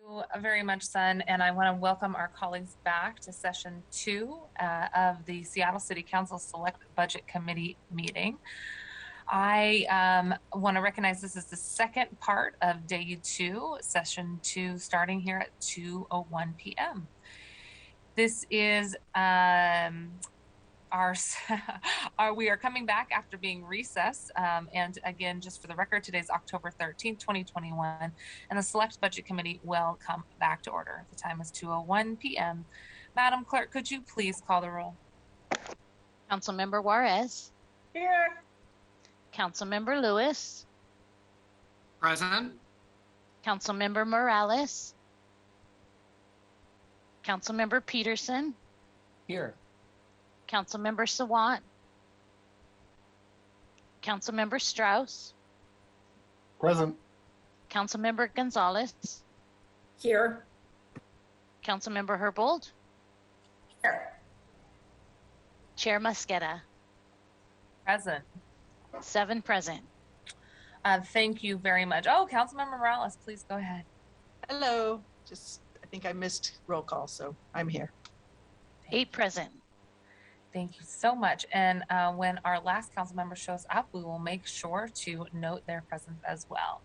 You very much, Son, and I want to welcome our colleagues back to session 2 of the Seattle City Council Select Budget Committee meeting. I want to recognize this is the second part of day 2, session 2, starting here at 2:01 p.m. This is we are coming back after being recessed. And again, just for the record, today's October 13th, 2021, and the Select Budget Committee will come back to order. The time is 2:01 p.m. Madam Clerk, could you please call the roll? Councilmember Juarez. Here. Councilmember Lewis. Present. Councilmember Morales. Councilmember Peterson. Here. Councilmember Sawant. Councilmember Strauss. Present. Councilmember Gonzalez. Here. Councilmember Herbold. Here. Chair Mosqueda. Present. 7 present. Thank you very much. Oh, Councilmember Morales, please go ahead. Hello. I think I missed roll call, so I'm here. 8 present. Thank you so much. And when our last council member shows up, we will make sure to note their presence as well.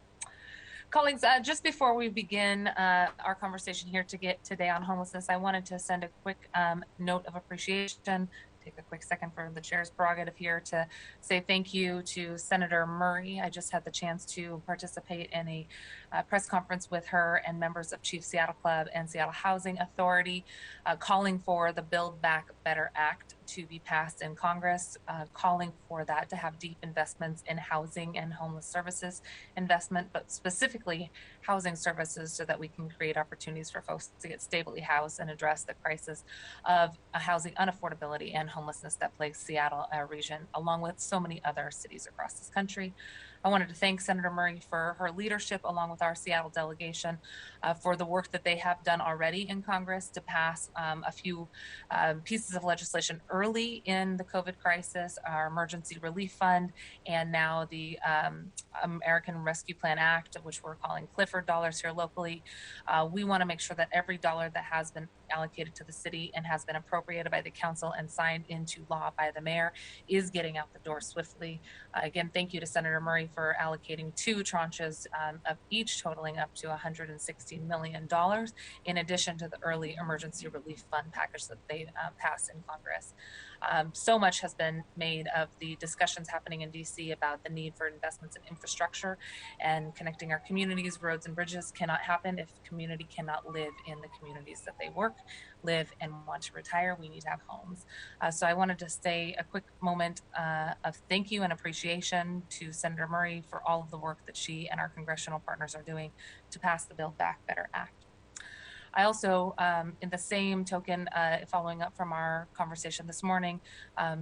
Colleagues, just before we begin our conversation here today on homelessness, I wanted to send a quick note of appreciation. Take a quick second for the chair's prerogative here to say thank you to Senator Murray. I just had the chance to participate in a press conference with her and members of Chief Seattle Club and Seattle Housing Authority, calling for the Build Back Better Act to be passed in Congress, calling for that to have deep investments in housing and homeless services investment, but specifically housing services so that we can create opportunities for folks to get stably housed and address the crisis of housing unaffordability and homelessness that plagues Seattle region, along with so many other cities across this country. I wanted to thank Senator Murray for her leadership, along with our Seattle delegation, for the work that they have done already in Congress to pass a few pieces of legislation early in the COVID crisis, our Emergency Relief Fund, and now the American Rescue Plan Act, which we're calling Clifford dollars here locally. We want to make sure that every dollar that has been allocated to the city and has been appropriated by the council and signed into law by the mayor is getting out the door swiftly. Again, thank you to Senator Murray for allocating 2 tranches of each totaling up to $160 million, in addition to the early emergency relief fund package that they passed in Congress. So much has been made of the discussions happening in DC about the need for investments in infrastructure and connecting our communities. Roads and bridges cannot happen if community cannot live in the communities that they work, live, and want to retire. We need to have homes. So I wanted to say a quick moment of thank you and appreciation to Senator Murray for all of the work that she and our congressional partners are doing to pass the Build Back Better Act. I also, in the same token, following up from our conversation this morning,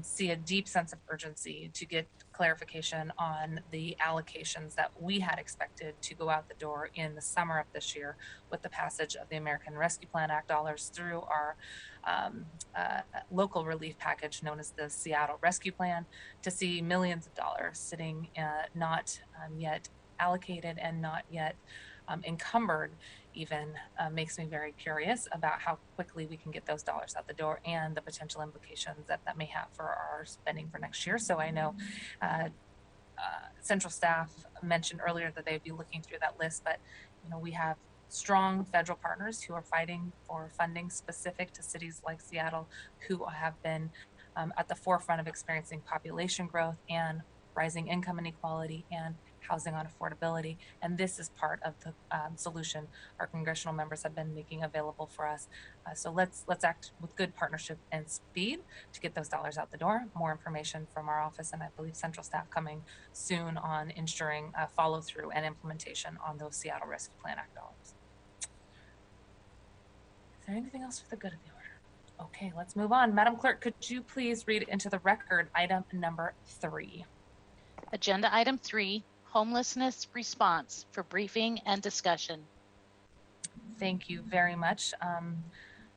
see a deep sense of urgency to get clarification on the allocations that we had expected to go out the door in the summer of this year with the passage of the American Rescue Plan Act dollars through our local relief package known as the Seattle Rescue Plan, to see millions of dollars sitting not yet allocated and not yet encumbered even makes me very curious about how quickly we can get those dollars out the door and the potential implications that may have for our spending for next year. So I know central staff mentioned earlier that they'd be looking through that list, but we have strong federal partners who are fighting for funding specific to cities like Seattle, who have been at the forefront of experiencing population growth and rising income inequality and housing unaffordability. And this is part of the solution our congressional members have been making available for us. So let's act with good partnership and speed to get those dollars out the door. More information from our office and I believe central staff coming soon on ensuring follow through and implementation on those Seattle Rescue Plan Act dollars. Is there anything else for the good of the order? Okay, let's move on. Madam Clerk, could you please read into the record item number 3? Agenda item 3, homelessness response, for briefing and discussion. Thank you very much.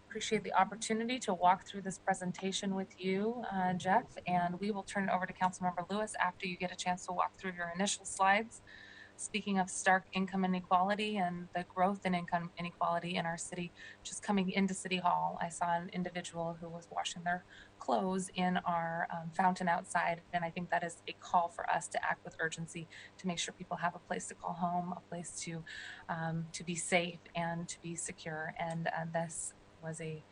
Appreciate the opportunity to walk through this presentation with you, Jeff, and we will turn it over to Councilmember Lewis after you get a chance to walk through your initial slides. speaking of stark income inequality and the growth in income inequality in our city, just coming into City Hall, I saw an individual who was washing their clothes in our fountain outside. And I think that is a call for us to act with urgency to make sure people have a place to call home, a place to be safe and to be secure. And this was a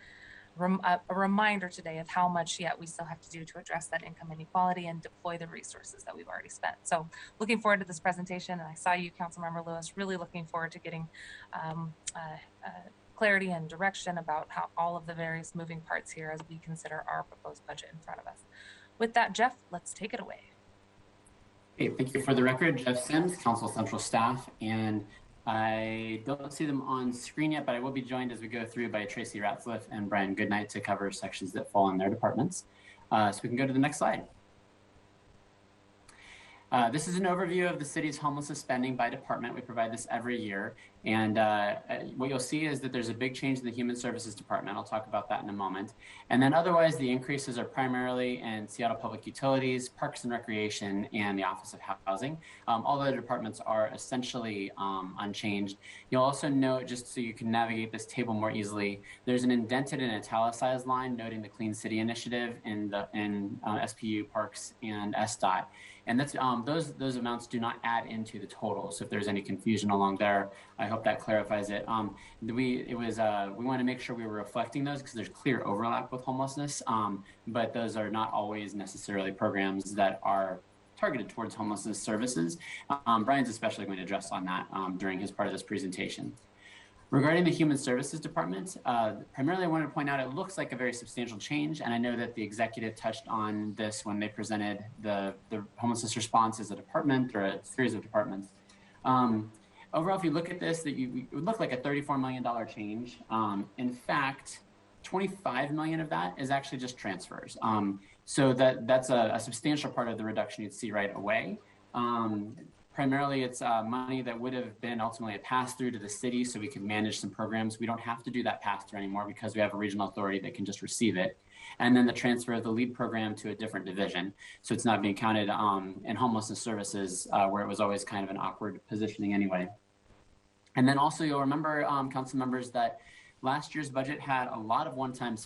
reminder today of how much yet we still have to do to address that income inequality and deploy the resources that we've already spent. So looking forward to this presentation. And I saw you, Councilmember Lewis, really looking forward to getting clarity and direction about how all of the various moving parts here as we consider our proposed budget in front of us. With that, Jeff, let's take it away. Okay, thank you. For the record, Jeff Sims, Council Central staff, and I don't see them on screen yet, but I will be joined as we go through by Tracy Ratzliff and Brian Goodnight to cover sections that fall in their departments. So we can go to the next slide. This is an overview of the city's homelessness spending by department. We provide this every year. And what you'll see is that there's a big change in the Human Services Department. I'll talk about that in a moment. And then otherwise, the increases are primarily in Seattle Public Utilities, Parks and Recreation, and the Office of Housing. All the other departments are essentially unchanged. You'll also note, just so you can navigate this table more easily, there's an indented and italicized line noting the Clean City Initiative in SPU, Parks, and SDOT. And that's those amounts do not add into the total. So if there's any confusion along there, I hope that clarifies it. We want to make sure we were reflecting those because there's clear overlap with homelessness, but those are not always necessarily programs that are targeted towards homelessness services. Brian's especially going to address on that during his part of this presentation. Regarding the Human Services Department, primarily I wanted to point out it looks like a very substantial change, and I know that the executive touched on this when they presented the homelessness response as a department or a series of departments. Overall, if you look at this, it would look like a $34 million change. In fact, $25 million of that is actually just transfers. So that's a substantial part of the reduction you'd see right away. Primarily, it's money that would have been ultimately a pass-through to the city so we could manage some programs. We don't have to do that pass-through anymore because we have a regional authority that can just receive it. And then the transfer of the lead program to a different division. So it's not being counted in homelessness services where it was always kind of an awkward positioning anyway. And then also you'll remember, council members, that last year's budget had a lot of one-time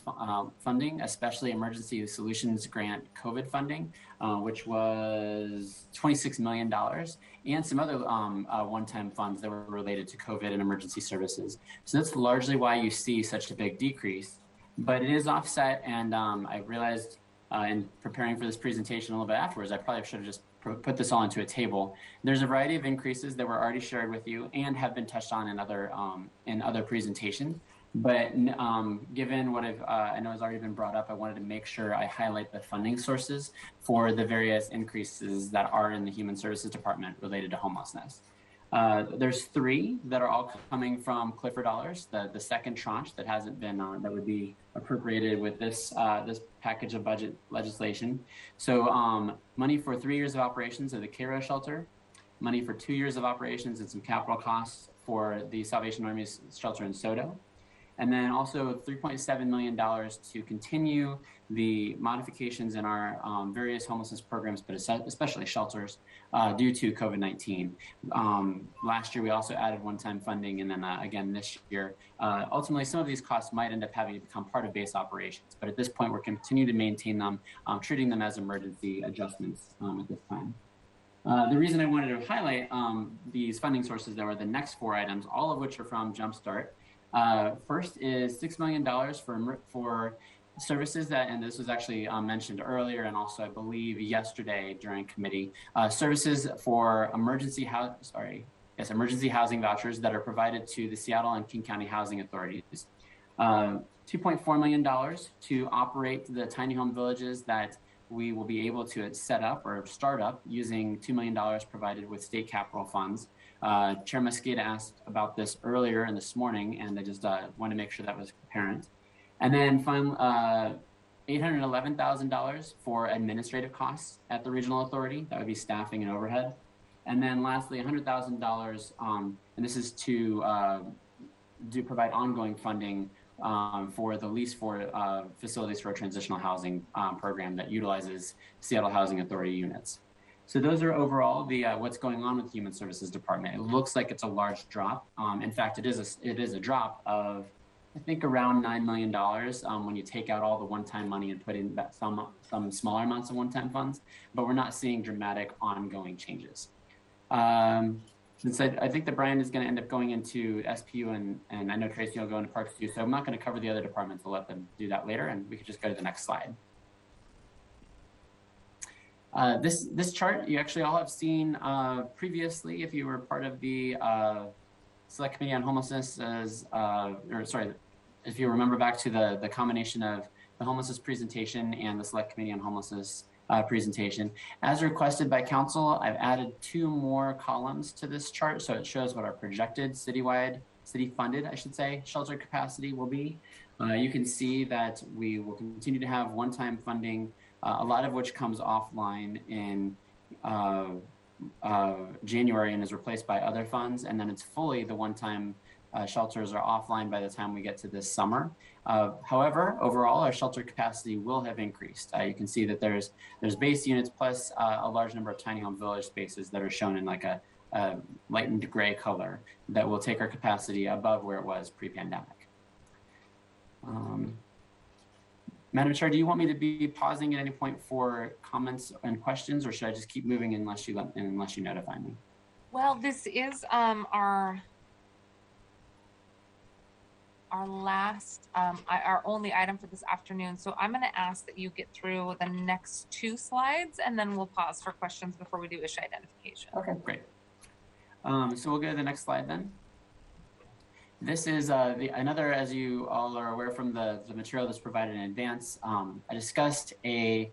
funding, especially Emergency Solutions Grant COVID funding, which was $26 million, and some other one-time funds that were related to COVID and emergency services. So that's largely why you see such a big decrease, but it is offset. And I realized in preparing for this presentation a little bit afterwards, I probably should have just put this all into a table. There's a variety of increases that were already shared with you and have been touched on in other presentations. But given what I know has already been brought up, I wanted to make sure I highlight the funding sources for the various increases that are in the Human Services Department related to homelessness. There's three that are all coming from Clifford dollars, the second tranche that hasn't been that would be appropriated with this package of budget legislation. So money for 3 years of operations of the Cairo shelter, money for 2 years of operations and some capital costs for the Salvation Army's shelter in Soto. And then also $3.7 million to continue the modifications in our various homelessness programs, but especially shelters, due to COVID-19. Last year, we also added one-time funding, and then again this year. Ultimately, some of these costs might end up having to become part of base operations, but at this point, we're continuing to maintain them, treating them as emergency adjustments at this time. The reason I wanted to highlight these funding sources, though, are the next four items, all of which are from Jumpstart. First is $6 million for services that, and this was actually mentioned earlier and also I believe yesterday during committee, services for emergency housing vouchers that are provided to the Seattle and King County housing authorities. $2.4 million to operate the tiny home villages that we will be able to set up or start up using $2 million provided with state capital funds. Chair Mosqueda asked about this earlier and this morning, and I just wanted to make sure that was apparent. And then finally, $811,000 for administrative costs at the regional authority. That would be staffing and overhead. And then lastly, $100,000, and this is to provide ongoing funding for the lease for facilities for a transitional housing program that utilizes Seattle Housing Authority units. So those are overall the what's going on with the Human Services Department. It looks like it's a large drop. In fact, it is a drop of, I think, around $9 million when you take out all the one-time money and put in that some smaller amounts of one-time funds. But we're not seeing dramatic ongoing changes. Since I think that Brian is going to end up going into SPU and I know Tracy will go into Parks too, so I'm not going to cover the other departments. I'll let them do that later, and we could just go to the next slide. This chart you actually all have seen previously if you were part of the Select Committee on Homelessness, if you remember back to the combination of the homelessness presentation and the Select Committee on Homelessness presentation. As requested by Council, I've added 2 more columns to this chart, so it shows what our projected city-funded, I should say, shelter capacity will be. You can see that we will continue to have one-time funding, a lot of which comes offline in January and is replaced by other funds, and then it's fully the one-time shelters are offline by the time we get to this summer. However, overall, our shelter capacity will have increased. You can see that there's base units plus a large number of tiny home village spaces that are shown in like a lightened gray color that will take our capacity above where it was pre-pandemic. Madam Chair, do you want me to be pausing at any point for comments and questions, or should I just keep moving unless you notify me? Well, this is our last, our only item for this afternoon. So I'm going to ask that you get through the next 2 slides, and then we'll pause for questions before we do issue identification. Okay, great. So we'll go to the next slide then. This is another, as you all are aware from the material that's provided in advance, I discussed a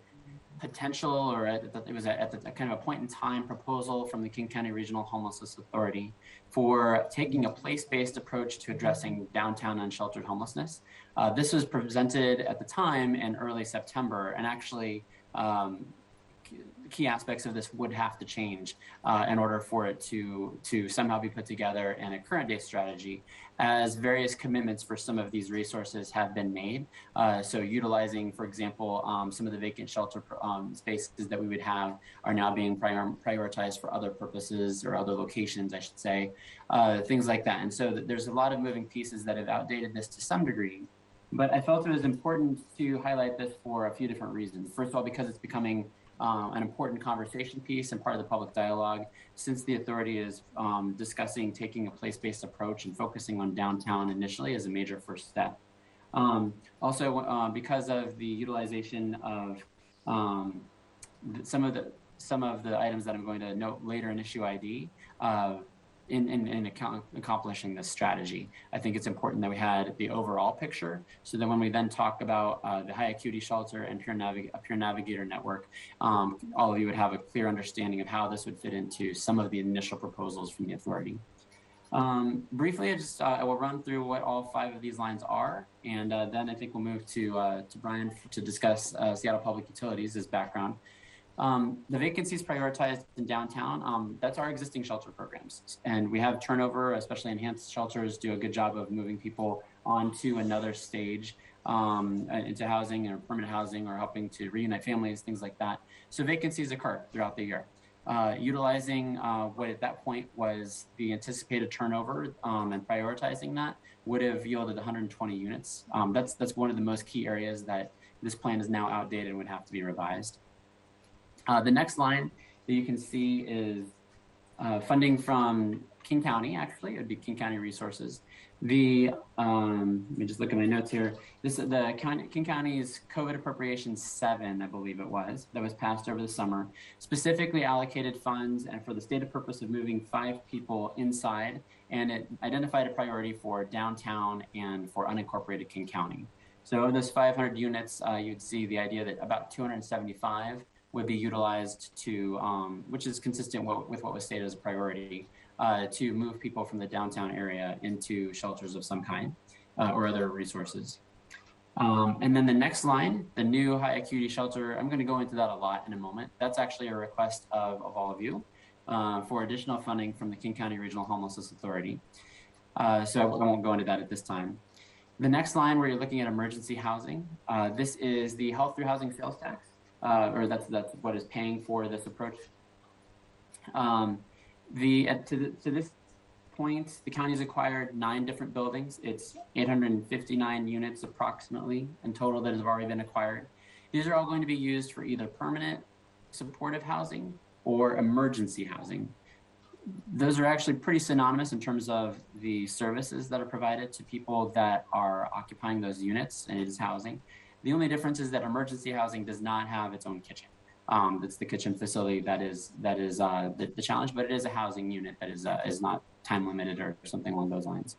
potential, or it was at the kind of a point in time proposal from the King County Regional Homelessness Authority for taking a place-based approach to addressing downtown unsheltered homelessness. This was presented at the time in early September, and actually key aspects of this would have to change in order for it to somehow be put together in a current day strategy, as various commitments for some of these resources have been made. So utilizing, for example, some of the vacant shelter spaces that we would have are now being prioritized for other purposes, or other locations, I should say, things like that. And so there's a lot of moving pieces that have outdated this to some degree. But I felt it was important to highlight this for a few different reasons. First of all, because it's becoming an important conversation piece and part of the public dialogue, since the authority is discussing taking a place-based approach and focusing on downtown initially as a major first step. Also, because of the utilization of some of the items that I'm going to note later in issue ID, in accomplishing this strategy, I think it's important that we had the overall picture, so that when we then talk about the high acuity shelter and Pure Navigator network, all of you would have a clear understanding of how this would fit into some of the initial proposals from the authority. Briefly, I will run through what all 5 of these lines are, and then I think we'll move to Brian to discuss Seattle Public Utilities as background. The vacancies prioritized in downtown, that's our existing shelter programs. And we have turnover, especially enhanced shelters do a good job of moving people onto another stage into housing or permanent housing, or helping to reunite families, things like that. So vacancies occur throughout the year. Utilizing what at that point was the anticipated turnover and prioritizing that would have yielded 120 units. That's one of the most key areas that this plan is now outdated and would have to be revised. The next line that you can see is funding from King County. Actually, it would be King County Resources. Let me just look at my notes here. King County's COVID Appropriation 7, I believe it was, that was passed over the summer, specifically allocated funds and for the stated purpose of moving 5 people inside, and it identified a priority for downtown and for unincorporated King County. So of those 500 units, you'd see the idea that about 275 would be utilized to, which is consistent with what was stated as a priority, to move people from the downtown area into shelters of some kind or other resources. And then the next line, the new high acuity shelter, I'm going to go into that a lot in a moment. That's actually a request of all of you for additional funding from the King County Regional Homelessness Authority. So I won't go into that at this time. The next line where you're looking at emergency housing, this is the health through housing sales tax. Or that's what is paying for this approach. To this point, the county's acquired 9 different buildings. It's 859 units approximately in total that have already been acquired. These are all going to be used for either permanent supportive housing or emergency housing. Those are actually pretty synonymous in terms of the services that are provided to people that are occupying those units, and it is housing. The only difference is that emergency housing does not have its own kitchen. That's the kitchen facility that is the challenge, but it is a housing unit that is not time limited or something along those lines.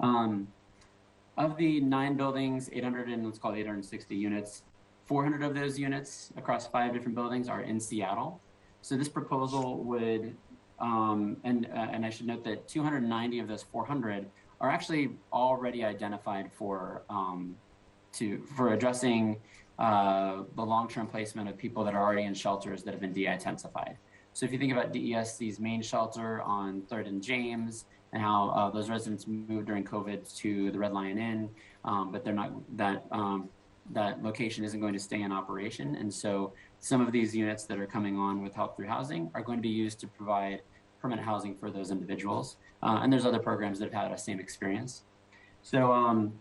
Of the 9 buildings, 860 units, 400 of those units across 5 different buildings are in Seattle. So this proposal would, and I should note that 290 of those 400 are actually already identified for addressing the long-term placement of people that are already in shelters that have been de-intensified. So if you think about DESC's main shelter on 3rd and James and how those residents moved during COVID to the Red Lion Inn, but they're not, that location isn't going to stay in operation. And so some of these units that are coming on with Help Through Housing are going to be used to provide permanent housing for those individuals. And there's other programs that have had the same experience. So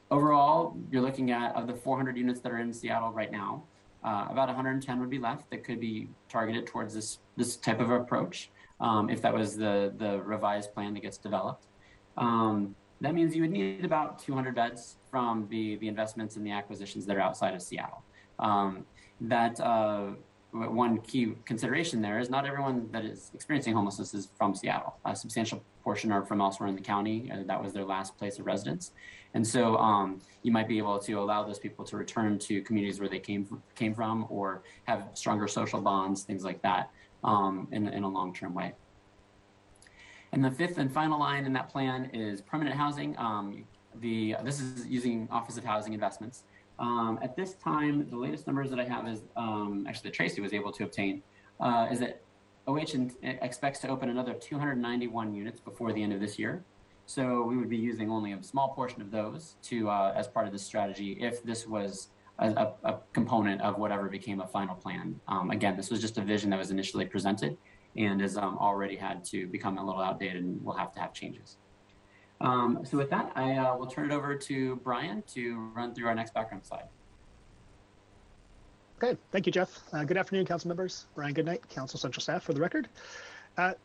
overall, you're looking at, of the 400 units that are in Seattle right now, about 110 would be left that could be targeted towards this type of approach, if that was the revised plan that gets developed. That means you would need about 200 beds from the investments and the acquisitions that are outside of Seattle. One key consideration there is not everyone that is experiencing homelessness is from Seattle. A substantial portion are from elsewhere in the county. That was their last place of residence. And so you might be able to allow those people to return to communities where they came from or have stronger social bonds, things like that, in a long-term way. And the 5th and final line in that plan is permanent housing. This is using Office of Housing Investments. At this time, the latest numbers that I have is, actually that Tracy was able to obtain, is that OH expects to open another 291 units before the end of this year. So we would be using only a small portion of those to as part of this strategy if this was a component of whatever became a final plan. Again, this was just a vision that was initially presented and has already had to become a little outdated and will have to have changes. So with that, I will turn it over to Brian to run through our next background slide. Okay, thank you, Jeff. Good afternoon, council members. Brian Goodnight, council central staff for the record.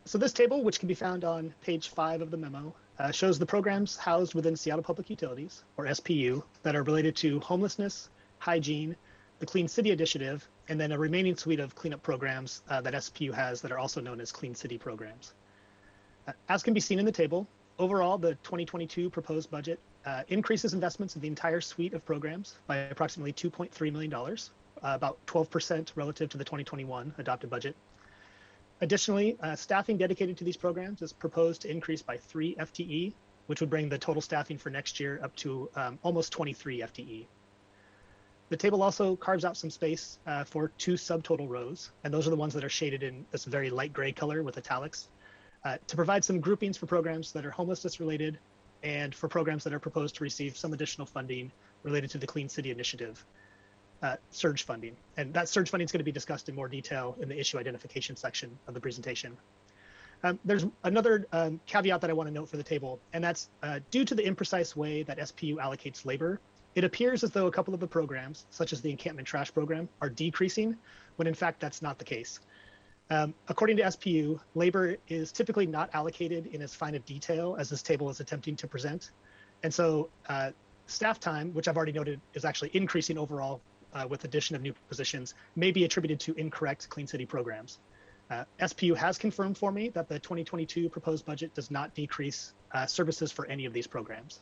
So this table, which can be found on page 5 of the memo, shows the programs housed within Seattle Public Utilities, or SPU, that are related to homelessness, hygiene, the Clean City Initiative, and then a remaining suite of cleanup programs that SPU has that are also known as Clean City programs. As can be seen in the table, overall, the 2022 proposed budget increases investments in the entire suite of programs by approximately $2.3 million, about 12% relative to the 2021 adopted budget. Additionally, staffing dedicated to these programs is proposed to increase by 3 FTE, which would bring the total staffing for next year up to almost 23 FTE. The table also carves out some space for 2 subtotal rows, and those are the ones that are shaded in this very light gray color with italics, to provide some groupings for programs that are homelessness related and for programs that are proposed to receive some additional funding related to the Clean City Initiative. Surge funding. And that surge funding is going to be discussed in more detail in the issue identification section of the presentation. There's another caveat that I want to note for the table, and that's due to the imprecise way that SPU allocates labor, it appears as though a couple of the programs, such as the encampment trash program, are decreasing, when in fact that's not the case. According to SPU, labor is typically not allocated in as fine of detail as this table is attempting to present. And so staff time, which I've already noted is actually increasing overall with addition of new positions, may be attributed to incorrect Clean City programs. SPU has confirmed for me that the 2022 proposed budget does not decrease services for any of these programs.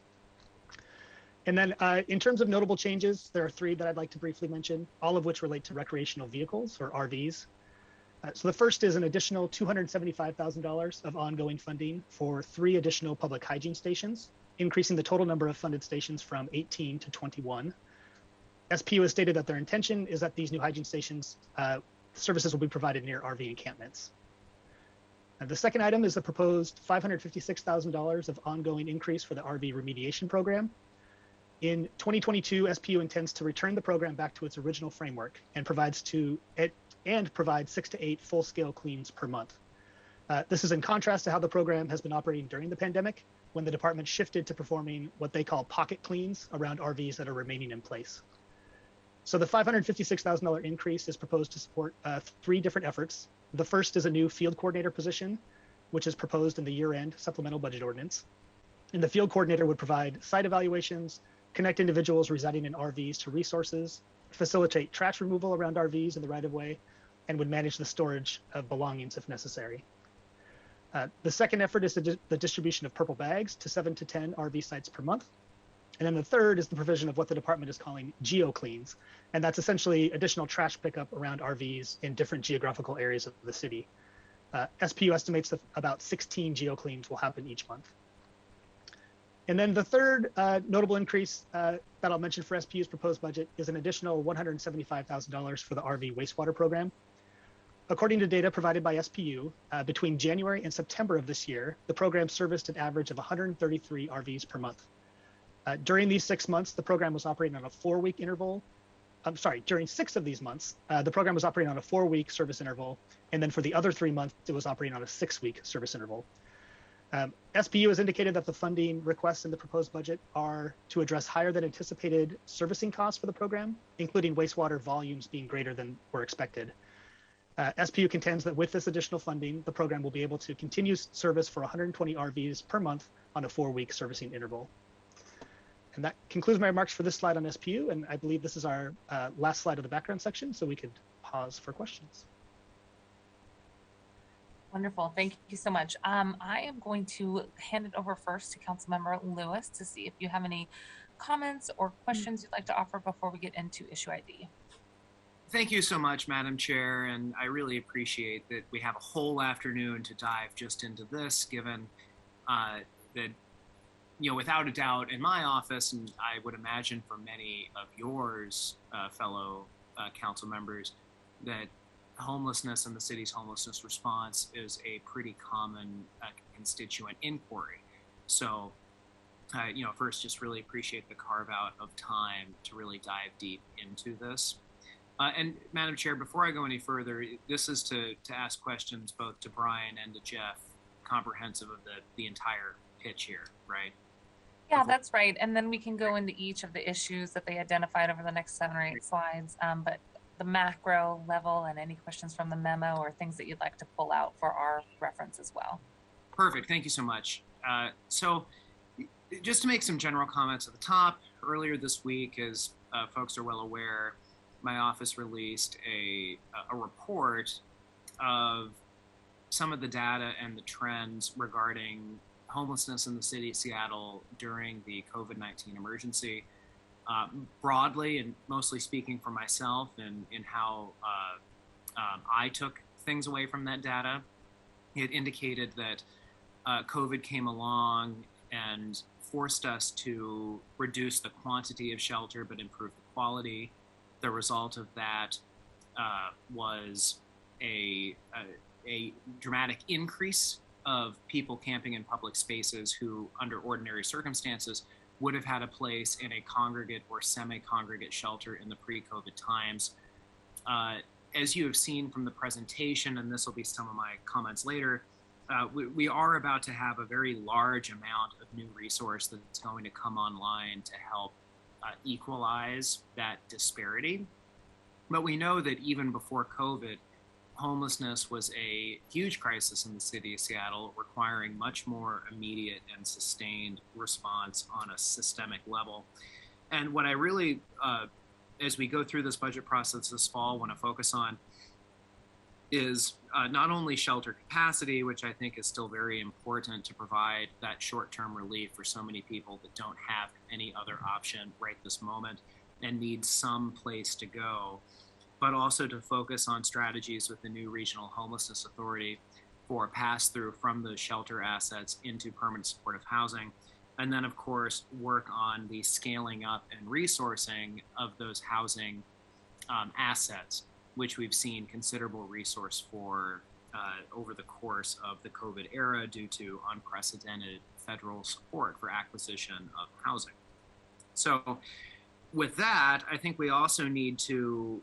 And then in terms of notable changes, there are 3 that I'd like to briefly mention, all of which relate to recreational vehicles, or RVs. So the first is an additional $275,000 of ongoing funding for 3 additional public hygiene stations, increasing the total number of funded stations from 18 to 21. SPU has stated that their intention is that these new hygiene stations services will be provided near RV encampments. The second item is the proposed $556,000 of ongoing increase for the RV remediation program. In 2022, SPU intends to return the program back to its original framework and provide 6 to 8 full-scale cleans per month. This is in contrast to how the program has been operating during the pandemic, when the department shifted to performing what they call pocket cleans around RVs that are remaining in place. So the $556,000 increase is proposed to support 3 different efforts. The first is a new field coordinator position, which is proposed in the year-end supplemental budget ordinance. And the field coordinator would provide site evaluations, connect individuals residing in RVs to resources, facilitate trash removal around RVs in the right-of-way, and would manage the storage of belongings if necessary. The second effort is the distribution of purple bags to 7 to 10 RV sites per month. And then the third is the provision of what the department is calling geo-cleans. And that's essentially additional trash pickup around RVs in different geographical areas of the city. SPU estimates that about 16 geo-cleans will happen each month. And then the third notable increase that I'll mention for SPU's proposed budget is an additional $175,000 for the RV wastewater program. According to data provided by SPU, between January and September of this year, the program serviced an average of 133 RVs per month. During these 6 months, the program was operating on a 4-week interval. During 6 of these months, the program was operating on a 4-week service interval. And then for the other 3 months, it was operating on a 6-week service interval. SPU has indicated that the funding requests in the proposed budget are to address higher than anticipated servicing costs for the program, including wastewater volumes being greater than were expected. SPU contends that with this additional funding, the program will be able to continue service for 120 RVs per month on a 4-week servicing interval. And that concludes my remarks for this slide on SPU, and I believe this is our last slide of the background section, so we could pause for questions. Wonderful. Thank you so much. I am going to hand it over first to Councilmember Lewis to see if you have any comments or questions you'd like to offer before we get into issue ID. Thank you so much, Madam Chair, and I really appreciate that we have a whole afternoon to dive just into this, given that, without a doubt in my office, and I would imagine for many of yours, fellow council members, that homelessness and the city's homelessness response is a pretty common constituent inquiry. So, first, just really appreciate the carve out of time to really dive deep into this. And Madam Chair, before I go any further, this is to ask questions both to Brian and to Jeff, comprehensive of the entire pitch here, right? Yeah, that's right. And then we can go into each of the issues that they identified over the next 7 or 8 slides. But the macro level and any questions from the memo or things that you'd like to pull out for our reference as well. Perfect. Thank you so much. So just to make some general comments at the top, earlier this week, as folks are well aware, my office released a report of some of the data and the trends regarding homelessness in the city of Seattle during the COVID-19 emergency. Broadly, and mostly speaking for myself and in how I took things away from that data, it indicated that COVID came along and forced us to reduce the quantity of shelter but improve the quality. The result of that was a dramatic increase of people camping in public spaces who, under ordinary circumstances, would have had a place in a congregate or semi-congregate shelter in the pre-COVID times. As you have seen from the presentation, and this will be some of my comments later, we are about to have a very large amount of new resource that's going to come online to help equalize that disparity. But we know that even before COVID, homelessness was a huge crisis in the city of Seattle, requiring much more immediate and sustained response on a systemic level. And what I really, as we go through this budget process this fall, want to focus on is not only shelter capacity, which I think is still very important to provide that short-term relief for so many people that don't have any other option right this moment and need some place to go, but also to focus on strategies with the new Regional Homelessness Authority for pass-through from those shelter assets into permanent supportive housing. And then, of course, work on the scaling up and resourcing of those housing assets, which we've seen considerable resource for over the course of the COVID era due to unprecedented federal support for acquisition of housing. So with that, I think we also need to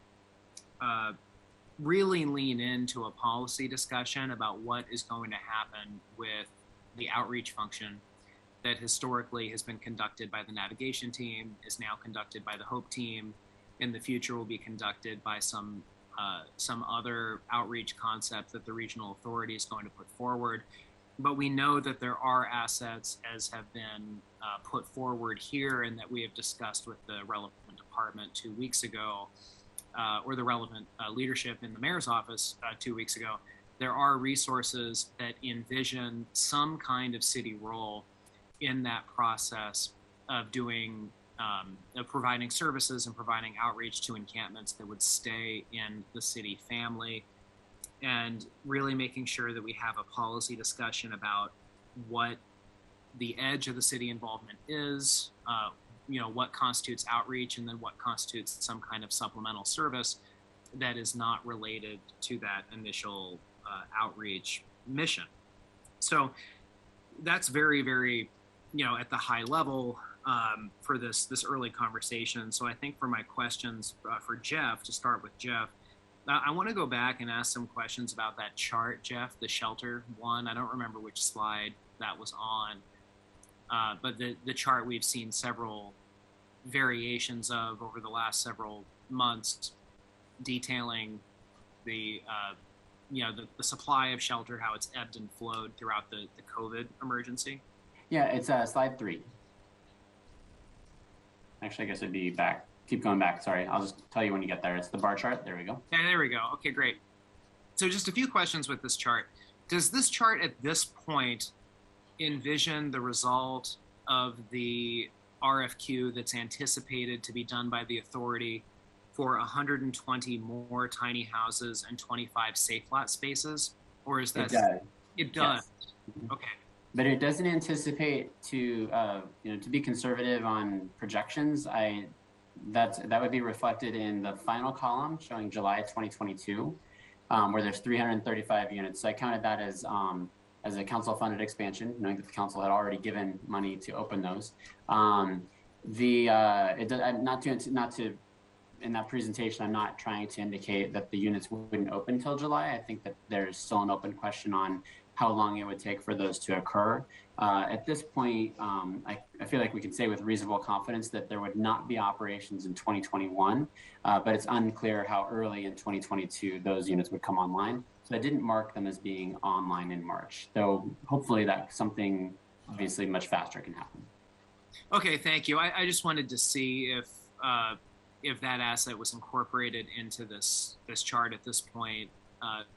really lean into a policy discussion about what is going to happen with the outreach function that historically has been conducted by the navigation team, is now conducted by the HOPE team, in the future will be conducted by some other outreach concept that the regional authority is going to put forward. But we know that there are assets, as have been put forward here and that we have discussed with the relevant department 2 weeks ago, or the relevant leadership in the mayor's office 2 weeks ago. There are resources that envision some kind of city role in that process of doing, of providing services and providing outreach to encampments that would stay in the city family, and really making sure that we have a policy discussion about what the edge of the city involvement is, what constitutes outreach, and then what constitutes some kind of supplemental service that is not related to that initial outreach mission. So that's very, very, at the high level for this early conversation. So I think for my questions for Jeff, to start with Jeff, I want to go back and ask some questions about that chart, Jeff, the shelter one. I don't remember which slide that was on, but the chart we've seen several variations of over the last several months, detailing the supply of shelter, how it's ebbed and flowed throughout the COVID emergency. Yeah, it's slide 3. Actually, I guess it'd be back. Keep going back. Sorry, I'll just tell you when you get there. It's the bar chart. There we go. Yeah, there we go. Okay, great. So just a few questions with this chart. Does this chart at this point envision the result of the RFQ that's anticipated to be done by the authority for 120 more tiny houses and 25 safe lot spaces? Or is that... It does. Yes. Okay. But it doesn't anticipate to be conservative on projections. That would be reflected in the final column showing July 2022, where there's 335 units. So I counted that as a council-funded expansion, knowing that the council had already given money to open those. In that presentation, I'm not trying to indicate that the units wouldn't open till July. I think that there's still an open question on how long it would take for those to occur. At this point, I feel like we can say with reasonable confidence that there would not be operations in 2021, but it's unclear how early in 2022 those units would come online. So I didn't mark them as being online in March, though hopefully that something obviously much faster can happen. Okay, thank you. I just wanted to see if that asset was incorporated into this chart at this point.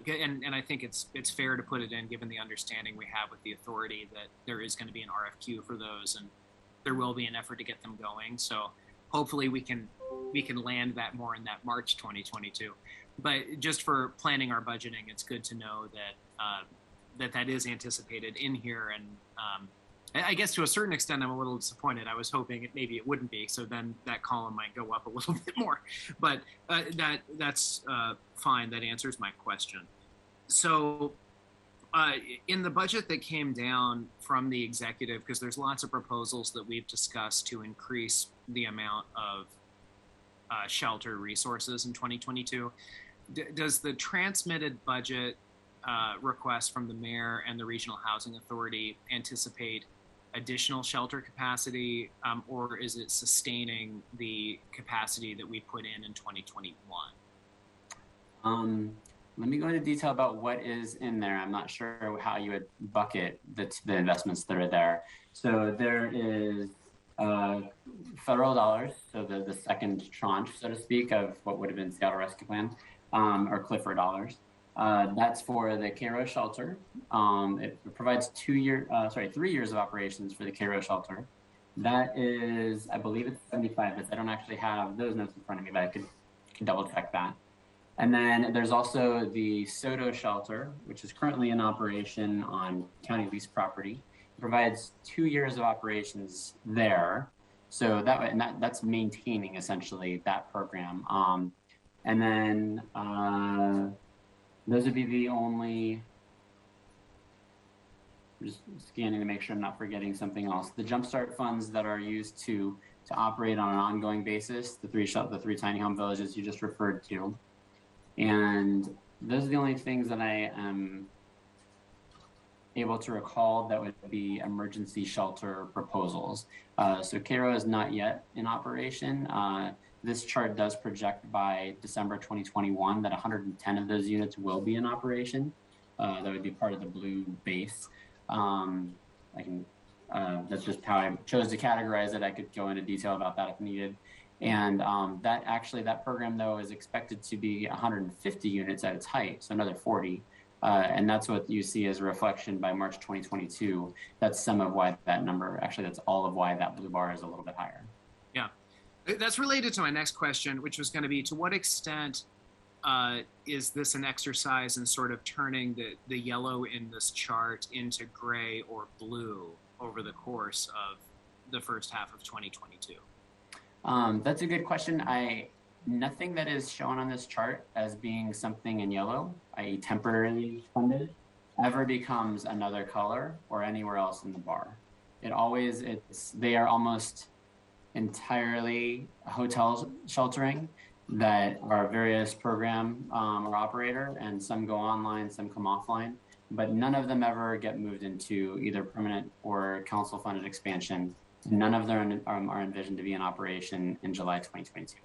And I think it's fair to put it in, given the understanding we have with the authority that there is going to be an RFQ for those, and there will be an effort to get them going. So hopefully we can land that more in that March 2022. But just for planning our budgeting, it's good to know that that is anticipated in here. And I guess to a certain extent, I'm a little disappointed. I was hoping maybe it wouldn't be, so then that column might go up a little bit more. But that's fine. That answers my question. So in the budget that came down from the executive, because there's lots of proposals that we've discussed to increase the amount of shelter resources in 2022, does the transmitted budget request from the mayor and the Regional Housing Authority anticipate additional shelter capacity, or is it sustaining the capacity that we put in 2021? Let me go into detail about what is in there. I'm not sure how you would bucket the investments that are there. So there is federal dollars, so the second tranche, so to speak, of what would have been Seattle Rescue Plan, or Clifford dollars. That's for the Cairo shelter. It provides 3 years of operations for the Cairo shelter. That is, I believe it's 75, but I don't actually have those notes in front of me, but I could double check that. And then there's also the Soto shelter, which is currently in operation on county lease property. It provides 2 years of operations there. So that's maintaining essentially that program. And then those would be the only, I'm just scanning to make sure I'm not forgetting something else. The Jumpstart funds that are used to operate on an ongoing basis, the three tiny home villages you just referred to. And those are the only things that I am able to recall that would be emergency shelter proposals. So Cairo is not yet in operation. This chart does project by December 2021 that 110 of those units will be in operation. That would be part of the blue base. That's just how I chose to categorize it. I could go into detail about that if needed. And that program though is expected to be 150 units at its height, so another 40. And that's what you see as a reflection by March 2022. That's some of why that number, actually that's all of why that blue bar is a little bit higher. Yeah, that's related to my next question, which was going to be, to what extent is this an exercise in sort of turning the yellow in this chart into gray or blue over the course of the first half of 2022? That's a good question. Nothing that is shown on this chart as being something in yellow, i.e. temporarily funded, ever becomes another color or anywhere else in the bar. They are almost entirely hotel sheltering that are various program or operator, and some go online, some come offline, but none of them ever get moved into either permanent or council funded expansion. None of them are envisioned to be in operation in July 2022.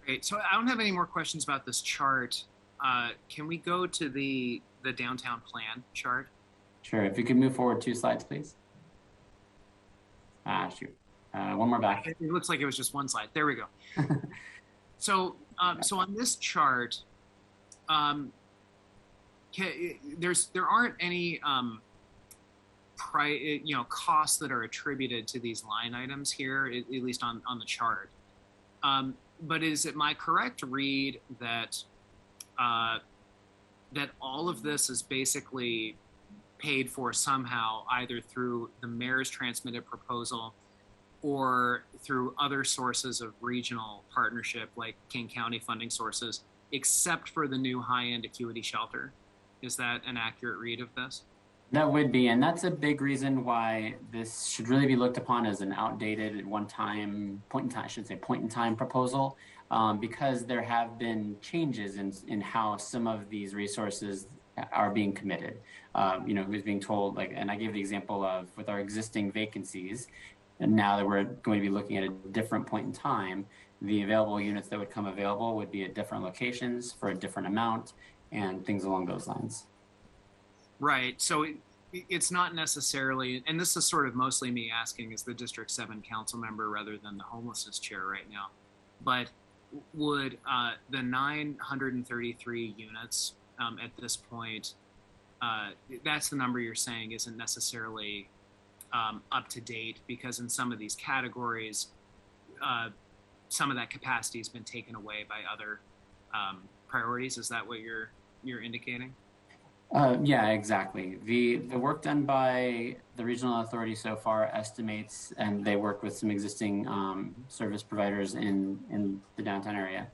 Great. So I don't have any more questions about this chart. Can we go to the downtown plan chart? Sure. If you could move forward 2 slides, please. Shoot. One more back. It looks like it was just one slide. There we go. So on this chart, there aren't any costs that are attributed to these line items here, at least on the chart. But is it my correct read that that all of this is basically paid for somehow, either through the mayor's transmitted proposal or through other sources of regional partnership, like King County funding sources, except for the new high-end acuity shelter? Is that an accurate read of this? That would be, and that's a big reason why this should really be looked upon as an outdated point in time proposal, because there have been changes in how some of these resources are being committed. Who's being told, and I gave the example of with our existing vacancies, and now that we're going to be looking at a different point in time, the available units that would come available would be at different locations for a different amount and things along those lines. Right. So it's not necessarily, and this is sort of mostly me asking as the District 7 council member rather than the homelessness chair right now, but would the 933 units at this point, that's the number you're saying isn't necessarily up to date, because in some of these categories, some of that capacity has been taken away by other priorities. Is that what you're indicating? Yeah, exactly. The work done by the regional authority so far estimates, and they work with some existing service providers in the downtown area.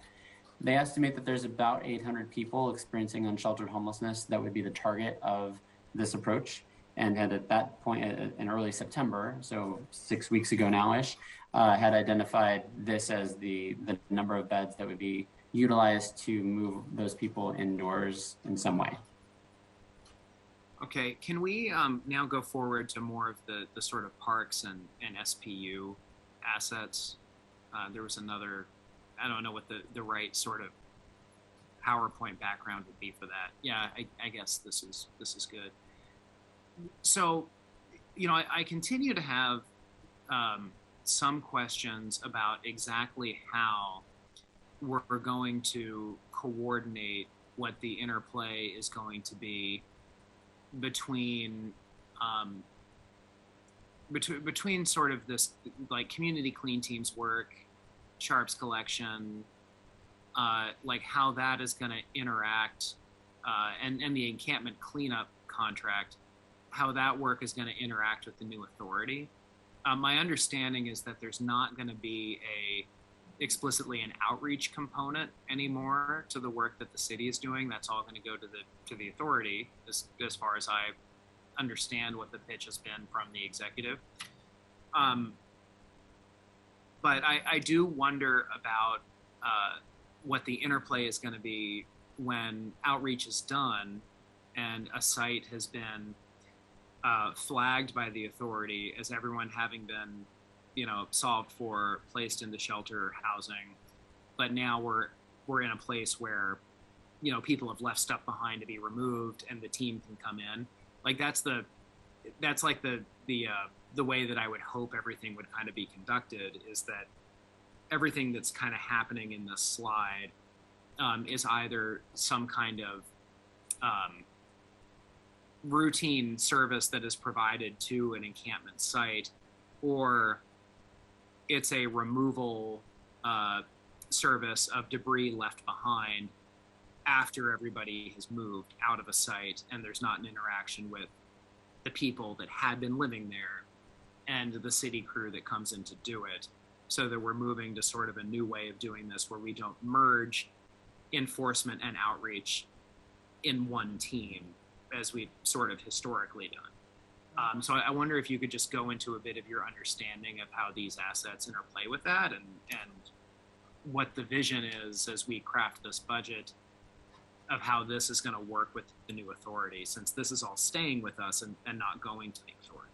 They estimate that there's about 800 people experiencing unsheltered homelessness that would be the target of this approach. And had at that point in early September, so 6 weeks ago now-ish, had identified this as the number of beds that would be utilized to move those people indoors in some way. Okay, can we now go forward to more of the sort of parks and SPU assets? There was another, I don't know what the right sort of PowerPoint background would be for that. Yeah, I guess this is good. So, I continue to have some questions about exactly how we're going to coordinate what the interplay is going to be between sort of this like community clean teams work, Sharp's collection, like how that is going to interact, and the encampment cleanup contract, how that work is going to interact with the new authority. My understanding is that there's not going to be explicitly an outreach component anymore to the work that the city is doing. That's all going to go to the authority, as far as I understand what the pitch has been from the executive. But I do wonder about what the interplay is going to be when outreach is done and a site has been flagged by the authority as everyone having been, solved for, placed into shelter housing, but now we're in a place where, people have left stuff behind to be removed, and the team can come in. Like that's like the way that I would hope everything would kind of be conducted, is that everything that's kind of happening in this slide is either some kind of routine service that is provided to an encampment site, or it's a removal service of debris left behind after everybody has moved out of a site and there's not an interaction with the people that had been living there and the city crew that comes in to do it. So that we're moving to sort of a new way of doing this, where we don't merge enforcement and outreach in one team as we've sort of historically done. So I wonder if you could just go into a bit of your understanding of how these assets interplay with that, and what the vision is as we craft this budget of how this is going to work with the new authority, since this is all staying with us and not going to the authority.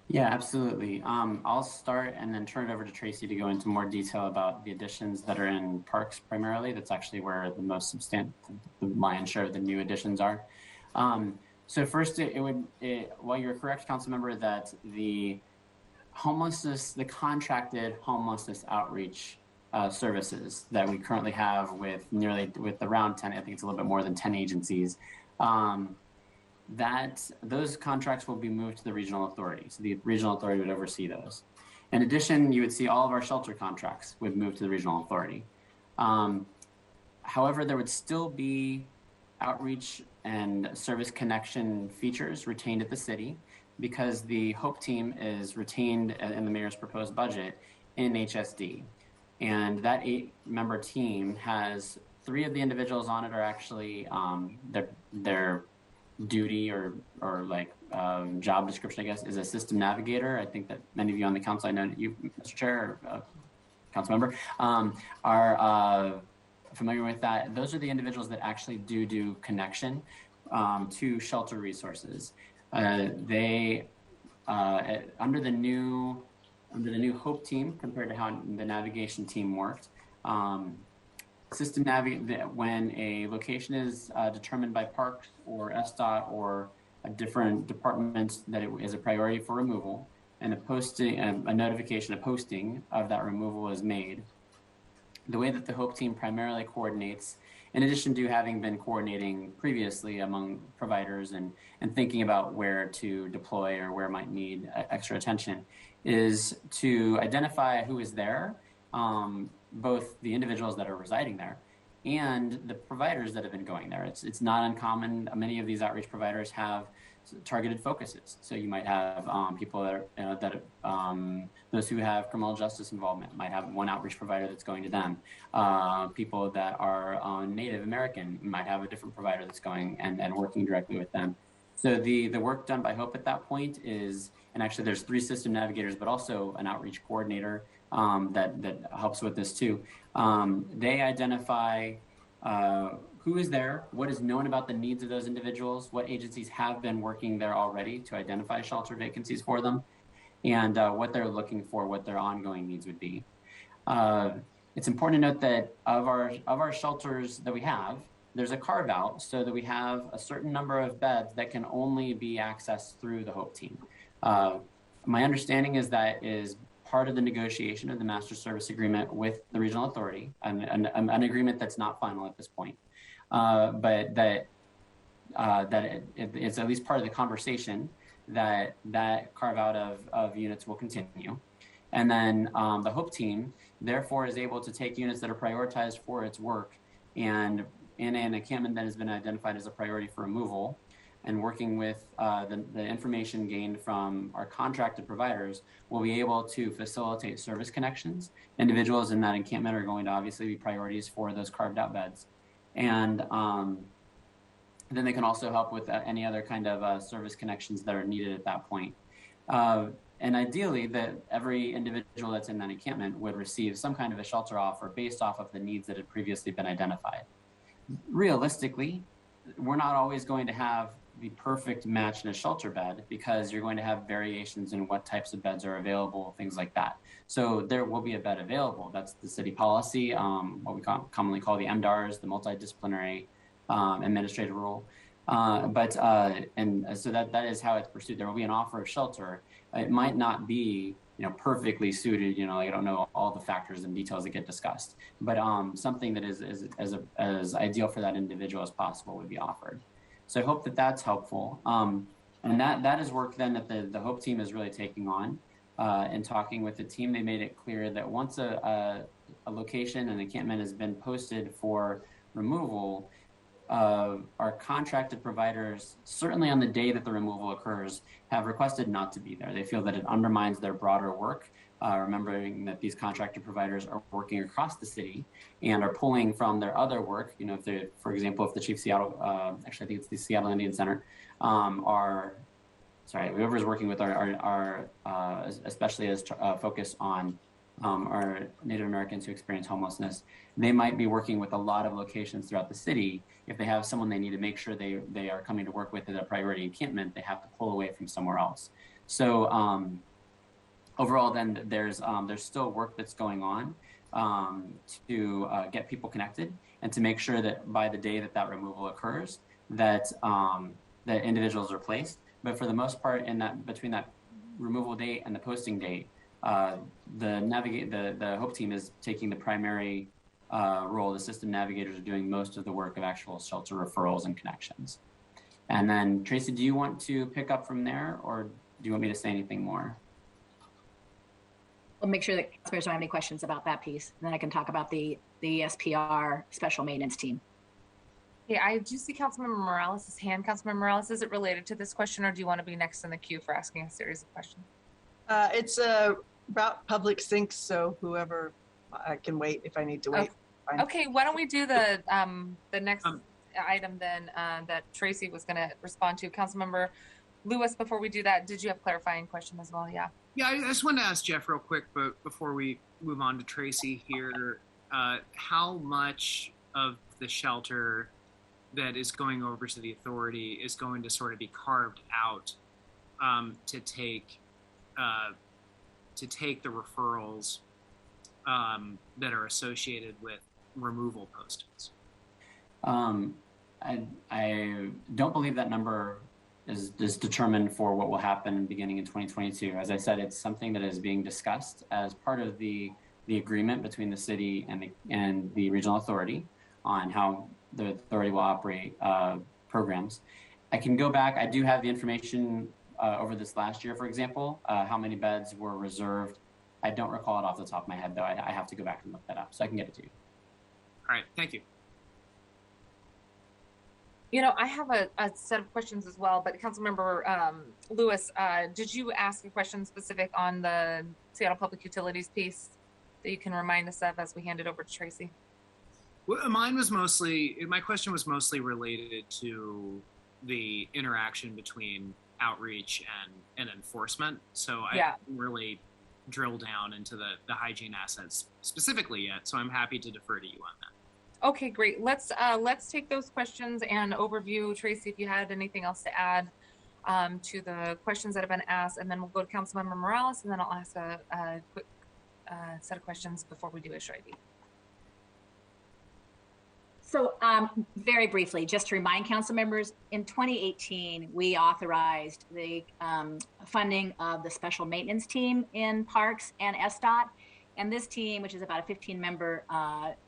Yeah, absolutely. I'll start and then turn it over to Tracy to go into more detail about the additions that are in parks primarily. That's actually where the most substantial, the lion's share of the new additions are. So first, while you're correct, Councilmember, that the contracted homelessness outreach services that we currently have with around 10, I think it's a little bit more than 10 agencies, that those contracts will be moved to the regional authority. So the regional authority would oversee those. In addition, you would see all of our shelter contracts would move to the regional authority. However, there would still be outreach and service connection features retained at the city, because the HOPE team is retained in the mayor's proposed budget in HSD. And that 8-member team has 3 of the individuals on it are actually their duty or job description, I guess, is a system navigator. I think that many of you on the council, I know that you, Mr. Chair, or council member, are familiar with that. Those are the individuals that actually do connection to shelter resources. They under the new HOPE team, compared to how the navigation team worked, system when a location is determined by Parks or SDOT or a different department that it is a priority for removal, and a notification, a posting of that removal is made. The way that the HOPE team primarily coordinates, in addition to having been coordinating previously among providers and thinking about where to deploy or where might need extra attention, is to identify who is there, both the individuals that are residing there and the providers that have been going there. It's not uncommon. Many of these outreach providers have targeted focuses. So you might have people those who have criminal justice involvement might have one outreach provider that's going to them. People that are Native American might have a different provider that's going and working directly with them. So the work done by HOPE at that point is, and actually there's 3 system navigators, but also an outreach coordinator that helps with this too. They identify who is there, what is known about the needs of those individuals, what agencies have been working there already to identify shelter vacancies for them, and what they're looking for, what their ongoing needs would be. It's important to note that of our shelters that we have, there's a carve out so that we have a certain number of beds that can only be accessed through the HOPE team. My understanding is that is part of the negotiation of the master service agreement with the regional authority, an agreement that's not final at this point, but that it's at least part of the conversation that carve out of units will continue. And then the HOPE team therefore is able to take units that are prioritized for its work, and in an encampment that has been identified as a priority for removal, and working with the information gained from our contracted providers, we'll be able to facilitate service connections. Individuals in that encampment are going to obviously be priorities for those carved out beds. And then they can also help with any other kind of service connections that are needed at that point. And ideally, that every individual that's in that encampment would receive some kind of a shelter offer based off of the needs that had previously been identified. Realistically, we're not always going to have the perfect match in a shelter bed because you're going to have variations in what types of beds are available, things like that. So there will be a bed available. That's the city policy, what we commonly call the MDARS, the multidisciplinary administrative rule. And so that is how it's pursued. There will be an offer of shelter. It might not be, perfectly suited. I don't know all the factors and details that get discussed, but something that is as ideal for that individual as possible would be offered. So I hope that that's helpful. And that is work then that the HOPE team is really taking on. In talking with the team, they made it clear that once a location, an encampment has been posted for removal, our contracted providers, certainly on the day that the removal occurs, have requested not to be there. They feel that it undermines their broader work, remembering that these contracted providers are working across the city and are pulling from their other work. If they, for example, if the Chief Seattle, actually I think it's the Seattle Indian Center, whoever's working with our especially as focus on our Native Americans who experience homelessness, they might be working with a lot of locations throughout the city. If they have someone they need to make sure they are coming to work with at a priority encampment, they have to pull away from somewhere else. So overall, then there's still work that's going on to get people connected and to make sure that by the day that removal occurs, that that individuals are placed. But for the most part, between that removal date and the posting date, the HOPE team is taking the primary role. The system navigators are doing most of the work of actual shelter referrals and connections. And then, Tracy, do you want to pick up from there, or do you want me to say anything more? We'll make sure that councilors don't have any questions about that piece, and then I can talk about the SPR special maintenance team. Okay, I do see Councilmember Morales' hand. Councilmember Morales, is it related to this question, or do you want to be next in the queue for asking a series of questions? It's about public sinks, so whoever, I can wait if I need to wait. Okay, why don't we do the next item then that Tracy was going to respond to. Councilmember Lewis, before we do that, did you have a clarifying question as well? Yeah. Yeah, I just wanted to ask Jeff real quick, but before we move on to Tracy here, how much of the shelter that is going over to the authority is going to sort of be carved out to take the referrals that are associated with removal postings? I don't believe that number is determined for what will happen beginning in 2022. As I said, it's something that is being discussed as part of the agreement between the city and the regional authority on how the authority will operate programs. I can go back. I do have the information over this last year, for example, how many beds were reserved. I don't recall it off the top of my head, though. I have to go back and look that up, so I can get it to you. All right, thank you. I have a set of questions as well, but Councilmember Lewis, did you ask a question specific on the Seattle Public Utilities piece that you can remind us of as we hand it over to Tracy? Well, my question was mostly related to the interaction between outreach and enforcement. So I didn't really drill down into the hygiene assets specifically yet. So I'm happy to defer to you on that. Okay, great. Let's take those questions and overview. Tracy, if you had anything else to add to the questions that have been asked, and then we'll go to Councilmember Morales, and then I'll ask a quick set of questions before we do HID. So very briefly, just to remind council members, in 2018, we authorized the funding of the special maintenance team in Parks and SDOT. And this team, which is about a 15-member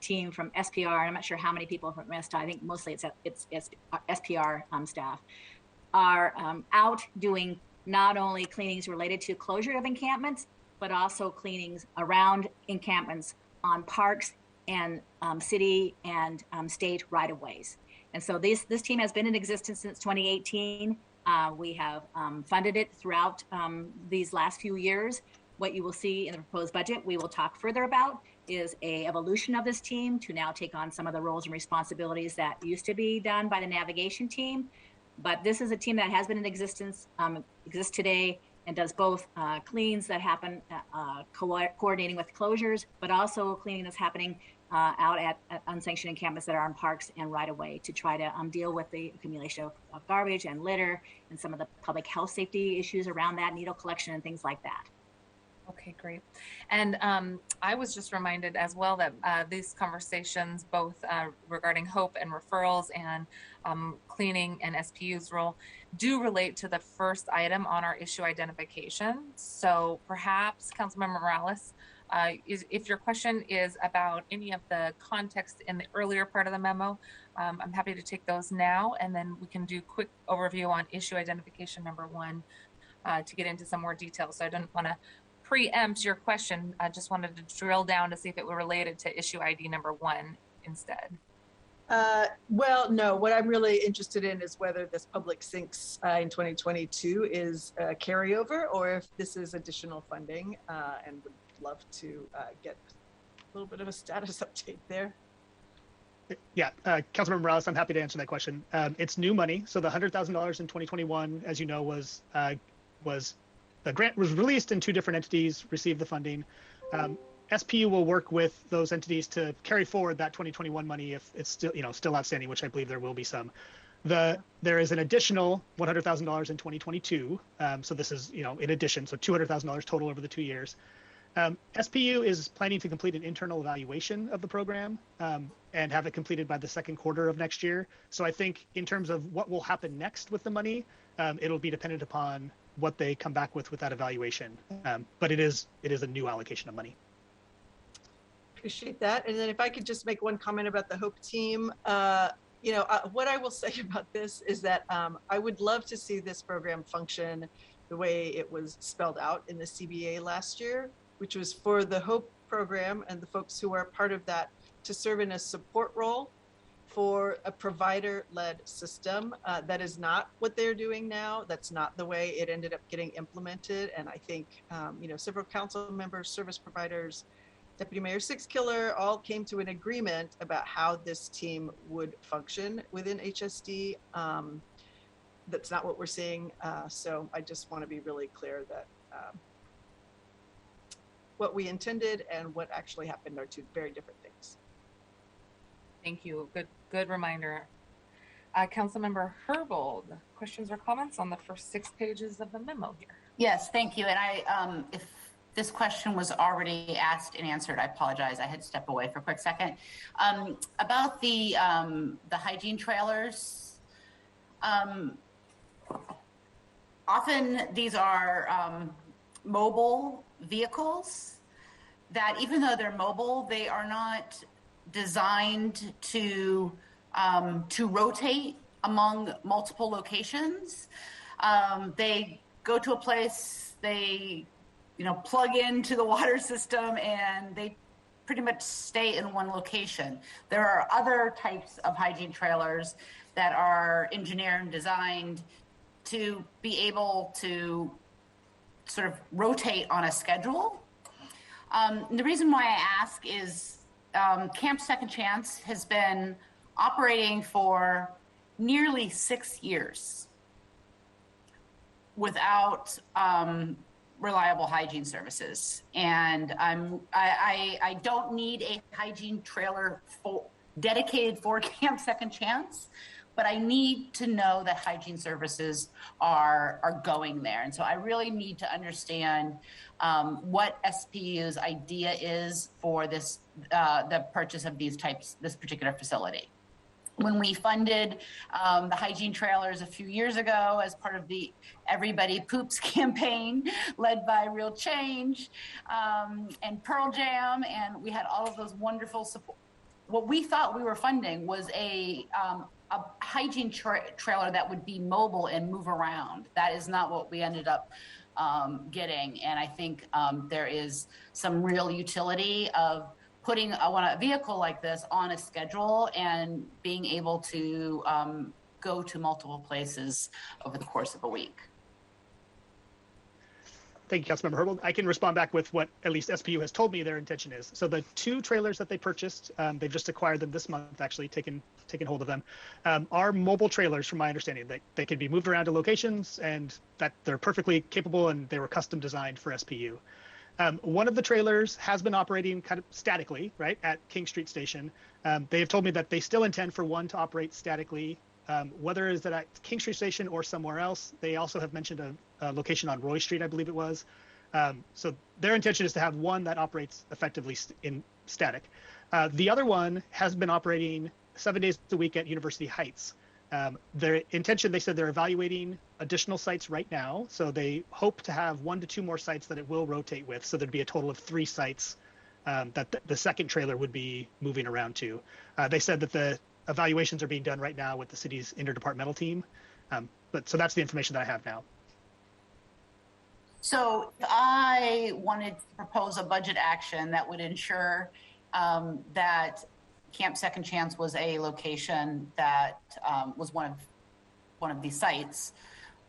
team from SPR, and I'm not sure how many people from SDOT, I think mostly it's SPR staff, are out doing not only cleanings related to closure of encampments, but also cleanings around encampments on parks and city and state right-of-ways. And so this team has been in existence since 2018. We have funded it throughout these last few years. What you will see in the proposed budget, we will talk further about, is a evolution of this team to now take on some of the roles and responsibilities that used to be done by the navigation team. But this is a team that has been in existence, exists today, and does both cleans that happen coordinating with closures, but also cleaning that's happening out at unsanctioned encampments that are on parks and right away to try to deal with the accumulation of garbage and litter and some of the public health safety issues around that, needle collection and things like that. Okay, great. And I was just reminded as well that these conversations, both regarding HOPE and referrals and cleaning and SPU's role, do relate to the first item on our issue identification. So perhaps, Councilmember Morales, if your question is about any of the context in the earlier part of the memo, I'm happy to take those now, and then we can do quick overview on issue identification number 1 to get into some more details. So I didn't want to preempt your question. I just wanted to drill down to see if it were related to issue ID number 1 instead. Well, no, what I'm really interested in is whether this public sinks in 2022 is a carryover or if this is additional funding, and would love to get a little bit of a status update there. Yeah, Councilmember Morales, I'm happy to answer that question. It's new money. So the $100,000 in 2021, as you know, was the grant was released and 2 different entities received the funding. SPU will work with those entities to carry forward that 2021 money if it's still outstanding, which I believe there will be some. There is an additional $100,000 in 2022. So this is, in addition, so $200,000 total over the 2 years. SPU is planning to complete an internal evaluation of the program and have it completed by the second quarter of next year. So I think in terms of what will happen next with the money, it'll be dependent upon what they come back with that evaluation. But it is a new allocation of money. Appreciate that. And then if I could just make one comment about the HOPE team, what I will say about this is that I would love to see this program function the way it was spelled out in the CBA last year, which was for the HOPE program and the folks who are part of that to serve in a support role for a provider-led system. That is not what they're doing now. That's not the way it ended up getting implemented. And I think, several council members, service providers, Deputy Mayor Sixkiller all came to an agreement about how this team would function within HSD. That's not what we're seeing. So I just want to be really clear that what we intended and what actually happened are 2 very different things. Thank you. Good reminder. Councilmember Herbold, questions or comments on the first 6 pages of the memo here? Yes, thank you. And I, if this question was already asked and answered, I apologize. I had to step away for a quick second. About the hygiene trailers, often these are mobile vehicles that, even though they're mobile, they are not designed to rotate among multiple locations. They go to a place, they plug into the water system, and they pretty much stay in one location. There are other types of hygiene trailers that are engineered and designed to be able to sort of rotate on a schedule. The reason why I ask is Camp Second Chance has been operating for nearly 6 years without reliable hygiene services. And I don't need a hygiene trailer dedicated for Camp Second Chance, but I need to know that hygiene services are going there. And so I really need to understand what SPU's idea is for this, the purchase of this particular facility. When we funded the hygiene trailers a few years ago as part of the Everybody Poops campaign led by Real Change and Pearl Jam, and we had all of those wonderful support. What we thought we were funding was a hygiene trailer that would be mobile and move around. That is not what we ended up getting. And I think there is some real utility of putting a vehicle like this on a schedule and being able to go to multiple places over the course of a week. Thank you, Councilmember Herbold. I can respond back with what at least SPU has told me their intention is. So the 2 trailers that they purchased, they've just acquired them this month, actually taken hold of them, are mobile trailers, from my understanding. They can be moved around to locations, and that they're perfectly capable, and they were custom designed for SPU. One of the trailers has been operating kind of statically, right, at King Street Station. They have told me that they still intend for one to operate statically, whether it's at King Street Station or somewhere else. They also have mentioned a location on Roy Street, I believe it was. So their intention is to have one that operates effectively in static. The other one has been operating 7 days a week at University Heights. Their intention, they said they're evaluating additional sites right now. So they hope to have 1 to 2 more sites that it will rotate with. So there'd be a total of 3 sites that the second trailer would be moving around to. They said that the evaluations are being done right now with the city's interdepartmental team. So that's the information that I have now. So if I wanted to propose a budget action that would ensure that Camp Second Chance was a location that was one of these sites,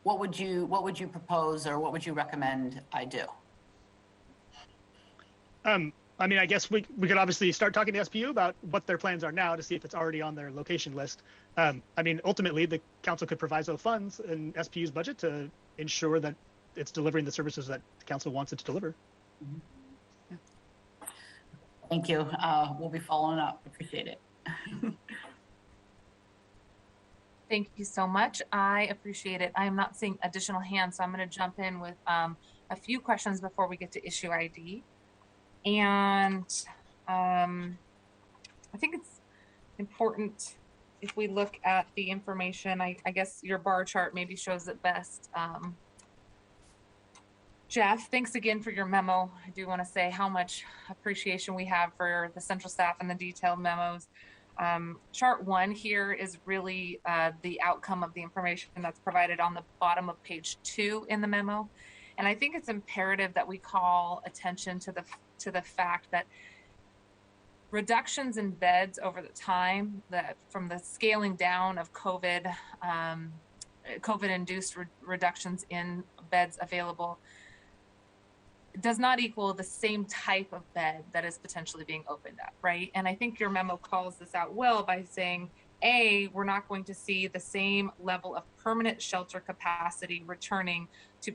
what would you propose, or what would you recommend I do? I mean, I guess we could obviously start talking to SPU about what their plans are now to see if it's already on their location list. I mean, ultimately, the council could proviso funds in SPU's budget to ensure that it's delivering the services that the council wants it to deliver. Mm-hmm. Yeah. Thank you. We'll be following up. Appreciate it. Thank you so much. I appreciate it. I am not seeing additional hands, so I'm going to jump in with a few questions before we get to issue ID. And I think it's important if we look at the information. I guess your bar chart maybe shows it best. Jeff, thanks again for your memo. I do want to say how much appreciation we have for the central staff and the detailed memos. Chart 1 here is really the outcome of the information that's provided on the bottom of page 2 in the memo. And I think it's imperative that we call attention to the fact that reductions in beds over the time, that from the scaling down of COVID-induced reductions in beds available, does not equal the same type of bed that is potentially being opened up, right? And I think your memo calls this out well by saying, A, we're not going to see the same level of permanent shelter capacity returning to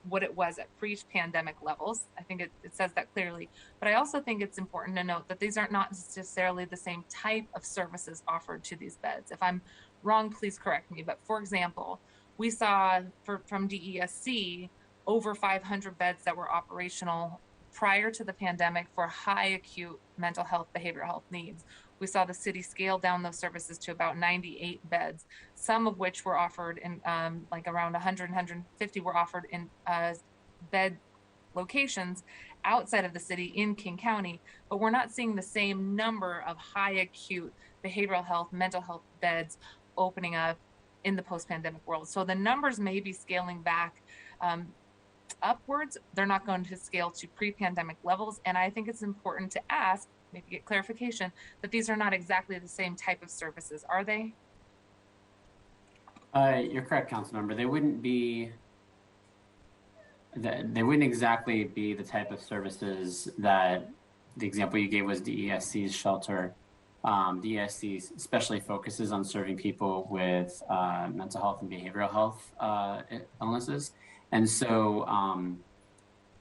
what it was at pre-pandemic levels. I think it says that clearly. But I also think it's important to note that these are not necessarily the same type of services offered to these beds. If I'm wrong, please correct me. But for example, we saw from DESC over 500 beds that were operational prior to the pandemic for high acute mental health, behavioral health needs. We saw the city scale down those services to about 98 beds, some of which were offered in like around 100, 150 were offered in bed locations outside of the city in King County, but we're not seeing the same number of high acute behavioral health, mental health beds opening up in the post-pandemic world. So the numbers may be scaling back upwards. They're not going to scale to pre-pandemic levels. And I think it's important to ask, maybe get clarification, that these are not exactly the same type of services, are they? You're correct, Councilmember. They wouldn't exactly be the type of services that the example you gave was DESC's shelter. DESC especially focuses on serving people with mental health and behavioral health illnesses. And so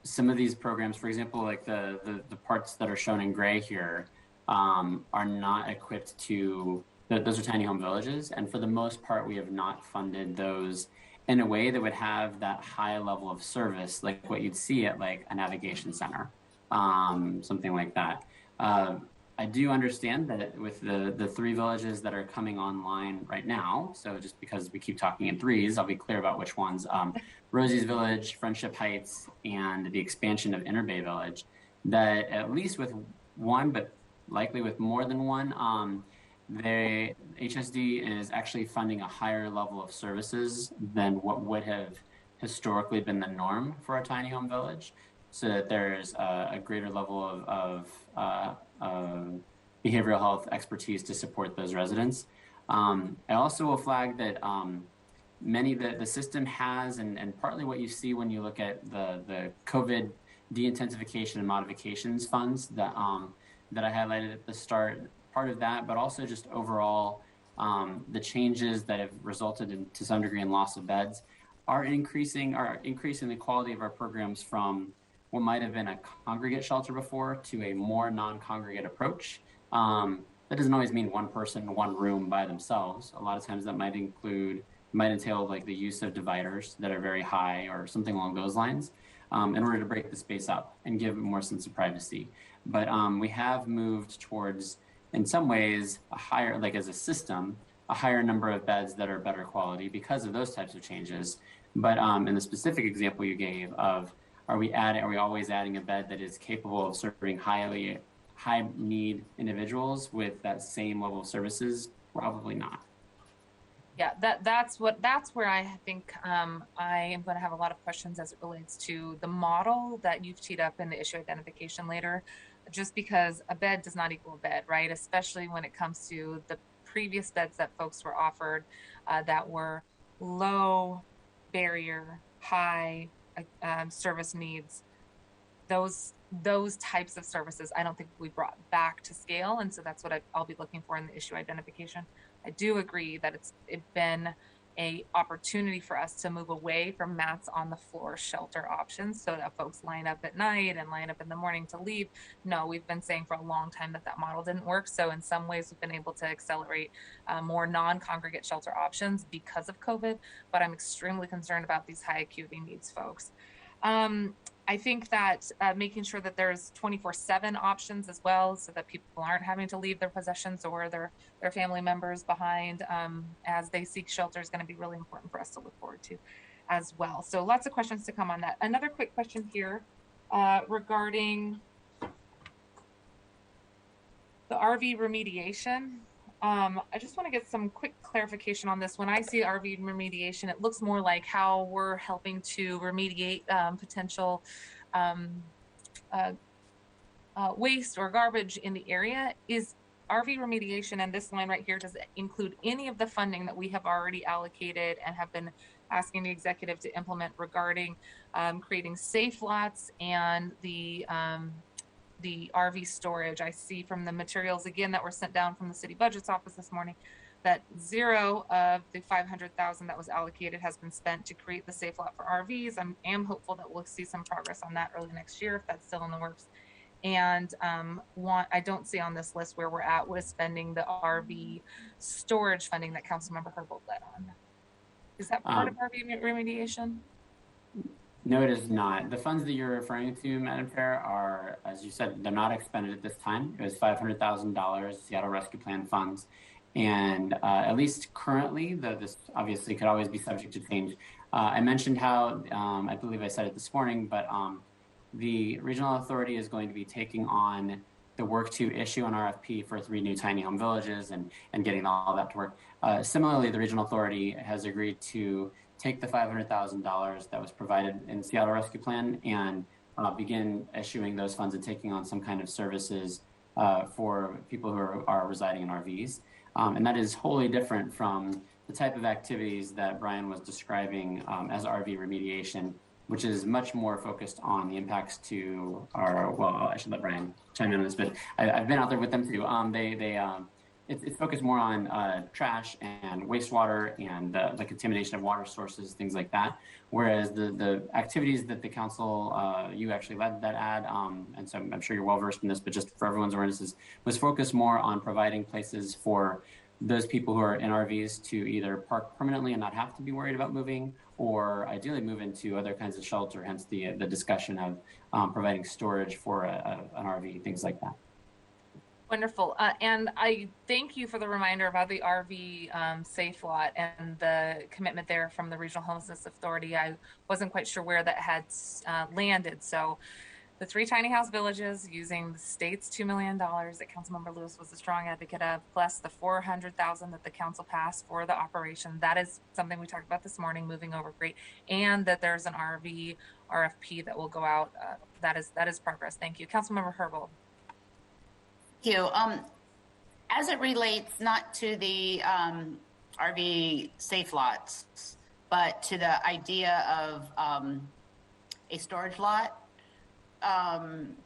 some of these programs, for example, like the parts that are shown in gray here, are not equipped to, those are tiny home villages. And for the most part, we have not funded those in a way that would have that high level of service, like what you'd see at like a navigation center, something like that. I do understand that with the 3 villages that are coming online right now, so just because we keep talking in threes, I'll be clear about which ones, Rosie's Village, Friendship Heights, and the expansion of Inner Bay Village, that at least with one, but likely with more than one, HSD is actually funding a higher level of services than what would have historically been the norm for a tiny home village, so that there's a greater level of behavioral health expertise to support those residents. I also will flag that the system has, and partly what you see when you look at the COVID de-intensification and modifications funds that I highlighted at the start, part of that, but also just overall the changes that have resulted in, to some degree, in loss of beds are increasing the quality of our programs from what might have been a congregate shelter before to a more non-congregate approach. That doesn't always mean one person in one room by themselves. A lot of times that might entail like the use of dividers that are very high or something along those lines in order to break the space up and give more sense of privacy. But we have moved towards, in some ways, a higher, like as a system, a higher number of beds that are better quality because of those types of changes. But in the specific example you gave of, are we always adding a bed that is capable of serving high need individuals with that same level of services? Probably not. Yeah, that's where I think I am going to have a lot of questions as it relates to the model that you've teed up in the issue identification later, just because a bed does not equal a bed, right? Especially when it comes to the previous beds that folks were offered that were low barrier, high service needs. Those types of services, I don't think we brought back to scale. And so that's what I'll be looking for in the issue identification. I do agree that it's been a opportunity for us to move away from mats on the floor shelter options so that folks line up at night and line up in the morning to leave. No, we've been saying for a long time that model didn't work. So in some ways we've been able to accelerate more non-congregate shelter options because of COVID, but I'm extremely concerned about these high acuity needs folks. I think that making sure that there's 24/7 options as well, so that people aren't having to leave their possessions or their family members behind as they seek shelter is going to be really important for us to look forward to as well. So lots of questions to come on that. Another quick question here regarding the RV remediation. I just want to get some quick clarification on this. When I see RV remediation, it looks more like how we're helping to remediate potential waste or garbage in the area. Is RV remediation, and this line right here, does it include any of the funding that we have already allocated and have been asking the executive to implement regarding creating safe lots and the RV storage? I see from the materials again that were sent down from the city budget's office this morning that zero of the $500,000 that was allocated has been spent to create the safe lot for RVs. I am hopeful that we'll see some progress on that early next year if that's still in the works. And I don't see on this list where we're at with spending the RV storage funding that Councilmember Herbold led on. Is that part of RV remediation? No, it is not. The funds that you're referring to, Madam Chair, are, as you said, they're not expended at this time. It was $500,000 Seattle Rescue Plan funds. And at least currently, this obviously could always be subject to change. I mentioned how, I believe I said it this morning, but the regional authority is going to be taking on the work to issue an RFP for 3 new tiny home villages and getting all that to work. Similarly, the regional authority has agreed to take the $500,000 that was provided in the Seattle Rescue Plan and begin issuing those funds and taking on some kind of services for people who are residing in RVs. And that is wholly different from the type of activities that Brian was describing as RV remediation, which is much more focused on the impacts to our, well, I should let Brian chime in on this, but I've been out there with them too. It's focused more on trash and wastewater and the contamination of water sources, things like that. Whereas the activities that the council, you actually led that ad, and so I'm sure you're well versed in this, but just for everyone's awareness, was focused more on providing places for those people who are in RVs to either park permanently and not have to be worried about moving, or ideally move into other kinds of shelter, hence the discussion of providing storage for an RV, things like that. Wonderful. And I thank you for the reminder about the RV safe lot and the commitment there from the Regional Homelessness Authority. I wasn't quite sure where that had landed. So the 3 tiny house villages using the state's $2 million that Councilmember Lewis was a strong advocate of, plus the $400,000 that the council passed for the operation. That is something we talked about this morning, moving over great. And that there's an RV RFP that will go out. That is progress. Thank you. Councilmember Herbold. Thank you. As it relates not to the RV safe lots, but to the idea of a storage lot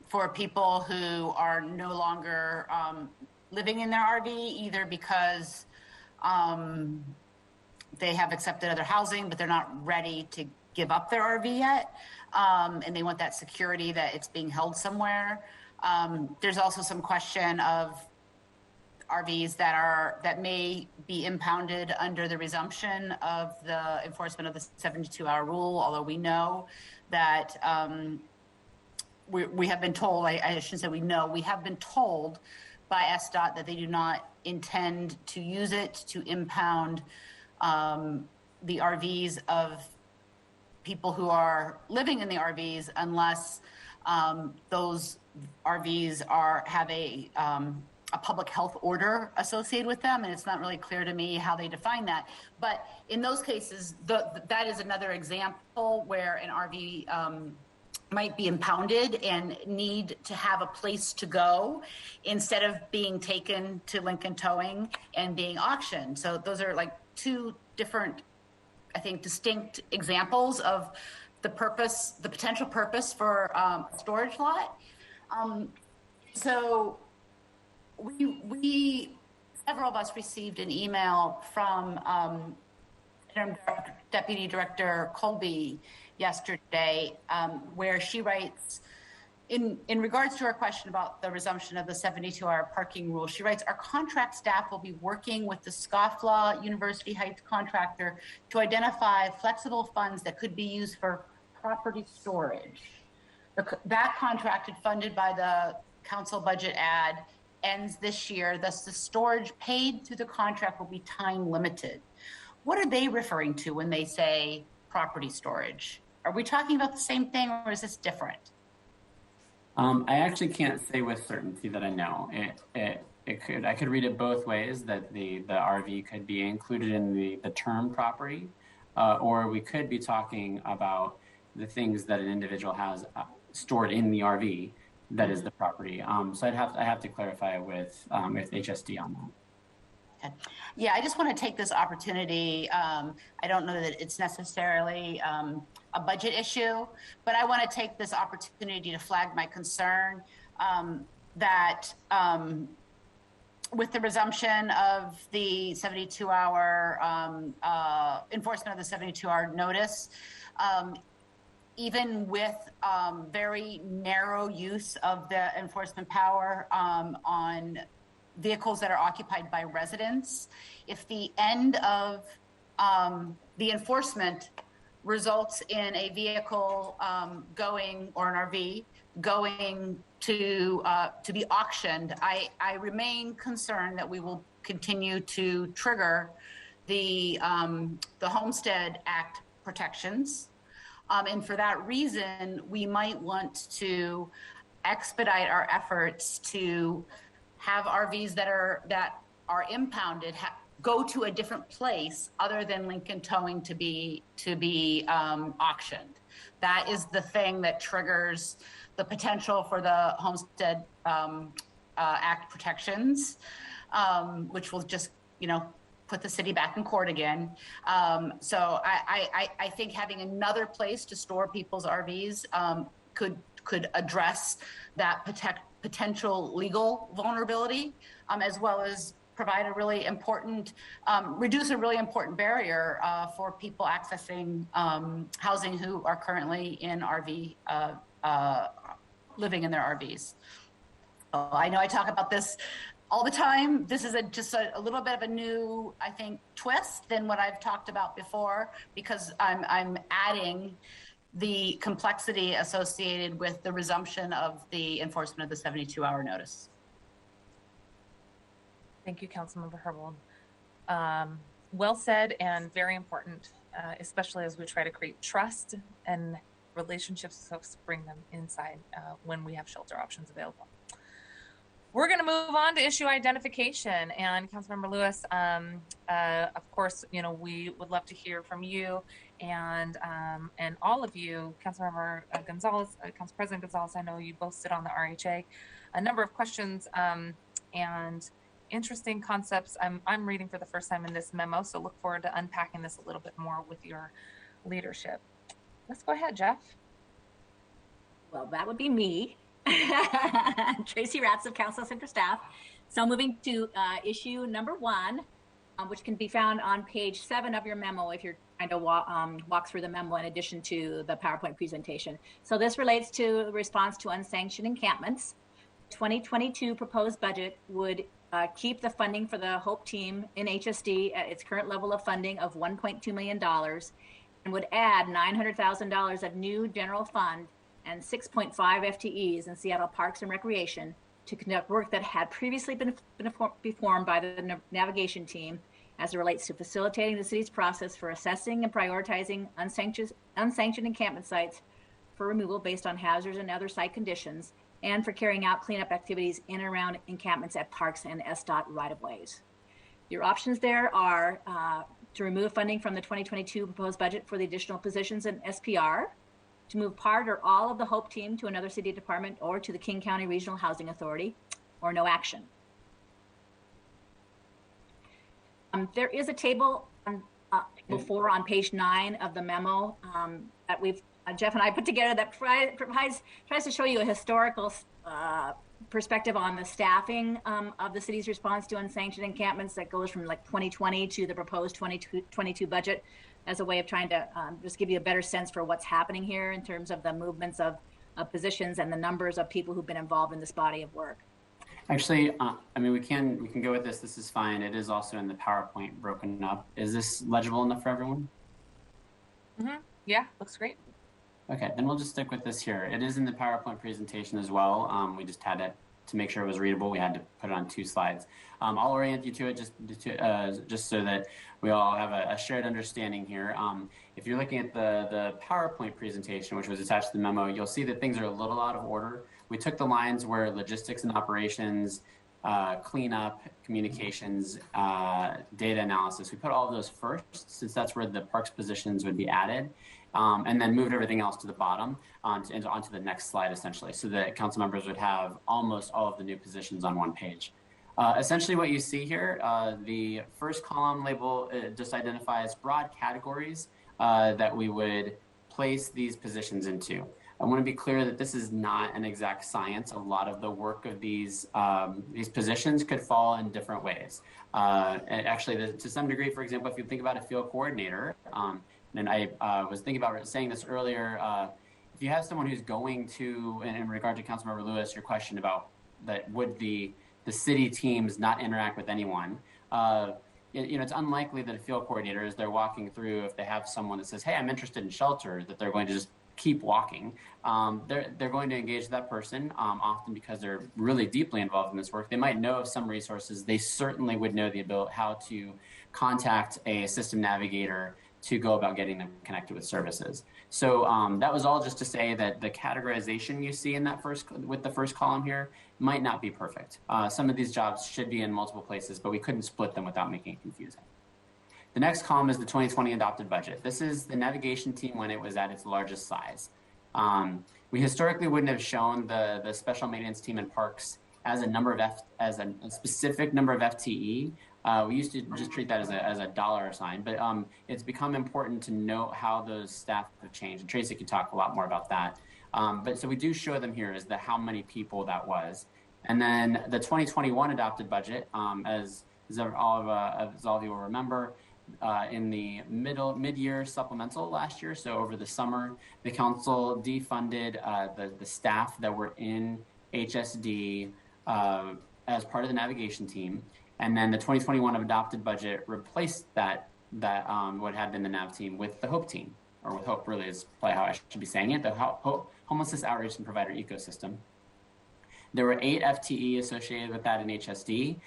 for people who are no longer living in their RV, either because they have accepted other housing, but they're not ready to give up their RV yet, and they want that security that it's being held somewhere. There's also some question of RVs that may be impounded under the resumption of the enforcement of the 72-hour rule, although we know that we have been told, I shouldn't say we know, we have been told by SDOT that they do not intend to use it to impound the RVs of people who are living in the RVs unless those RVs have a public health order associated with them, and it's not really clear to me how they define that. But in those cases, that is another example where an RV might be impounded and need to have a place to go instead of being taken to Lincoln Towing and being auctioned. So those are like two different, I think, distinct examples of the potential purpose for a storage lot. So we several of us received an email from Deputy Director Colby yesterday, where she writes, in regards to our question about the resumption of the 72-hour parking rule, she writes, our contract staff will be working with the Scofflaw University Heights contractor to identify flexible funds that could be used for property storage. That contract, funded by the council budget ad, ends this year. Thus, the storage paid through the contract will be time limited. What are they referring to when they say property storage? Are we talking about the same thing, or is this different? I actually can't say with certainty that I know. I could read it both ways, that the RV could be included in the term property, or we could be talking about the things that an individual has stored in the RV that is the property. So I have to clarify with HSD on that. Okay. Yeah, I just want to take this opportunity. I don't know that it's necessarily a budget issue, but I want to take this opportunity to flag my concern that with the resumption of the 72-hour enforcement of the 72-hour notice, even with very narrow use of the enforcement power on vehicles that are occupied by residents, if the end of the enforcement results in a vehicle going, or an RV going to be auctioned, I remain concerned that we will continue to trigger the Homestead Act protections. And for that reason, we might want to expedite our efforts to have RVs that are impounded go to a different place other than Lincoln Towing to be auctioned. That is the thing that triggers the potential for the Homestead Act protections, which will just, put the city back in court again. So I think having another place to store people's RVs could address that potential legal vulnerability, as well as provide a really important, reduce a really important barrier for people accessing housing who are currently in RV, living in their RVs. I know I talk about this all the time. This is just a little bit of a new, I think, twist than what I've talked about before, because I'm adding the complexity associated with the resumption of the enforcement of the 72-hour notice. Thank you, Councilmember Herbold. Well said, and very important, especially as we try to create trust and relationships with folks, bring them inside when we have shelter options available. We're going to move on to issue identification, and Councilmember Lewis, of course, we would love to hear from you and all of you. Councilmember Gonzalez, Council President Gonzalez, I know you both sit on the RHA. A number of questions, and interesting concepts. I'm reading for the first time in this memo, so look forward to unpacking this a little bit more with your leadership. Let's go ahead, Jeff. Well, that would be me, Tracy Ratz of Council Center staff. So moving to issue number 1, which can be found on page 7 of your memo if you're trying to walk through the memo in addition to the PowerPoint presentation. So this relates to response to unsanctioned encampments. 2022 proposed budget would keep the funding for the HOPE team in HSD at its current level of funding of $1.2 million and would add $900,000 of new general fund and 6.5 FTEs in Seattle Parks and Recreation to conduct work that had previously been performed by the navigation team as it relates to facilitating the city's process for assessing and prioritizing unsanctioned encampment sites for removal based on hazards and other site conditions, and for carrying out cleanup activities in and around encampments at parks and SDOT right-of-ways. Your options there are to remove funding from the 2022 proposed budget for the additional positions in SPR, to move part or all of the HOPE team to another city department or to the King County Regional Housing Authority, or no action. There is a table before on page 9 of the memo that we've Jeff and I put together that tries to show you a historical perspective on the staffing of the city's response to unsanctioned encampments that goes from like 2020 to the proposed 2022 budget, as a way of trying to just give you a better sense for what's happening here in terms of the movements of positions and the numbers of people who've been involved in this body of work. Actually, I mean, we can go with this. This is fine. It is also in the PowerPoint broken up. Is this legible enough for everyone? Mm-hmm. Yeah, looks great. Okay, then we'll just stick with this here. It is in the PowerPoint presentation as well. We just had it to make sure it was readable. We had to put it on 2 slides. I'll orient you to it just so that we all have a shared understanding here. If you're looking at the PowerPoint presentation, which was attached to the memo, you'll see that things are a little out of order. We took the lines where logistics and operations, cleanup, communications, data analysis. We put all of those first, since that's where the parks positions would be added, and then moved everything else to the bottom onto the next slide, essentially, so that council members would have almost all of the new positions on one page. Essentially what you see here, the first column label just identifies broad categories that we would place these positions into. I want to be clear that this is not an exact science. A lot of the work of these positions could fall in different ways. And actually, to some degree, for example, if you think about a field coordinator, and I was thinking about saying this earlier, if you have someone who's going to, in regard to Councilmember Lewis, your question about that would the city teams not interact with anyone, it's unlikely that a field coordinator, as they're walking through, if they have someone that says, hey, I'm interested in shelter, that they're going to just keep walking. They're going to engage that person, often because they're really deeply involved in this work. They might know of some resources. They certainly would know the ability how to contact a system navigator to go about getting them connected with services. So that was all just to say that the categorization you see in that with the first column here might not be perfect. Some of these jobs should be in multiple places, but we couldn't split them without making it confusing. The next column is the 2020 adopted budget. This is the navigation team when it was at its largest size. We historically wouldn't have shown the special maintenance team in parks as a specific number of FTE. We used to just treat that as a dollar sign, but it's become important to note how those staff have changed. And Tracy can talk a lot more about that. But so we do show them here as how many people that was. And then the 2021 adopted budget, as all of you will remember, in the mid-year supplemental last year, so over the summer, the council defunded the staff that were in HSD as part of the navigation team. And then the 2021 adopted budget replaced that what had been the NAV team with the HOPE team, or with HOPE really is probably how I should be saying it, the Homelessness Outreach and Provider Ecosystem. There were 8 FTE associated with that in HSD.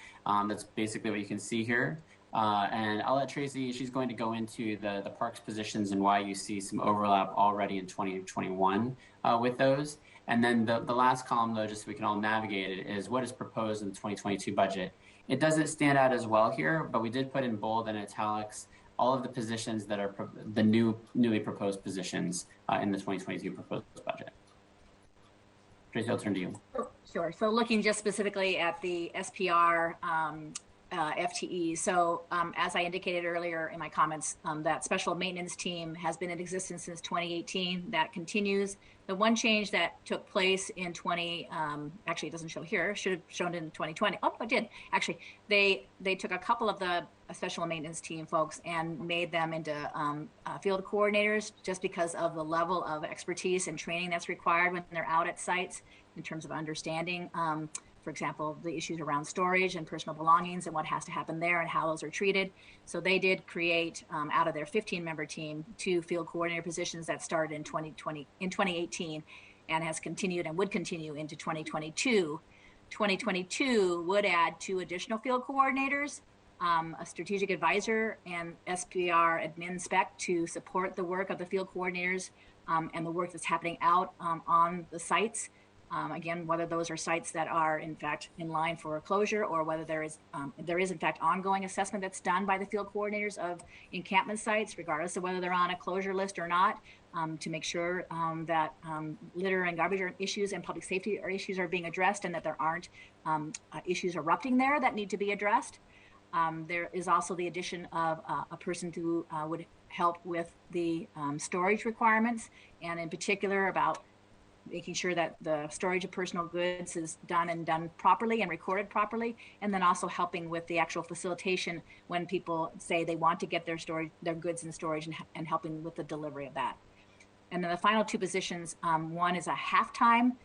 That's basically what you can see here. And I'll let Tracy, she's going to go into the parks positions and why you see some overlap already in 2021 with those. And then the last column, though, just so we can all navigate it, is what is proposed in the 2022 budget. It doesn't stand out as well here, but we did put in bold and italics all of the positions that are the newly proposed positions in the 2022 proposed budget. Tracy, I'll turn to you. Sure. So looking just specifically at the SPR FTE. So as I indicated earlier in my comments, that special maintenance team has been in existence since 2018. That continues. The one change that took place in actually it doesn't show here, should have shown in 2020. Oh, it did. Actually, they took a couple of the special maintenance team folks and made them into field coordinators, just because of the level of expertise and training that's required when they're out at sites in terms of understanding, for example, the issues around storage and personal belongings and what has to happen there and how those are treated. So they did create, out of their 15-member team, 2 field coordinator positions that started in 2018 and has continued and would continue into 2022. 2022 would add 2 additional field coordinators, a strategic advisor and SPR admin spec to support the work of the field coordinators and the work that's happening out on the sites. Again, whether those are sites that are in fact in line for a closure, or whether there is in fact ongoing assessment that's done by the field coordinators of encampment sites, regardless of whether they're on a closure list or not, to make sure that litter and garbage issues and public safety issues are being addressed, and that there aren't issues erupting there that need to be addressed. There is also the addition of a person who would help with the storage requirements, and in particular about making sure that the storage of personal goods is done properly and recorded properly, and then also helping with the actual facilitation when people say they want to get their goods in storage, and helping with the delivery of that. And then the final 2 positions, one is a half-time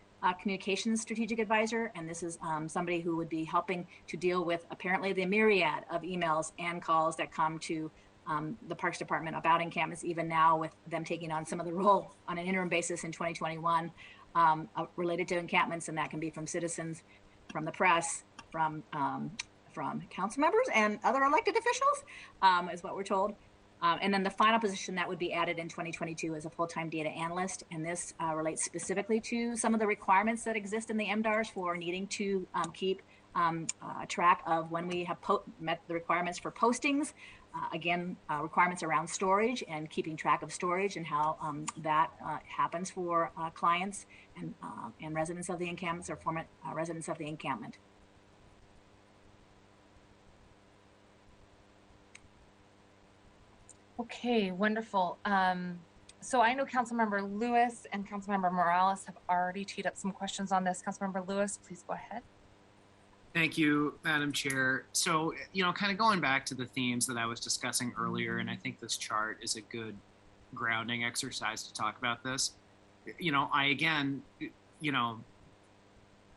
communications strategic advisor, and this is somebody who would be helping to deal with apparently the myriad of emails and calls that come to the Parks Department about encampments, even now with them taking on some of the role on an interim basis in 2021 related to encampments, and that can be from citizens, from the press, from council members and other elected officials, is what we're told. And then the final position that would be added in 2022 is a full-time data analyst, and this relates specifically to some of the requirements that exist in the MDARS for needing to keep track of when we have met the requirements for postings. Again, requirements around storage and keeping track of storage and how that happens for clients and residents of the encampments, or former residents of the encampment. Okay, wonderful. So I know Councilmember Lewis and Councilmember Morales have already teed up some questions on this. Councilmember Lewis, please go ahead. Thank you, Madam Chair. So, kind of going back to the themes that I was discussing earlier, and I think this chart is a good grounding exercise to talk about this.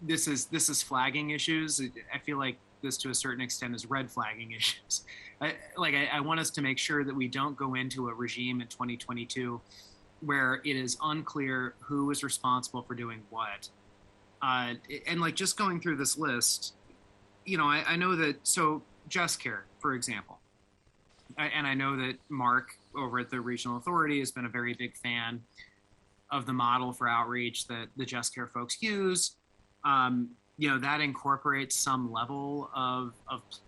This is flagging issues. I feel like this, to a certain extent, is red flagging issues. I want us to make sure that we don't go into a regime in 2022 where it is unclear who is responsible for doing what. And just going through this list, I know that, so Just Care, for example, and I know that Mark over at the Regional Authority has been a very big fan of the model for outreach that the Just Care folks use. That incorporates some level of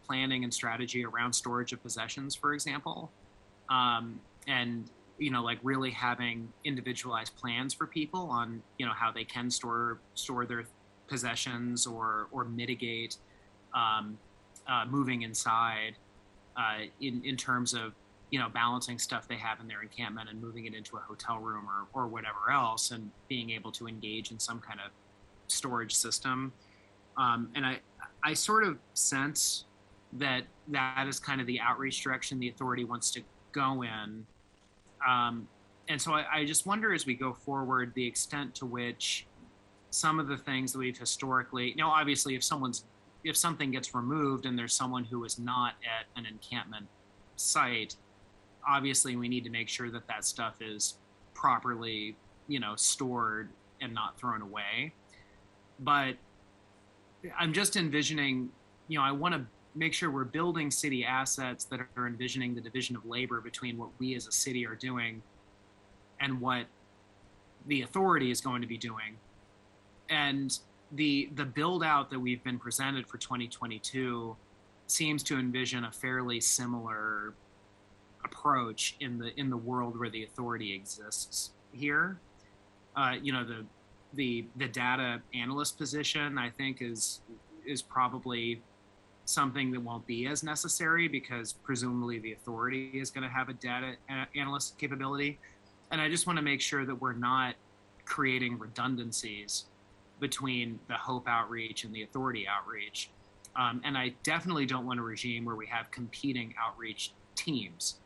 planning and strategy around storage of possessions, for example. And really having individualized plans for people on, how they can store their possessions or mitigate moving inside in terms of, balancing stuff they have in their encampment and moving it into a hotel room or whatever else, and being able to engage in some kind of storage system. And I sort of sense that is kind of the outreach direction the authority wants to go in. And so I just wonder, as we go forward, the extent to which some of the things that we've historically, obviously if something gets removed and there's someone who is not at an encampment site, obviously we need to make sure that stuff is properly, stored and not thrown away. But I'm just envisioning, I want to make sure we're building city assets that are envisioning the division of labor between what we as a city are doing and what the authority is going to be doing. And the build out that we've been presented for 2022 seems to envision a fairly similar approach in the world where the authority exists here. the data analyst position, I think, is probably something that won't be as necessary because presumably the authority is going to have a data analyst capability. And I just want to make sure that we're not creating redundancies between the Hope outreach and the authority outreach. And I definitely don't want a regime where we have competing outreach teams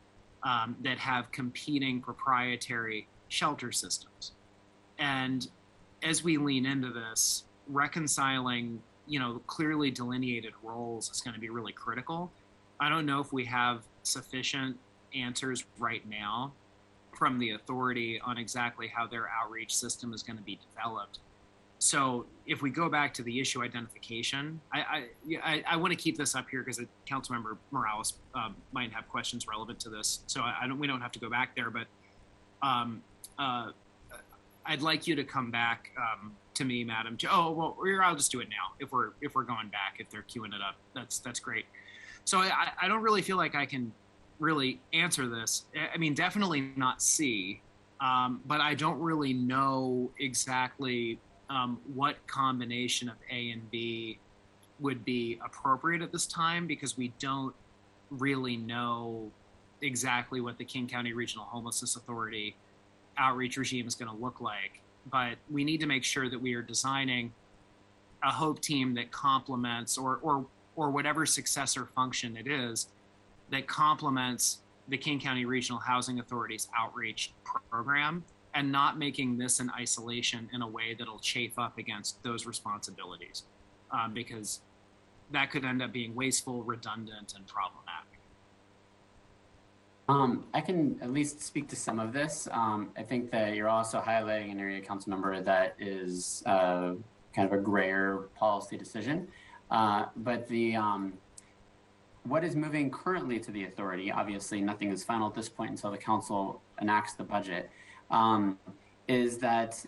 that have competing proprietary shelter systems. And as we lean into this, reconciling, clearly delineated roles is going to be really critical. I don't know if we have sufficient answers right now from the authority on exactly how their outreach system is going to be developed. So if we go back to the issue identification, I want to keep this up here because Councilmember Morales might have questions relevant to this. So we don't have to go back there, but I'd like you to come back to me, Madam. I'll just do it now. If we're going back, if they're queuing it up, that's great. So I don't really feel like I can really answer this. I mean, definitely not C, but I don't really know exactly what combination of A and B would be appropriate at this time because we don't really know exactly what the King County Regional Homelessness Authority outreach regime is going to look like. But we need to make sure that we are designing a Hope team that complements or whatever successor function it is that complements the King County Regional Housing Authority's outreach program and not making this an isolation in a way that'll chafe up against those responsibilities because that could end up being wasteful, redundant, and problematic. I can at least speak to some of this. I think that you're also highlighting an area, council member, that is kind of a grayer policy decision. But what is moving currently to the authority, obviously nothing is final at this point until the council enacts the budget, is that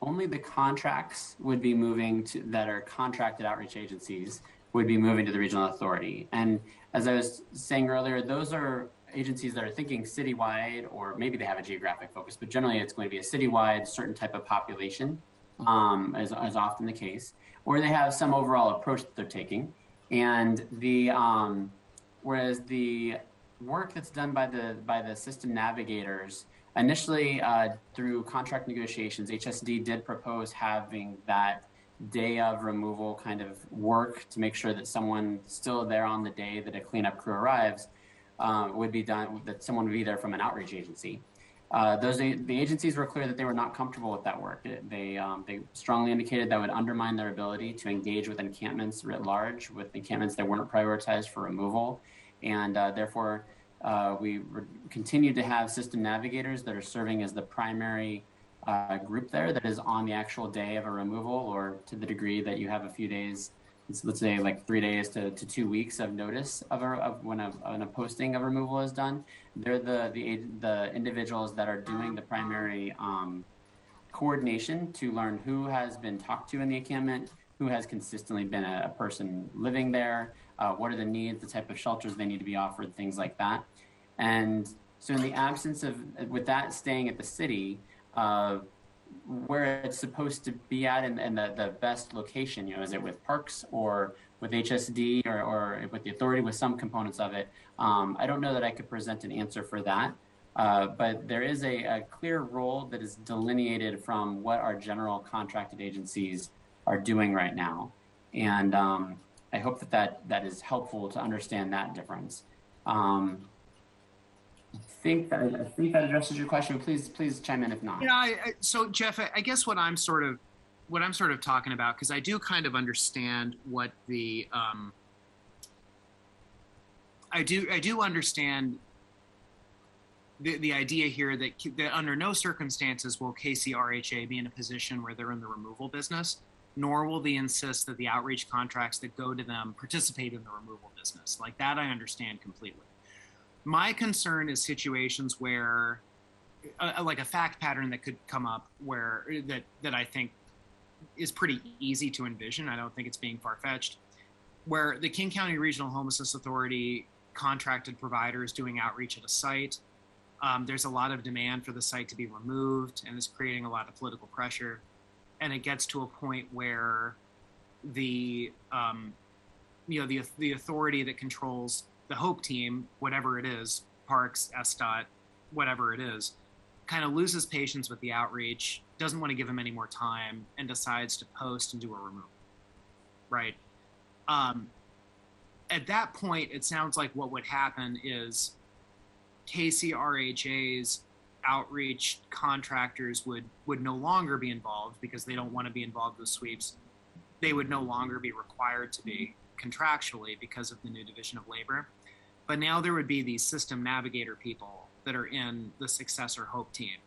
only the contracts would be moving to that are contracted outreach agencies would be moving to the regional authority. And as I was saying earlier, those are agencies that are thinking citywide, or maybe they have a geographic focus, but generally it's going to be a citywide certain type of population, as often the case, or they have some overall approach that they're taking. And whereas the work that's done by the system navigators, initially through contract negotiations, HSD did propose having that day of removal kind of work to make sure that someone still there on the day that a cleanup crew arrives would be done, that someone would be there from an outreach agency. The agencies were clear that they were not comfortable with that work. They strongly indicated that would undermine their ability to engage with encampments writ large, with encampments that weren't prioritized for removal. And therefore, we continue to have system navigators that are serving as the primary group there that is on the actual day of a removal, or to the degree that you have a few days, let's say like 3 days to 2 weeks of notice of when a posting of removal is done. They're the individuals that are doing the primary coordination to learn who has been talked to in the encampment, who has consistently been a person living there, what are the needs, the type of shelters they need to be offered, things like that. And so in the absence of, with that staying at the city, where it's supposed to be at and the best location, is it with parks or with HSD or with the authority with some components of it? I don't know that I could present an answer for that, but there is a clear role that is delineated from what our general contracted agencies are doing right now. And I hope that is helpful to understand that difference. I think that addresses your question. Please chime in if not. Yeah. So Jeff, I guess what I'm sort of talking about, because I do kind of understand what the I do understand the idea here that under no circumstances will KCRHA be in a position where they're in the removal business, nor will they insist that the outreach contracts that go to them participate in the removal business. Like that, I understand completely. My concern is situations where, like a fact pattern that could come up where that I think is pretty easy to envision. I don't think it's being far-fetched, where the King County Regional Homelessness Authority contracted providers doing outreach at a site, There's a lot of demand for the site to be removed, and it's creating a lot of political pressure. And it gets to a point where the authority that controls the Hope team, whatever it is, Parks, SDOT, whatever it is, kind of loses patience with the outreach, doesn't want to give them any more time, and decides to post and do a removal, right? At that point, it sounds like what would happen is KCRHA's outreach contractors would no longer be involved because they don't want to be involved with sweeps. They would no longer be required to be contractually because of the new division of labor. But now there would be these system navigator people that are in the successor Hope team,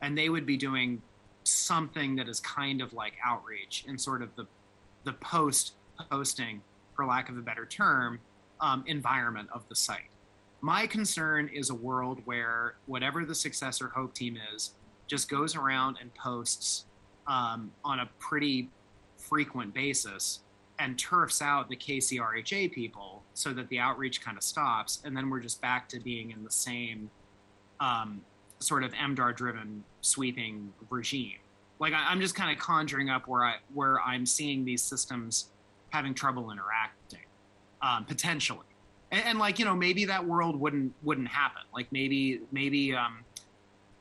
and they would be doing something that is kind of like outreach in sort of the posting, for lack of a better term, environment of the site. My concern is a world where whatever the successor Hope team is just goes around and posts on a pretty frequent basis and turfs out the KCRHA people so that the outreach kind of stops, and then we're just back to being in the same sort of MDAR-driven sweeping regime. Like I'm just kind of conjuring up where I'm seeing these systems having trouble interacting, potentially. And like, maybe that world wouldn't happen. Like maybe in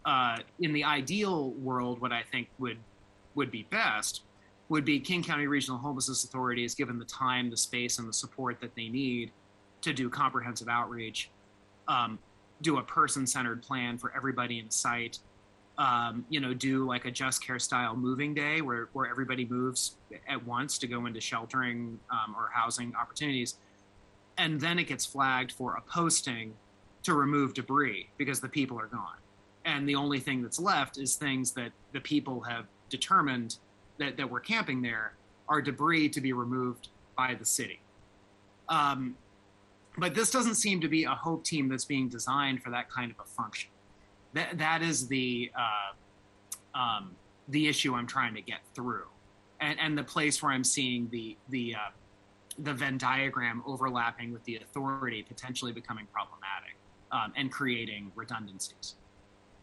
the ideal world, what I think would be best would be King County Regional Homelessness Authority is given the time, the space, and the support that they need to do comprehensive outreach, do a person-centered plan for everybody in sight, do like a Just Care style moving day where everybody moves at once to go into sheltering or housing opportunities. And then it gets flagged for a posting to remove debris because the people are gone. And the only thing that's left is things that the people have determined that were camping there are debris to be removed by the city. But this doesn't seem to be a Hope team that's being designed for that kind of a function. That is the issue I'm trying to get through, and the place where I'm seeing the Venn diagram overlapping with the authority potentially becoming problematic and creating redundancies.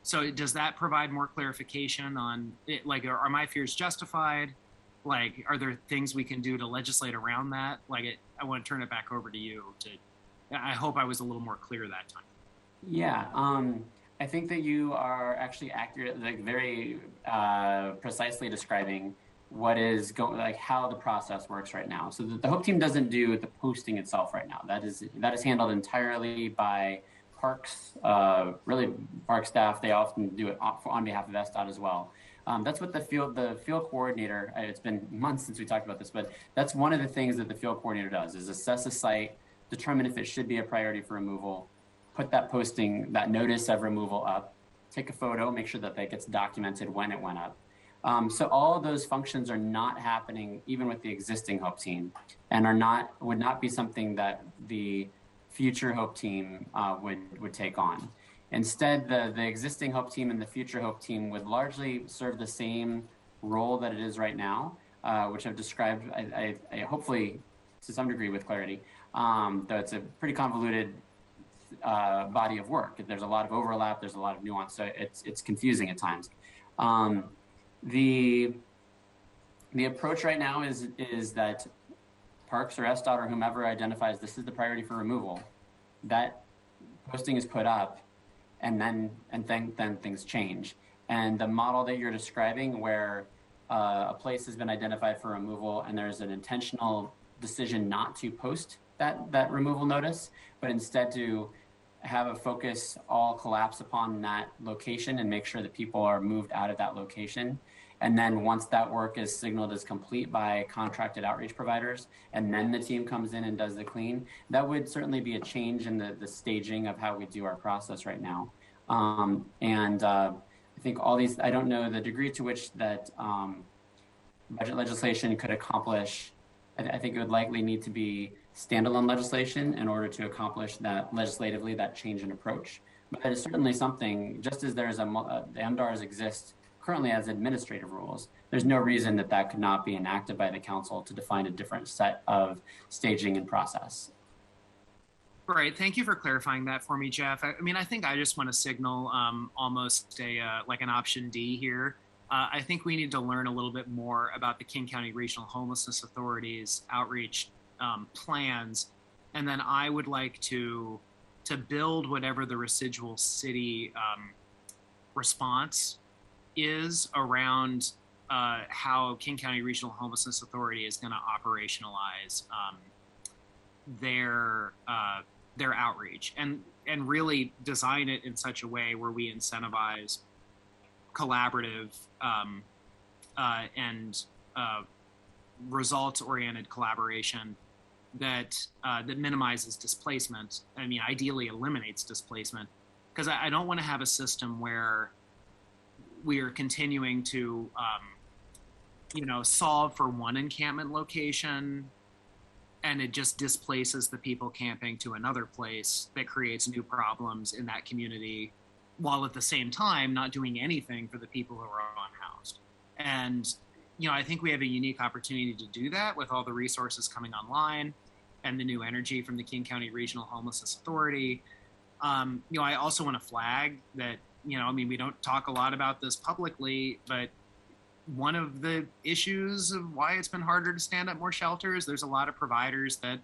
So does that provide more clarification on it? Like, are my fears justified? Like, are there things we can do to legislate around that? I want to turn it back over to you. I hope I was a little more clear that time. Yeah, I think that you are actually accurate, like very precisely describing what is going, like how the process works right now. So the Hope team doesn't do the posting itself right now. That is handled entirely by Parks, really Park staff. They often do it on behalf of SDOT as well. That's what the field coordinator, it's been months since we talked about this, but that's one of the things that the field coordinator does is assess a site, determine if it should be a priority for removal, put that posting, that notice of removal up, take a photo, make sure that gets documented when it went up. So all of those functions are not happening even with the existing Hope team, and would not be something that the future Hope team would take on. Instead, the existing Hope team and the future Hope team would largely serve the same role that it is right now, which I've described, I hopefully to some degree with clarity, though it's a pretty convoluted body of work. There's a lot of overlap, there's a lot of nuance, so it's confusing at times. The approach right now is that Parks or SDOT or whomever identifies this is the priority for removal, that posting is put up, and then things change. And the model that you're describing, where a place has been identified for removal and there's an intentional decision not to post that removal notice, but instead to have a focus all collapse upon that location and make sure that people are moved out of that location. And then once that work is signaled as complete by contracted outreach providers, and then the team comes in and does the clean, that would certainly be a change in the staging of how we do our process right now. I think all these, I don't know the degree to which that budget legislation could accomplish. I think it would likely need to be standalone legislation in order to accomplish that legislatively, that change in approach. But that is certainly something, just as there's the MDARs exist currently as administrative rules, there's no reason that could not be enacted by the council to define a different set of staging and process. Right. Thank you for clarifying that for me, Jeff. I mean, I think I just want to signal almost a like an option D here. I think we need to learn a little bit more about the King County Regional Homelessness Authority's outreach plans, and then I would like to build whatever the residual city response is around how King County Regional Homelessness Authority is going to operationalize their outreach and really design it in such a way where we incentivize collaborative and results-oriented collaboration that minimizes displacement. I mean, ideally eliminates displacement, because I don't want to have a system where we are continuing to solve for one encampment location and it just displaces the people camping to another place that creates new problems in that community, while at the same time not doing anything for the people who are unhoused. And I think we have a unique opportunity to do that with all the resources coming online and the new energy from the King County Regional Homelessness Authority. I also want to flag that, we don't talk a lot about this publicly, but one of the issues of why it's been harder to stand up more shelters, there's a lot of providers that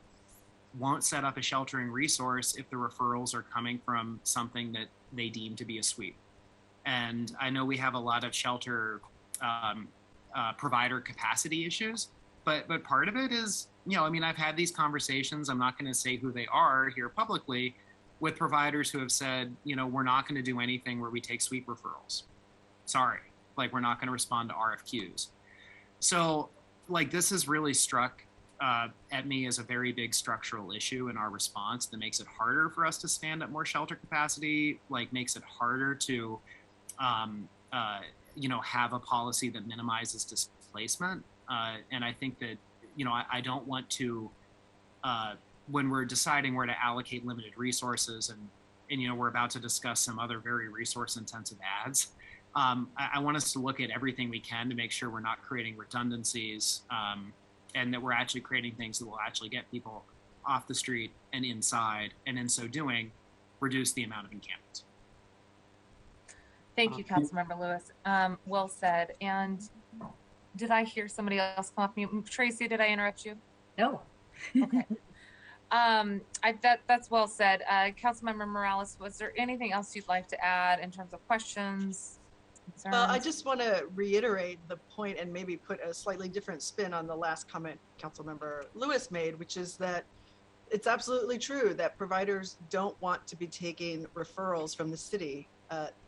won't set up a sheltering resource if the referrals are coming from something that they deem to be a sweep. And I know we have a lot of shelter provider capacity issues, but part of it is, I've had these conversations, I'm not going to say who they are here publicly, with providers who have said, we're not going to do anything where we take sweep referrals. Sorry. Like, we're not going to respond to RFQs. So, this has really struck at me as a very big structural issue in our response that makes it harder for us to stand up more shelter capacity, makes it harder to, have a policy that minimizes displacement. And I think that, I don't want to, when we're deciding where to allocate limited resources and we're about to discuss some other very resource intensive ads, I want us to look at everything we can to make sure we're not creating redundancies and that we're actually creating things that will actually get people off the street and inside, and in so doing, reduce the amount of encampments. Thank you, Councilmember Lewis. Well said. And did I hear somebody else come off mute? Tracy, did I interrupt you? No. Okay. That's well said. Councilmember Morales, was there anything else you'd like to add in terms of questions? Well, I just want to reiterate the point and maybe put a slightly different spin on the last comment Councilmember Lewis made, which is that it's absolutely true that providers don't want to be taking referrals from the city.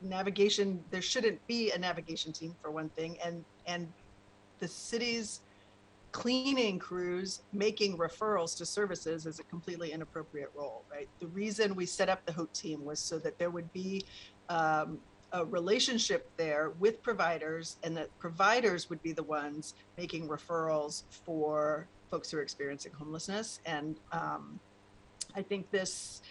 Navigation, there shouldn't be a navigation team, for one thing, and the city's cleaning crews making referrals to services is a completely inappropriate role, right? The reason we set up the HOPE team was so that there would be a relationship there with providers, and that providers would be the ones making referrals for folks who are experiencing homelessness. And I think this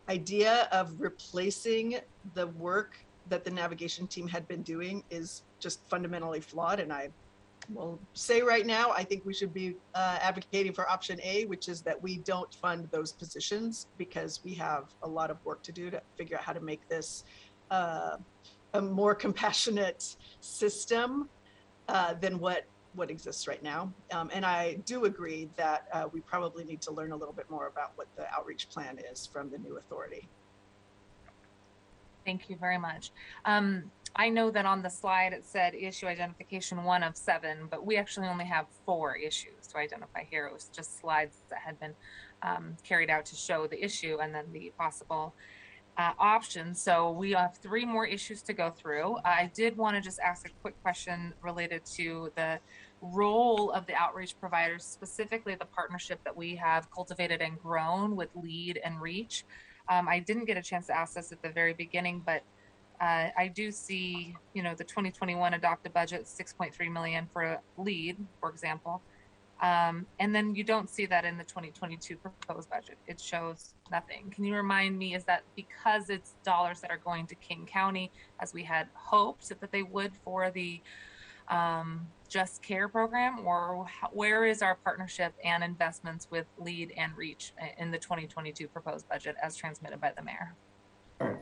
idea of replacing the work that the navigation team had been doing is just fundamentally flawed. And I will say right now, I think we should be advocating for option A, which is that we don't fund those positions, because we have a lot of work to do to figure out how to make this a more compassionate system than what exists right now. And I do agree that we probably need to learn a little bit more about what the outreach plan is from the new authority. Thank you very much. I know that on the slide it said issue identification 1 of 7, but we actually only have 4 issues to identify here. It was just slides that had been carried out to show the issue and then the possible options. So we have 3 more issues to go through. I did want to just ask a quick question related to the role of the outreach providers, specifically the partnership that we have cultivated and grown with LEAD and REACH. I didn't get a chance to ask this at the very beginning, but I do see, the 2021 adopted budget, $6.3 million for LEAD, for example. And then you don't see that in the 2022 proposed budget. It shows nothing. Can you remind me, is that because it's dollars that are going to King County, as we had hoped that they would for the Just Care program, or where is our partnership and investments with LEAD and REACH in the 2022 proposed budget as transmitted by the mayor? Sure.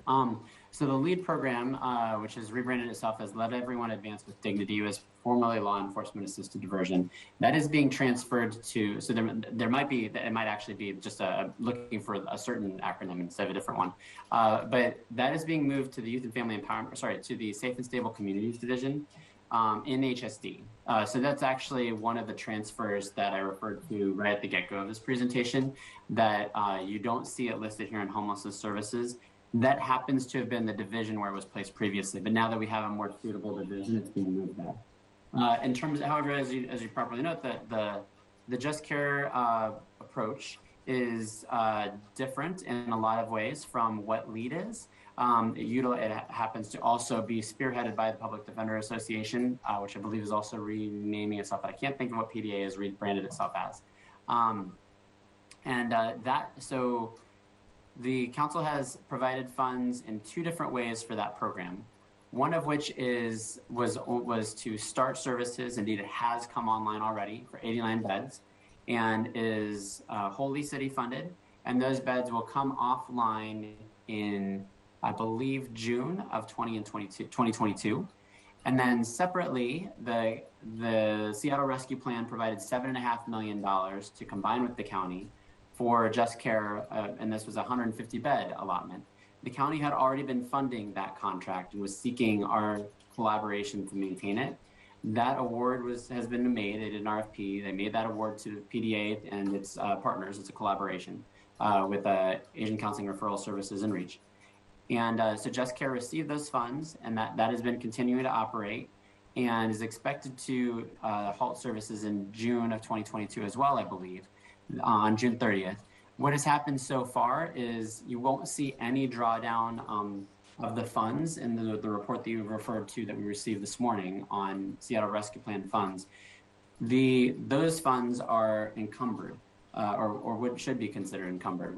So the LEAD program, which has rebranded itself as Let Everyone Advance with Dignity, was formerly Law Enforcement Assisted Diversion. That is being transferred to, so there might be, it might actually be just looking for a certain acronym instead of a different one. But that is being moved to the Youth and Family Empowerment, to the Safe and Stable Communities Division in HSD. So that's actually one of the transfers that I referred to right at the get-go of this presentation that you don't see it listed here in Homelessness Services. That happens to have been the division where it was placed previously, but now that we have a more suitable division, it's being moved there. In terms of, however, as you properly note, that the Just Care approach is different in a lot of ways from what LEAD is. It happens to also be spearheaded by the Public Defender Association, which I believe is also renaming itself. I can't think of what PDA has rebranded itself as. So the council has provided funds in two different ways for that program. One of which was to start services. Indeed, it has come online already for 89 beds and is wholly city funded. And those beds will come offline in, I believe, June of 2022. And then separately, the Seattle Rescue Plan provided $7.5 million to combine with the county for Just Care, and this was a 150-bed allotment. The county had already been funding that contract and was seeking our collaboration to maintain it. That award has been made. They did an RFP. They made that award to PDA and its partners. It's a collaboration with Asian Counseling Referral Services and REACH. And so Just Care received those funds, and that has been continuing to operate and is expected to halt services in June of 2022 as well, I believe, on June 30th. What has happened so far is you won't see any drawdown of the funds in the report that you referred to that we received this morning on Seattle Rescue Plan funds. Those funds are encumbered, or what should be considered encumbered.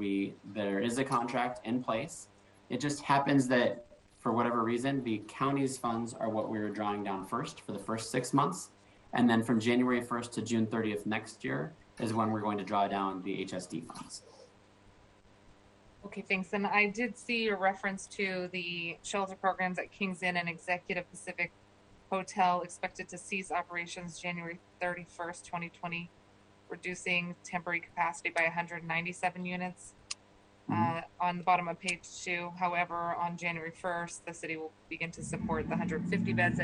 There is a contract in place. It just happens that for whatever reason, the county's funds are what we were drawing down first for the first 6 months. And then from January 1st to June 30th next year is when we're going to draw down the HSD funds. Okay, thanks. And I did see a reference to the shelter programs at Kings Inn and Executive Pacific Hotel expected to cease operations January 31st, 2020, reducing temporary capacity by 197 units. On the bottom of page 2, however, on January 1st, the city will begin to support the 150 beds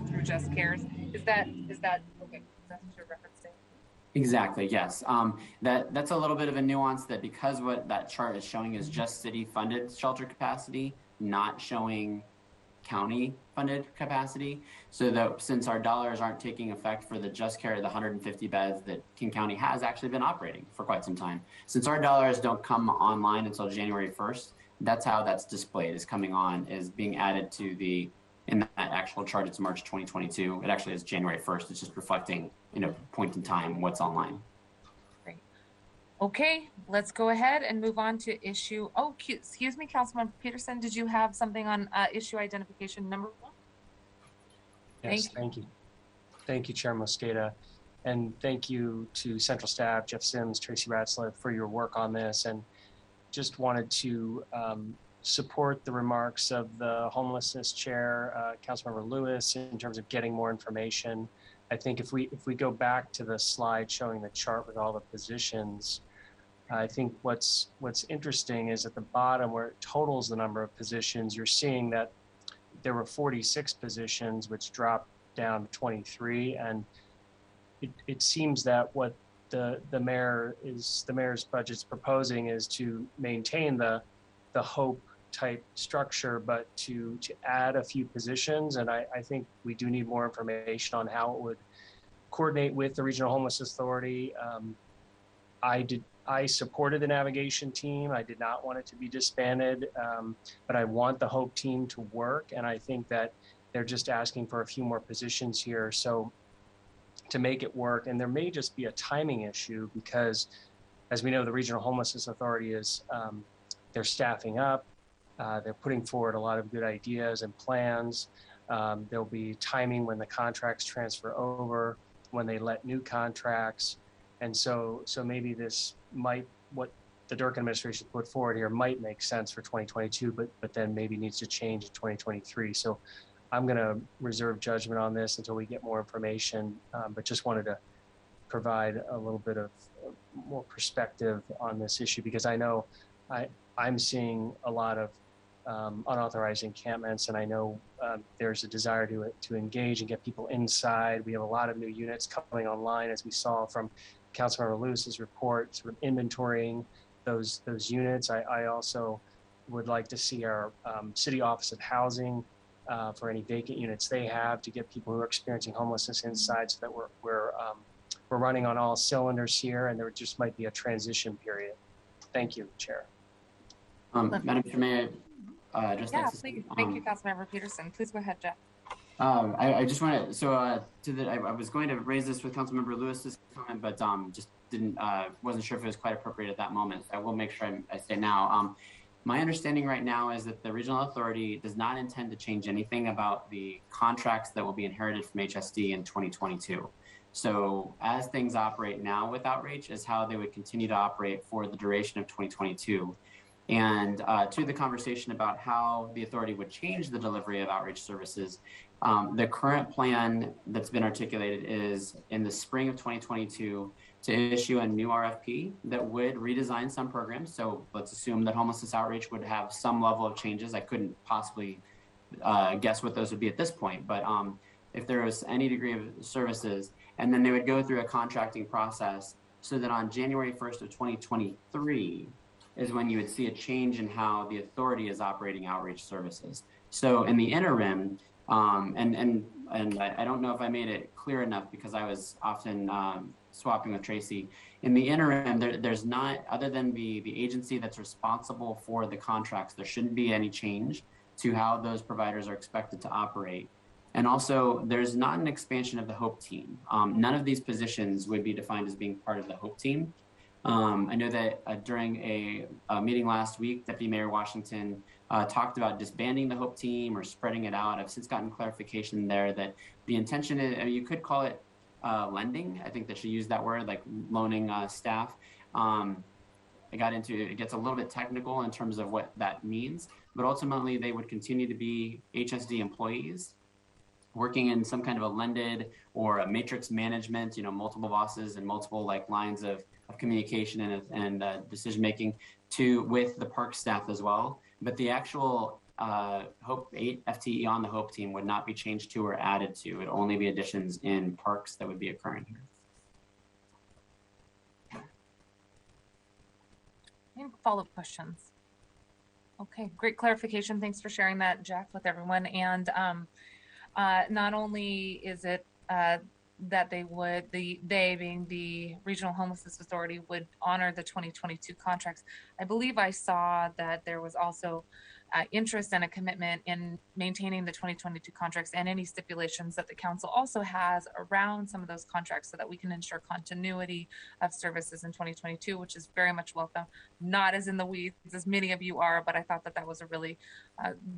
through Just Cares. Is that okay? Is that what you're referencing? Exactly, yes. That's a little bit of a nuance that because what that chart is showing is just city funded shelter capacity, not showing county funded capacity. So that since our dollars aren't taking effect for the Just Care, the 150 beds that King County has actually been operating for quite some time. Since our dollars don't come online until January 1st, that's how that's displayed, is coming on, is being added to in that actual chart, it's March 2022. It actually is January 1st. It's just reflecting, point in time what's online. Great. Okay, let's go ahead and move on to issue. Oh, excuse me, Councilman Peterson, did you have something on issue identification number 1? Yes, thank you. Thank you, Chair Mosqueda. And thank you to Central Staff, Jeff Sims, Tracy Ratzlaff, for your work on this. And just wanted to support the remarks of the Homelessness Chair, Councilmember Lewis, in terms of getting more information. I think if we go back to the slide showing the chart with all the positions, I think what's interesting is at the bottom where it totals the number of positions, you're seeing that there were 46 positions, which dropped down to 23. And it seems that what the mayor's budget's proposing is to maintain the HOPE type structure, but to add a few positions. And I think we do need more information on how it would coordinate with the Regional Homelessness Authority. I supported the navigation team. I did not want it to be disbanded, but I want the HOPE team to work. And I think that they're just asking for a few more positions here. So to make it work, and there may just be a timing issue because as we know, the Regional Homelessness Authority is, they're staffing up. They're putting forward a lot of good ideas and plans. There'll be timing when the contracts transfer over, when they let new contracts. And so maybe this might, what the Durkan administration put forward here might make sense for 2022, but then maybe needs to change in 2023. So I'm going to reserve judgment on this until we get more information, but just wanted to provide a little bit of more perspective on this issue, because I know I'm seeing a lot of unauthorized encampments, and I know there's a desire to engage and get people inside. We have a lot of new units coming online, as we saw from Councilmember Lewis's report, sort of inventorying those units. I also would like to see our City Office of Housing for any vacant units they have to get people who are experiencing homelessness inside, so that we're running on all cylinders here, and there just might be a transition period. Thank you, Chair. Madam Chair, may I just yeah, please. Thank you, Councilmember Peterson. Please go ahead, Jeff. I just want to, I was going to raise this with Councilmember Lewis's comment, but just wasn't sure if it was quite appropriate at that moment. So I will make sure I say now. My understanding right now is that the regional authority does not intend to change anything about the contracts that will be inherited from HSD in 2022. So as things operate now with outreach is how they would continue to operate for the duration of 2022. And to the conversation about how the authority would change the delivery of outreach services, the current plan that's been articulated is in the spring of 2022 to issue a new RFP that would redesign some programs. So let's assume that homelessness outreach would have some level of changes. I couldn't possibly guess what those would be at this point, but if there was any degree of services, and then they would go through a contracting process so that on January 1st of 2023 is when you would see a change in how the authority is operating outreach services. So in the interim, and I don't know if I made it clear enough because I was often swapping with Tracy. In the interim, there's not, other than the agency that's responsible for the contracts, there shouldn't be any change to how those providers are expected to operate. And also, there's not an expansion of the HOPE team. None of these positions would be defined as being part of the HOPE team. I know that during a meeting last week, Deputy Mayor Washington talked about disbanding the HOPE team or spreading it out. I've since gotten clarification there that the intention is, I mean, you could call it lending. I think that she used that word, like loaning staff. It gets a little bit technical in terms of what that means, but ultimately they would continue to be HSD employees working in some kind of a lended or a matrix management, multiple bosses and multiple lines of communication and decision making with the park staff as well. But the actual HOPE 8 FTE on the HOPE team would not be changed to or added to. It would only be additions in parks that would be occurring here. Any follow-up questions? Okay, great clarification. Thanks for sharing that, Jeff, with everyone. And not only is it that they being the Regional Homelessness Authority would honor the 2022 contracts, I believe I saw that there was also interest and a commitment in maintaining the 2022 contracts and any stipulations that the council also has around some of those contracts so that we can ensure continuity of services in 2022, which is very much welcome. Not as in the weeds as many of you are, but I thought that was a really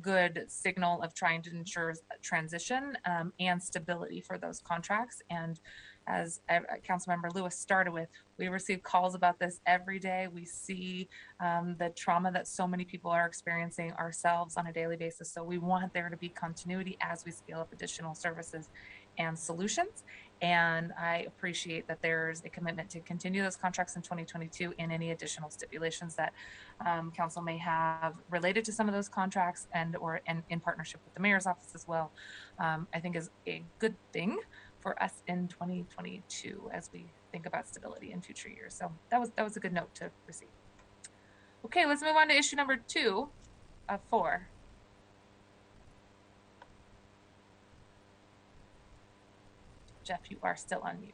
good signal of trying to ensure transition and stability for those contracts. And as Councilmember Lewis started with, we receive calls about this every day. We see the trauma that so many people are experiencing ourselves on a daily basis. So we want there to be continuity as we scale up additional services and solutions. And I appreciate that there's a commitment to continue those contracts in 2022 and any additional stipulations that council may have related to some of those contracts and in partnership with the mayor's office as well, I think is a good thing for us in 2022 as we think about stability in future years. So that was a good note to receive. Okay, let's move on to issue number 2 of 4. Jeff, you are still on mute.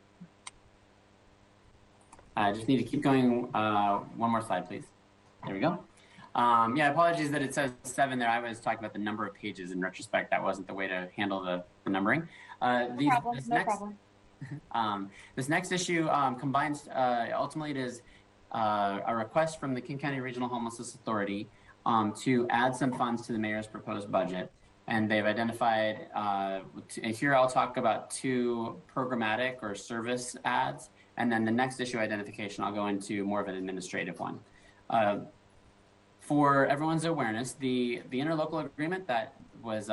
I just need to keep going. One more slide, please. There we go. Yeah, apologies that it says 7 there. I was talking about the number of pages. In retrospect, that wasn't the way to handle the numbering. No problem. This next issue combines, ultimately it is a request from the King County Regional Homelessness Authority to add some funds to the mayor's proposed budget. And they've identified, here I'll talk about 2 programmatic or service ads, and then the next issue identification, I'll go into more of an administrative one. For everyone's awareness, the interlocal agreement that was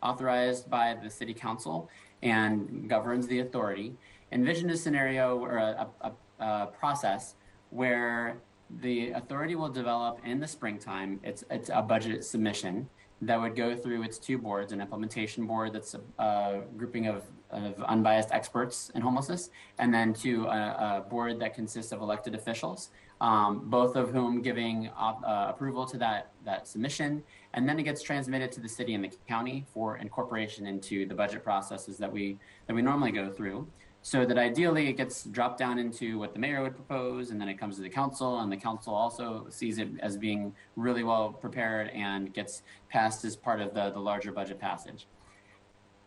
authorized by the City Council and governs the authority envisioned a scenario or a process where the authority will develop in the springtime. It's a budget submission that would go through its 2 boards, an implementation board that's a grouping of unbiased experts in homelessness, and then to a board that consists of elected officials, both of whom giving approval to that submission, and then it gets transmitted to the city and the county for incorporation into the budget processes that we normally go through. So that ideally it gets dropped down into what the mayor would propose, and then it comes to the council, and the council also sees it as being really well prepared and gets passed as part of the larger budget passage.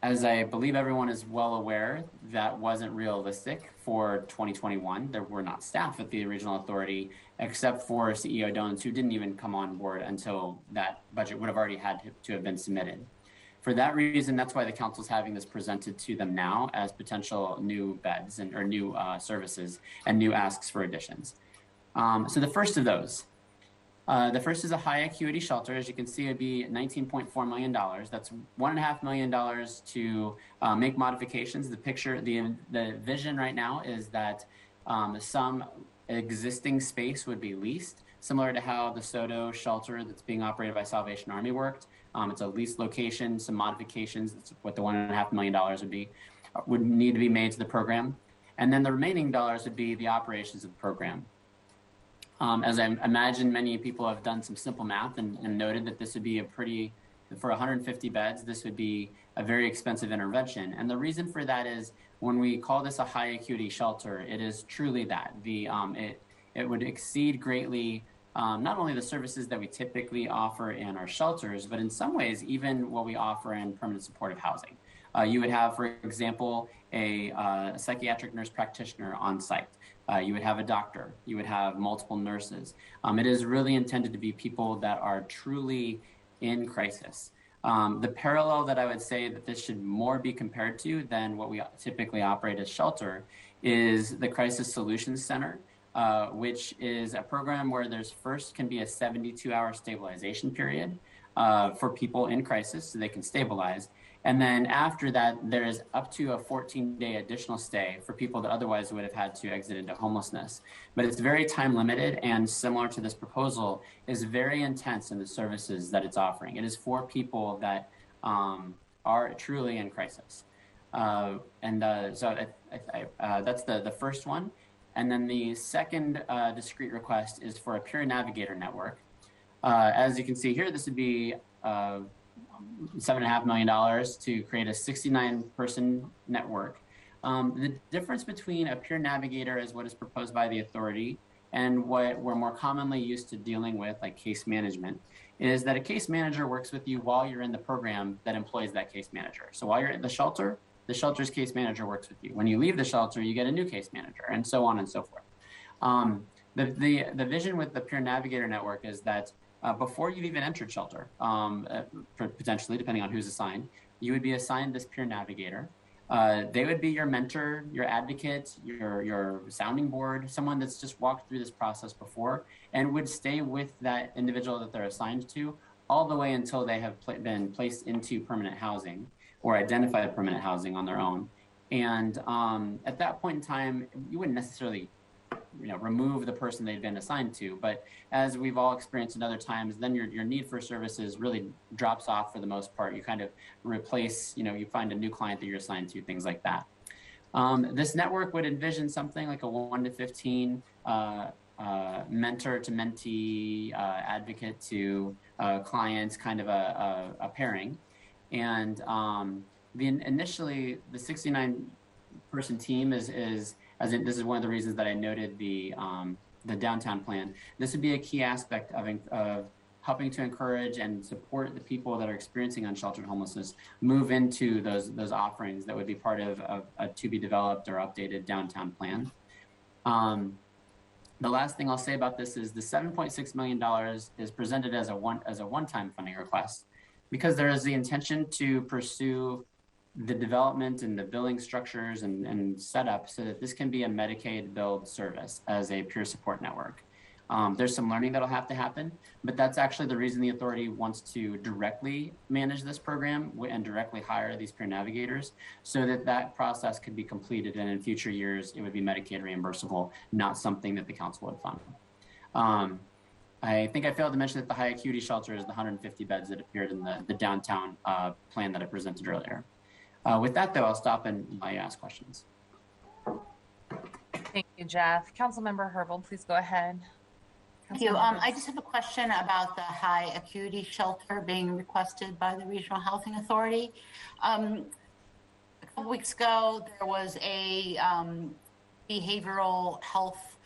As I believe everyone is well aware, that wasn't realistic for 2021. There were not staff at the regional authority, except for CEO Dones, who didn't even come on board until that budget would have already had to have been submitted. For that reason, that's why the council's having this presented to them now as potential new beds or new services and new asks for additions. So the first of those, the first is a high acuity shelter. As you can see, it'd be $19.4 million. That's $1.5 million to make modifications. The vision right now is that some existing space would be leased, similar to how the Soto shelter that's being operated by Salvation Army worked. It's a leased location, some modifications, that's what the $1.5 million would need to be made to the program. And then the remaining dollars would be the operations of the program. As I imagine, many people have done some simple math and noted that this would be for 150 beds, this would be a very expensive intervention. And the reason for that is when we call this a high acuity shelter, it is truly that. It would exceed greatly not only the services that we typically offer in our shelters, but in some ways, even what we offer in permanent supportive housing. You would have, for example, a psychiatric nurse practitioner on site. You would have a doctor. You would have multiple nurses. It is really intended to be people that are truly in crisis. The parallel that I would say that this should more be compared to than what we typically operate as shelter is the Crisis Solutions Center, which is a program where there's first can be a 72-hour stabilization period for people in crisis so they can stabilize. And then after that, there is up to a 14-day additional stay for people that otherwise would have had to exit into homelessness. But it's very time limited and similar to this proposal is very intense in the services that it's offering. It is for people that are truly in crisis. So that's the first one. And then the second discrete request is for a peer navigator network. As you can see here, this would be $7.5 million to create a 69-person network. The difference between a peer navigator as what is proposed by the authority and what we're more commonly used to dealing with, like case management, is that a case manager works with you while you're in the program that employs that case manager. So while you're at the shelter's case manager works with you. When you leave the shelter, you get a new case manager, and so on and so forth. The vision with the peer navigator network is that before you've even entered shelter, potentially, depending on who's assigned, you would be assigned this peer navigator. They would be your mentor, your advocate, your sounding board, someone that's just walked through this process before and would stay with that individual that they're assigned to all the way until they have been placed into permanent housing or identified permanent housing on their own. And at that point in time, you wouldn't necessarily remove the person they'd been assigned to, but as we've all experienced in other times, then your need for services really drops off for the most part. You kind of replace, you find a new client that you're assigned to, things like that. This network would envision something like a 1 to 15 mentor to mentee, advocate to clients, kind of a pairing. And initially, the 69-person team is this is one of the reasons that I noted the downtown plan. This would be a key aspect of helping to encourage and support the people that are experiencing unsheltered homelessness move into those offerings that would be part of a to be developed or updated downtown plan. The last thing I'll say about this is the $7.6 million is presented as a one-time funding request. because there is the intention to pursue the development and the billing structures and setup so that this can be a Medicaid billed service as a peer support network. There's some learning that'll have to happen, but that's actually the reason the authority wants to directly manage this program and directly hire these peer navigators so that that process could be completed, and in future years, it would be Medicaid reimbursable, not something that the council would fund. I think I failed to mention that the high acuity shelter is the 150 beds that appeared in the downtown plan that I presented earlier. With that, though, I'll stop and let you ask questions. Thank you, Jeff. Councilmember Herbold, please go ahead. Thank you. I just have a question about the high acuity shelter being requested by the Regional Housing Authority. A couple weeks ago, there was a behavioral health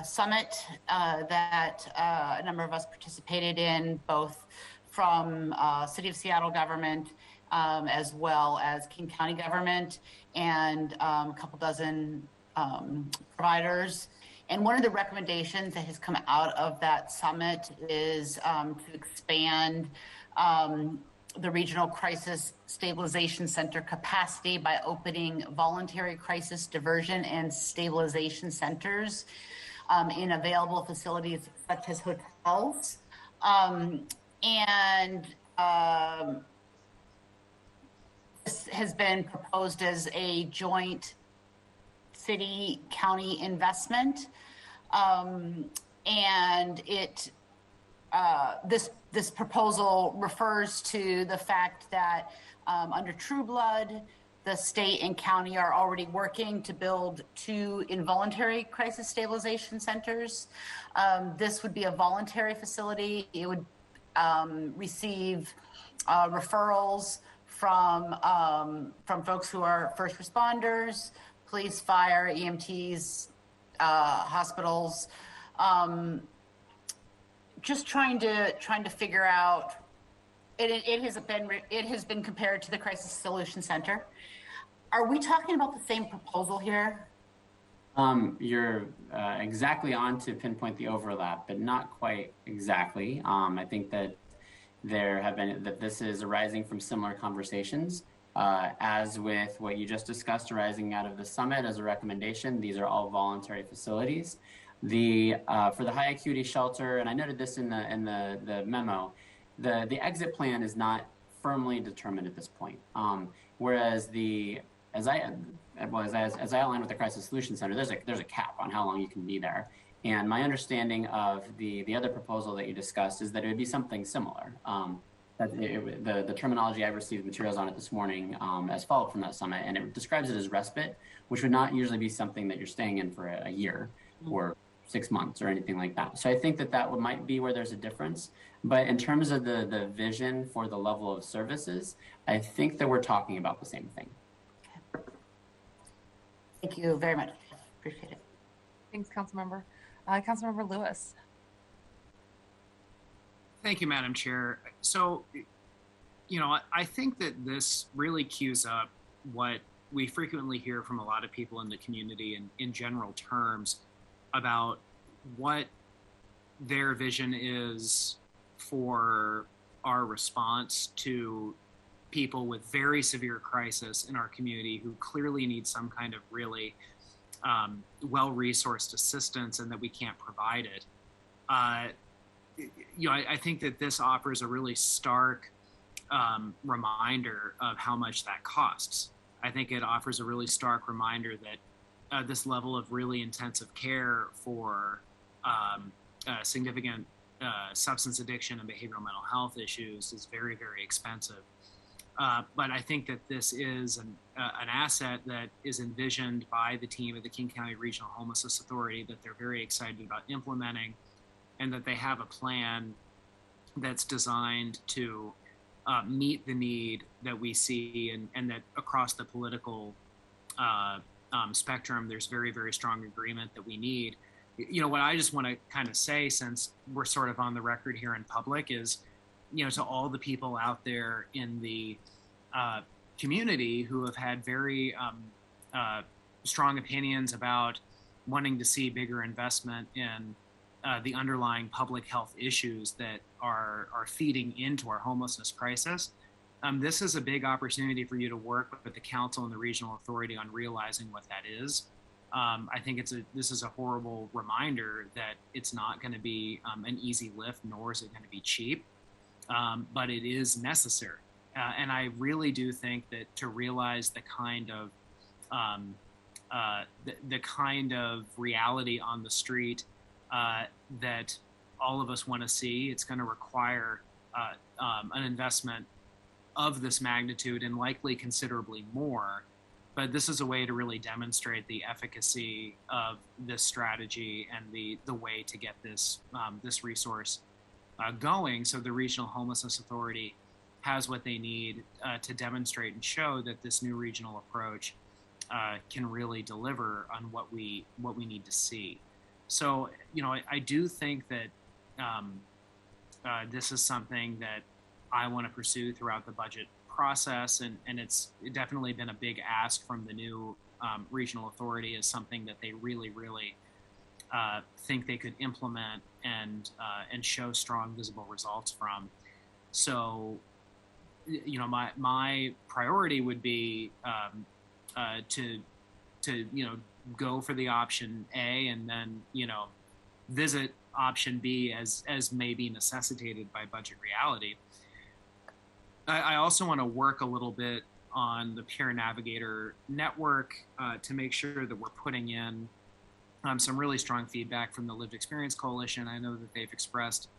summit that a number of us participated in, both from City of Seattle government as well as King County government and a couple dozen providers. And one of the recommendations that has come out of that summit is to expand the Regional Crisis Stabilization Center capacity by opening voluntary crisis diversion and stabilization centers in available facilities such as hotels. This has been proposed as a joint city-county investment, and this proposal refers to the fact that under True Blood, the state and county are already working to build 2 involuntary crisis stabilization centers. This would be a voluntary facility. It would receive referrals from folks who are first responders, police, fire, EMTs, hospitals. Just trying to figure out. It has been compared to the Crisis Solution Center. Are we talking about the same proposal here? You're exactly on to pinpoint the overlap, but not quite exactly. I think that this is arising from similar conversations. As with what you just discussed arising out of the summit as a recommendation, these are all voluntary facilities. For the high acuity shelter, and I noted this in the memo, the exit plan is not firmly determined at this point. Whereas as I outlined with the Crisis Solution Center, there's a cap on how long you can be there. And my understanding of the other proposal that you discussed is that it would be something similar. The terminology I received materials on it this morning as followed from that summit, and it describes it as respite, which would not usually be something that you're staying in for a year or 6 months or anything like that. So I think that might be where there's a difference. But in terms of the vision for the level of services, I think that we're talking about the same thing. Thank you very much. Appreciate it. Thanks, Councilmember. Councilmember Lewis. Thank you, Madam Chair. So, I think that this really cues up what we frequently hear from a lot of people in the community and in general terms about what their vision is for our response to people with very severe crisis in our community who clearly need some kind of really well-resourced assistance and that we can't provide it. I think that this offers a really stark reminder of how much that costs. I think it offers a really stark reminder that this level of really intensive care for significant substance addiction and behavioral mental health issues is very, very expensive. But I think that this is an asset that is envisioned by the team at the King County Regional Homelessness Authority that they're very excited about implementing, and that they have a plan that's designed to meet the need that we see, and that across the political spectrum, there's very, very strong agreement that we need. What I just want to kind of say, since we're sort of on the record here in public, is, to all the people out there in the community who have had very strong opinions about wanting to see bigger investment in the underlying public health issues that are feeding into our homelessness crisis. This is a big opportunity for you to work with the council and the regional authority on realizing what that is. I think this is a horrible reminder that it's not going to be an easy lift, nor is it going to be cheap, but it is necessary. And I really do think that to realize the kind of the kind of reality on the street that all of us want to see, it's going to require an investment of this magnitude and likely considerably more. But this is a way to really demonstrate the efficacy of this strategy and the way to get this this resource going, so the Regional Homelessness Authority has what they need to demonstrate and show that this new regional approach can really deliver on what we need to see. So, I do think that this is something that I want to pursue throughout the budget process, and it's definitely been a big ask from the new regional authority, as something that they really think they could implement and show strong visible results from. So, my priority would be to go for the option A, and then visit option B as may be necessitated by budget reality. I also want to work a little bit on the Peer Navigator network to make sure that we're putting in some really strong feedback from the Lived Experience Coalition. I know that they've expressed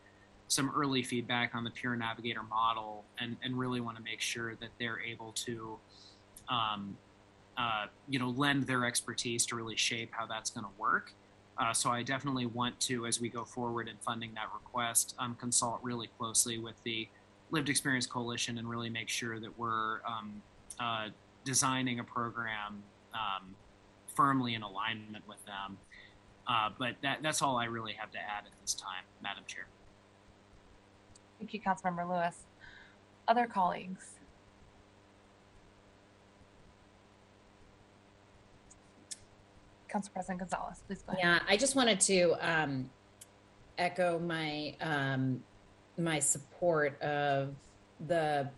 some early feedback on the Peer Navigator model, and really want to make sure that they're able to lend their expertise to really shape how that's going to work. So I definitely want to, as we go forward in funding that request, consult really closely with the Lived Experience Coalition and really make sure that we're designing a program firmly in alignment with them. But that's all I really have to add at this time, Madam Chair. Thank you, Councilmember Lewis. Other colleagues? Council President Gonzalez, please go ahead. Yeah, I just wanted to echo my my support of the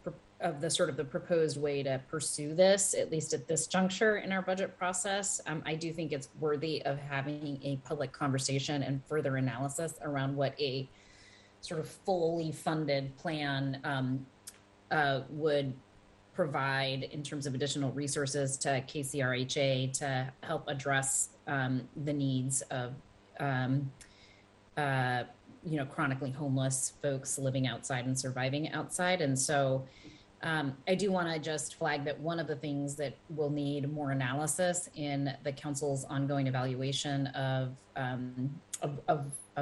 sort of the proposed way to pursue this, at least at this juncture in our budget process. I do think it's worthy of having a public conversation and further analysis around what a sort of fully funded plan would provide in terms of additional resources to KCRHA to help address the needs of chronically homeless folks living outside and surviving outside. And so I do want to just flag that one of the things that will need more analysis in the council's ongoing evaluation of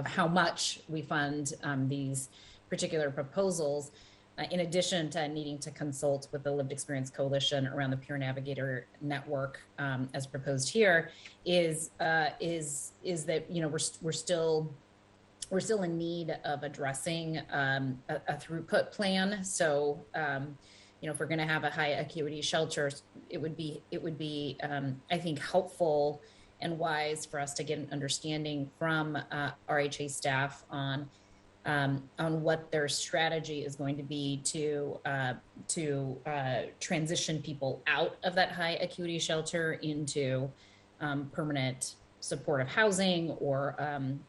how much we fund these particular proposals, in addition to needing to consult with the Lived Experience Coalition around the Peer Navigator network as proposed here, is that we're still in need of addressing a throughput plan. So if we're going to have a high acuity shelter, it would be I think helpful and wise for us to get an understanding from RHA staff on what their strategy is going to be to transition people out of that high acuity shelter into permanent supportive housing or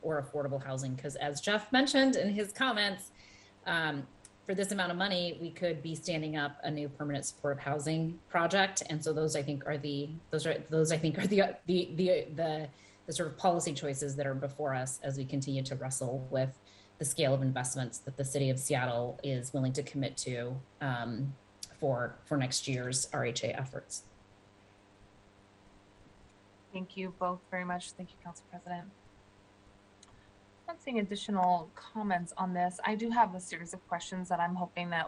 affordable housing. Because as Jeff mentioned in his comments, for this amount of money, we could be standing up a new permanent supportive housing project. And so those I think are the sort of policy choices that are before us as we continue to wrestle with the scale of investments that the city of Seattle is willing to commit to for next year's RHA efforts. Thank you both very much. Thank you, Council President. I'm not seeing additional comments on this. I do have a series of questions that I'm hoping that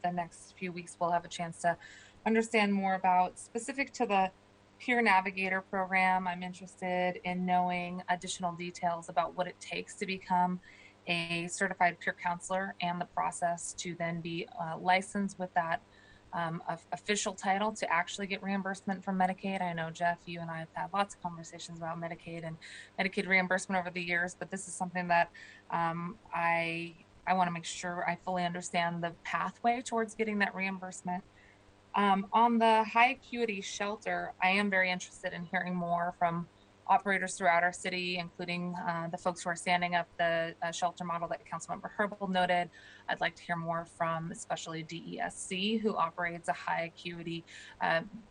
the next few weeks we'll have a chance to understand more about. Specific to the Peer Navigator program, I'm interested in knowing additional details about what it takes to become a certified peer counselor and the process to then be licensed with that official title to actually get reimbursement from Medicaid. I know, Jeff, you and I have had lots of conversations about Medicaid and Medicaid reimbursement over the years, but this is something that I want to make sure I fully understand the pathway towards getting that reimbursement. On the high acuity shelter, I am very interested in hearing more from operators throughout our city, including the folks who are standing up the shelter model that Councilmember Herbal noted. I'd like to hear more from especially DESC, who operates a high acuity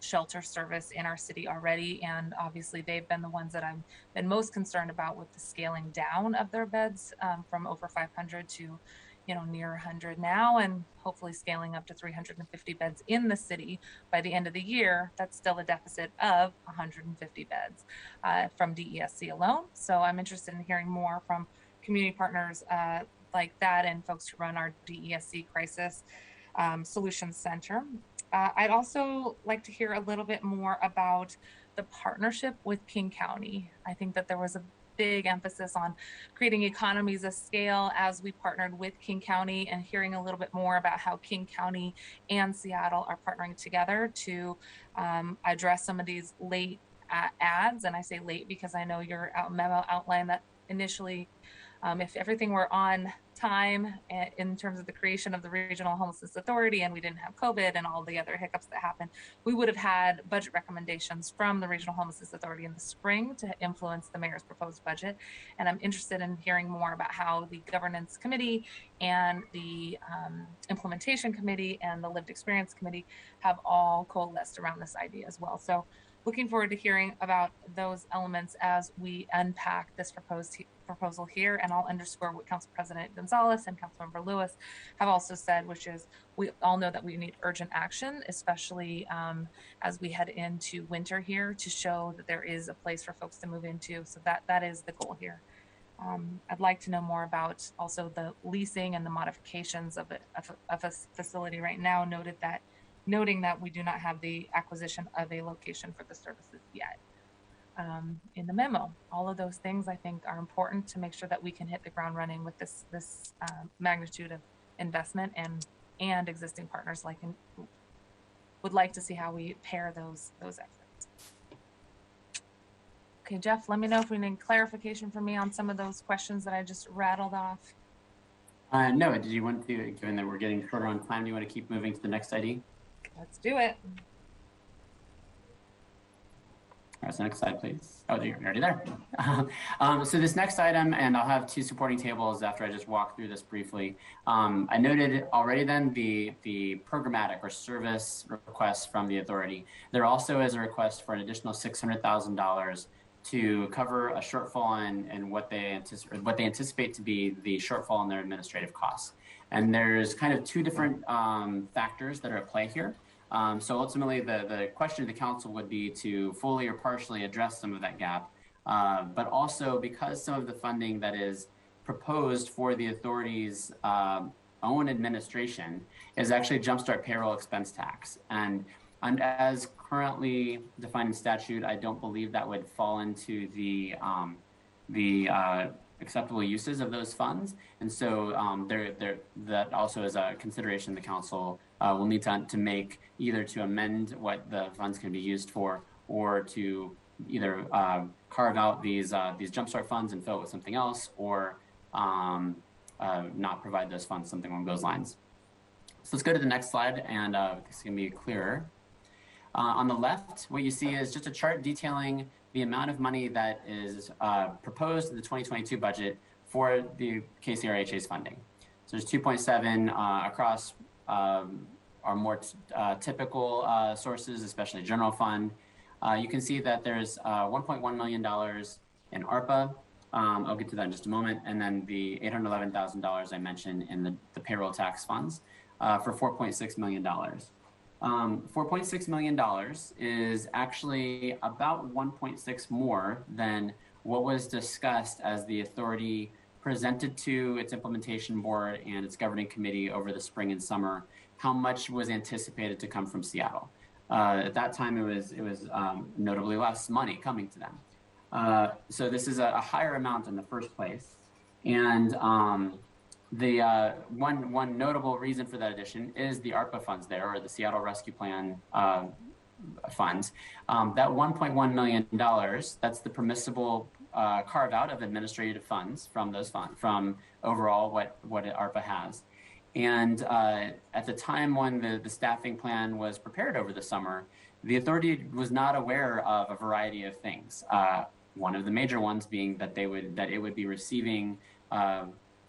shelter service in our city already. And obviously they've been the ones that I've been most concerned about with the scaling down of their beds from over 500 to near 100 now, and hopefully scaling up to 350 beds in the city by the end of the year. That's still a deficit of 150 beds from DESC alone. So I'm interested in hearing more from community partners like that and folks who run our DESC Crisis Solutions Center. I'd also like to hear a little bit more about the partnership with King County. I think that there was a big emphasis on creating economies of scale as we partnered with King County, and hearing a little bit more about how King County and Seattle are partnering together to address some of these late ads. And I say late because I know your memo outlined that initially, if everything were on time in terms of the creation of the Regional Homelessness Authority and we didn't have COVID and all the other hiccups that happened, we would have had budget recommendations from the Regional Homelessness Authority in the spring to influence the mayor's proposed budget. And I'm interested in hearing more about how the governance committee and the implementation committee and the lived experience committee have all coalesced around this idea as well. So looking forward to hearing about those elements as we unpack this proposal here. And I'll underscore what Council President Gonzalez and Councilmember Lewis have also said, which is we all know that we need urgent action, especially as we head into winter here, to show that there is a place for folks to move into. So that is the goal here. I'd like to know more about also the leasing and the modifications of a facility right now, noting that we do not have the acquisition of a location for the services yet in the memo. All of those things I think are important to make sure that we can hit the ground running with this magnitude of investment and existing partners would like to see how we pair those efforts. Okay, Jeff, let me know if we need clarification from me on some of those questions that I just rattled off. No, did you want to, given that we're getting shorter on time, do you want to keep moving to the next ID? Let's do it. All right, so next slide, please. Oh, you're already there. So this next item, and I'll have two supporting tables after I just walk through this briefly. I noted already then the programmatic or service request from the authority. There also is a request for an additional $600,000 to cover a shortfall in what they anticipate to be the shortfall in their administrative costs. And there's kind of two different factors that are at play here. So ultimately, the question of the council would be to fully or partially address some of that gap, but also because some of the funding that is proposed for the authority's own administration is actually Jumpstart payroll expense tax. And as currently defined in statute, I don't believe that would fall into the acceptable uses of those funds. And so that also is a consideration the council will need to make, either to amend what the funds can be used for, or to either carve out these Jumpstart funds and fill it with something else, or not provide those funds, something along those lines. So let's go to the next slide, and this is going to be clearer. On the left, what you see is just a chart detailing the amount of money that is proposed in the 2022 budget for the KCRHA's funding. So there's 2.7 across our more typical sources, especially general fund. You can see that there's $1.1 million in ARPA. I'll get to that in just a moment. And then the $811,000 I mentioned in the payroll tax funds for $4.6 million. $4.6 million is actually about 1.6 more than what was discussed as the authority presented to its implementation board and its governing committee over the spring and summer, how much was anticipated to come from Seattle. At that time, it was notably less money coming to them. So this is a higher amount in the first place. And The one notable reason for that addition is the ARPA funds there, or the Seattle Rescue Plan funds. That $1.1 million, that's the permissible carve out of administrative funds from those funds, from overall what ARPA has. And at the time when the staffing plan was prepared over the summer, the authority was not aware of a variety of things. One of the major ones being that it would be receiving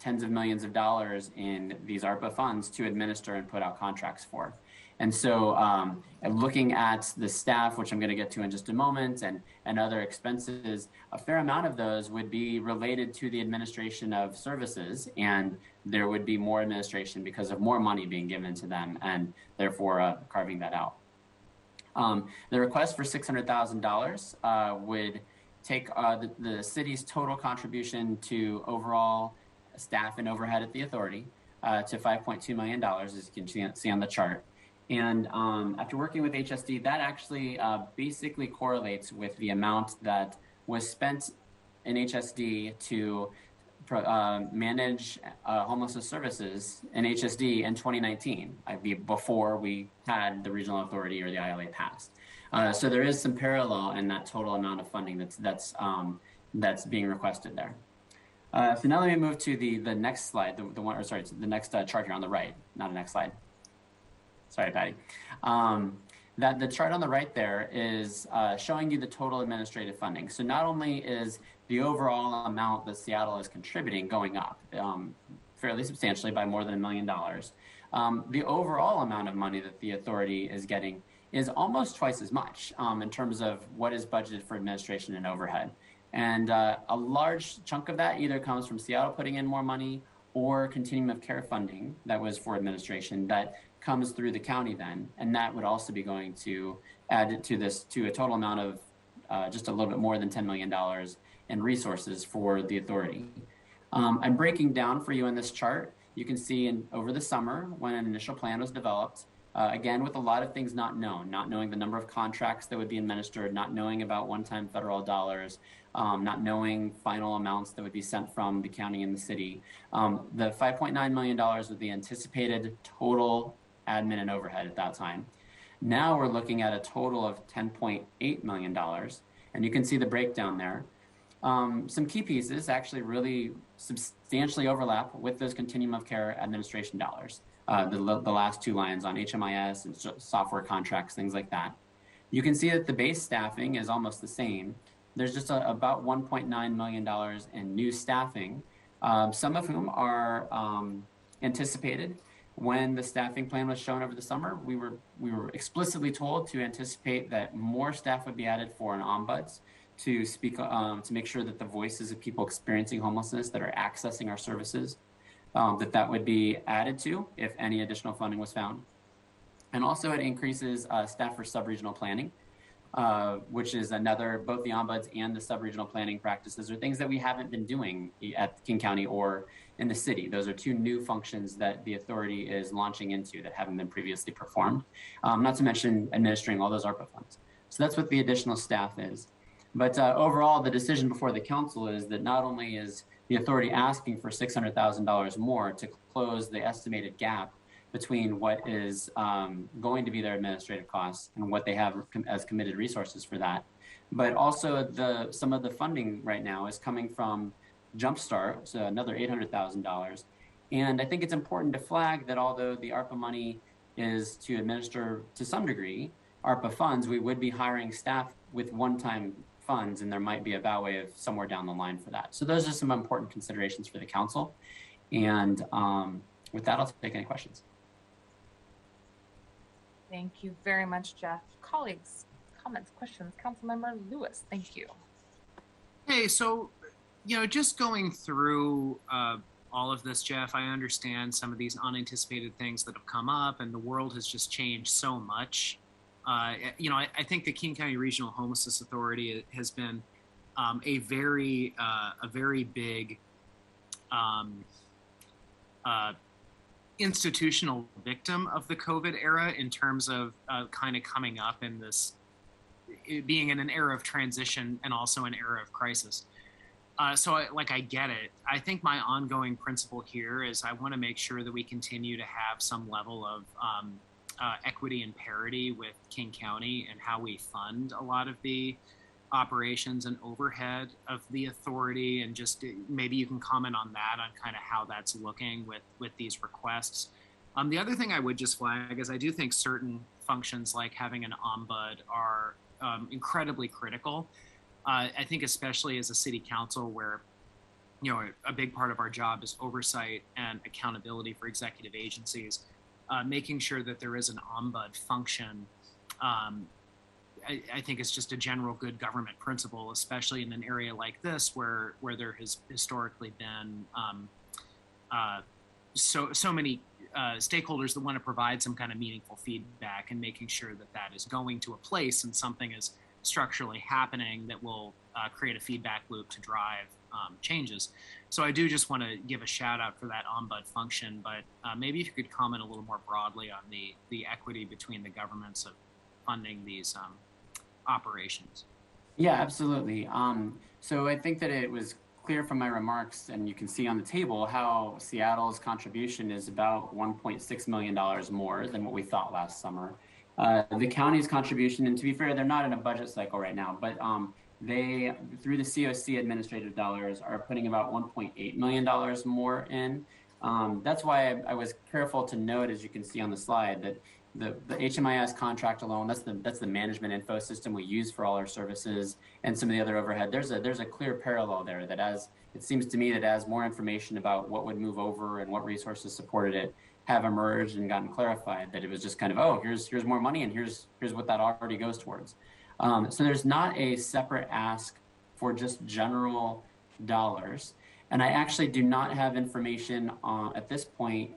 tens of millions of dollars in these ARPA funds to administer and put out contracts for. And so looking at the staff, which I'm going to get to in just a moment, and other expenses, a fair amount of those would be related to the administration of services, and there would be more administration because of more money being given to them, and therefore carving that out. The request for $600,000 would take the city's total contribution to overall staff and overhead at the authority to $5.2 million, as you can see on the chart. And after working with HSD, that actually basically correlates with the amount that was spent in HSD to manage homelessness services in HSD in 2019, before we had the regional authority or the ILA passed. So there is some parallel in that total amount of funding that's being requested there. So now let me move to the next slide, the next chart here on the right, not the next slide. Sorry, Patty. The chart on the right there is showing you the total administrative funding. So not only is the overall amount that Seattle is contributing going up fairly substantially by more than $1 million, the overall amount of money that the authority is getting is almost twice as much in terms of what is budgeted for administration and overhead. And a large chunk of that either comes from Seattle putting in more money or continuum of care funding that was for administration that comes through the county then, and that would also be going to add to a total amount of just a little bit more than $10 million in resources for the authority. I'm breaking down for you in this chart. You can see over the summer when an initial plan was developed, again with a lot of things not known, not knowing the number of contracts that would be administered, not knowing about one-time federal dollars, not knowing final amounts that would be sent from the county and the city. The $5.9 million was the anticipated total admin and overhead at that time. Now we're looking at a total of $10.8 million, and you can see the breakdown there. Some key pieces actually really substantially overlap with those continuum of care administration dollars. The last two lines on HMIS and software contracts, things like that. You can see that the base staffing is almost the same. There's just about $1.9 million in new staffing, some of whom are anticipated. When the staffing plan was shown over the summer, we were explicitly told to anticipate that more staff would be added for an ombuds to speak to make sure that the voices of people experiencing homelessness that are accessing our services, that would be added to if any additional funding was found. And also it increases staff for sub-regional planning, which is another, both the ombuds and the sub-regional planning practices are things that we haven't been doing at King County or in the city. Those are two new functions that the authority is launching into that haven't been previously performed, not to mention administering all those ARPA funds. So that's what the additional staff is. But overall, the decision before the council is that not only is the authority asking for $600,000 more to close the estimated gap between what is going to be their administrative costs and what they have as committed resources for that, but also some of the funding right now is coming from Jumpstart, so another $800,000. And I think it's important to flag that although the ARPA money is to administer to some degree ARPA funds, we would be hiring staff with one-time funds, and there might be a bow wave somewhere down the line for that. So those are some important considerations for the council. And with that, I'll take any questions. Thank you very much, Jeff. Colleagues, comments, questions? Councilmember Lewis, thank you. Hey, so, just going through all of this, Jeff, I understand some of these unanticipated things that have come up, and the world has just changed so much. I think the King County Regional Homelessness Authority has been a very big institutional victim of the COVID era in terms of kind of coming up in this, being in an era of transition and also an era of crisis. I get it. I think my ongoing principle here is I want to make sure that we continue to have some level of equity and parity with King County and how we fund a lot of the operations and overhead of the authority. And just maybe you can comment on that, on kind of how that's looking with these requests. The other thing I would just flag is I do think certain functions like having an ombud are incredibly critical. I think especially as a city council where, a big part of our job is oversight and accountability for executive agencies, making sure that there is an ombud function, I think is just a general good government principle, especially in an area like this where there has historically been so many stakeholders that want to provide some kind of meaningful feedback, and making sure that is going to a place and something is structurally happening that will create a feedback loop to drive changes. So I do just want to give a shout out for that ombud function, but maybe if you could comment a little more broadly on the equity between the governments of funding these operations. Yeah, absolutely. So I think that it was clear from my remarks, and you can see on the table how Seattle's contribution is about $1.6 million more than what we thought last summer. The county's contribution, and to be fair, they're not in a budget cycle right now, but they, through the COC administrative dollars, are putting about $1.8 million more in. That's why I was careful to note, as you can see on the slide, that the HMIS contract alone, that's the management info system we use for all our services, and some of the other overhead. There's a clear parallel there that, as it seems to me, that as more information about what would move over and what resources supported it have emerged and gotten clarified, that it was just kind of, oh, here's more money, and here's what that already goes towards. So there's not a separate ask for just general dollars, and I actually do not have information at this point.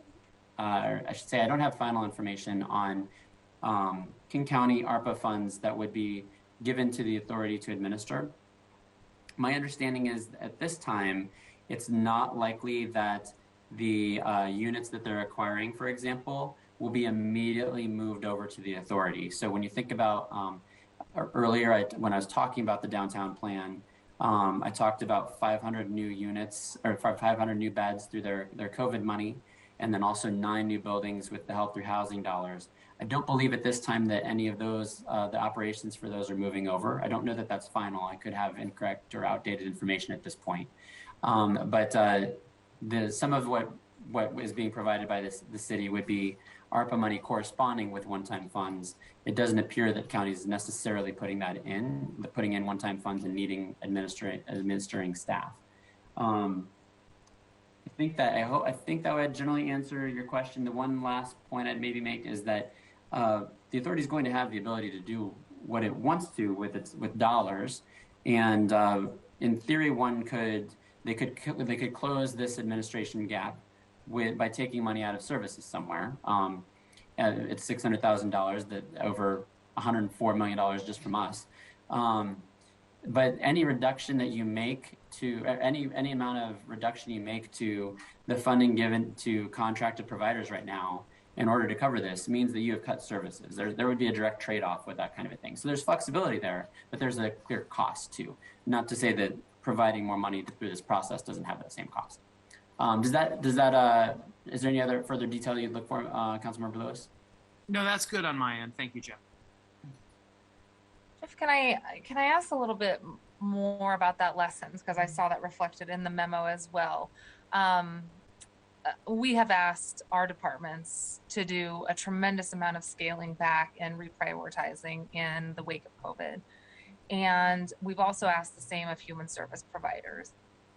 I should say I don't have final information on King County ARPA funds that would be given to the authority to administer. My understanding is at this time, it's not likely that the units that they're acquiring, for example, will be immediately moved over to the authority. So when you think about earlier, when I was talking about the downtown plan, I talked about 500 new units or 500 new beds through their COVID money, and then also 9 new buildings with the Health Through Housing dollars. I don't believe at this time that any of those, the operations for those are moving over. I don't know that that's final. I could have incorrect or outdated information at this point. But some of what is being provided by the city would be ARPA money corresponding with one-time funds. It doesn't appear that counties necessarily putting in one-time funds and needing administering staff. I think that would generally answer your question. The one last point I'd maybe make is that the authority is going to have the ability to do what it wants to with dollars, and in theory, they could close this administration gap by taking money out of services somewhere. It's $600,000, that over $104 million just from us. But any reduction that you make to any amount of reduction you make to the funding given to contracted providers right now in order to cover this means that you have cut services. There would be a direct trade-off with that kind of a thing. So there's flexibility there, but there's a clear cost too. Not to say that providing more money through this process doesn't have that same cost. Is there any other further detail you'd look for, Councilmember Lewis? No, that's good on my end. Thank you, Jeff. Jeff, can I ask a little bit more about that lessons, because I saw that reflected in the memo as well. We have asked our departments to do a tremendous amount of scaling back and reprioritizing in the wake of COVID. And we've also asked the same of human service providers.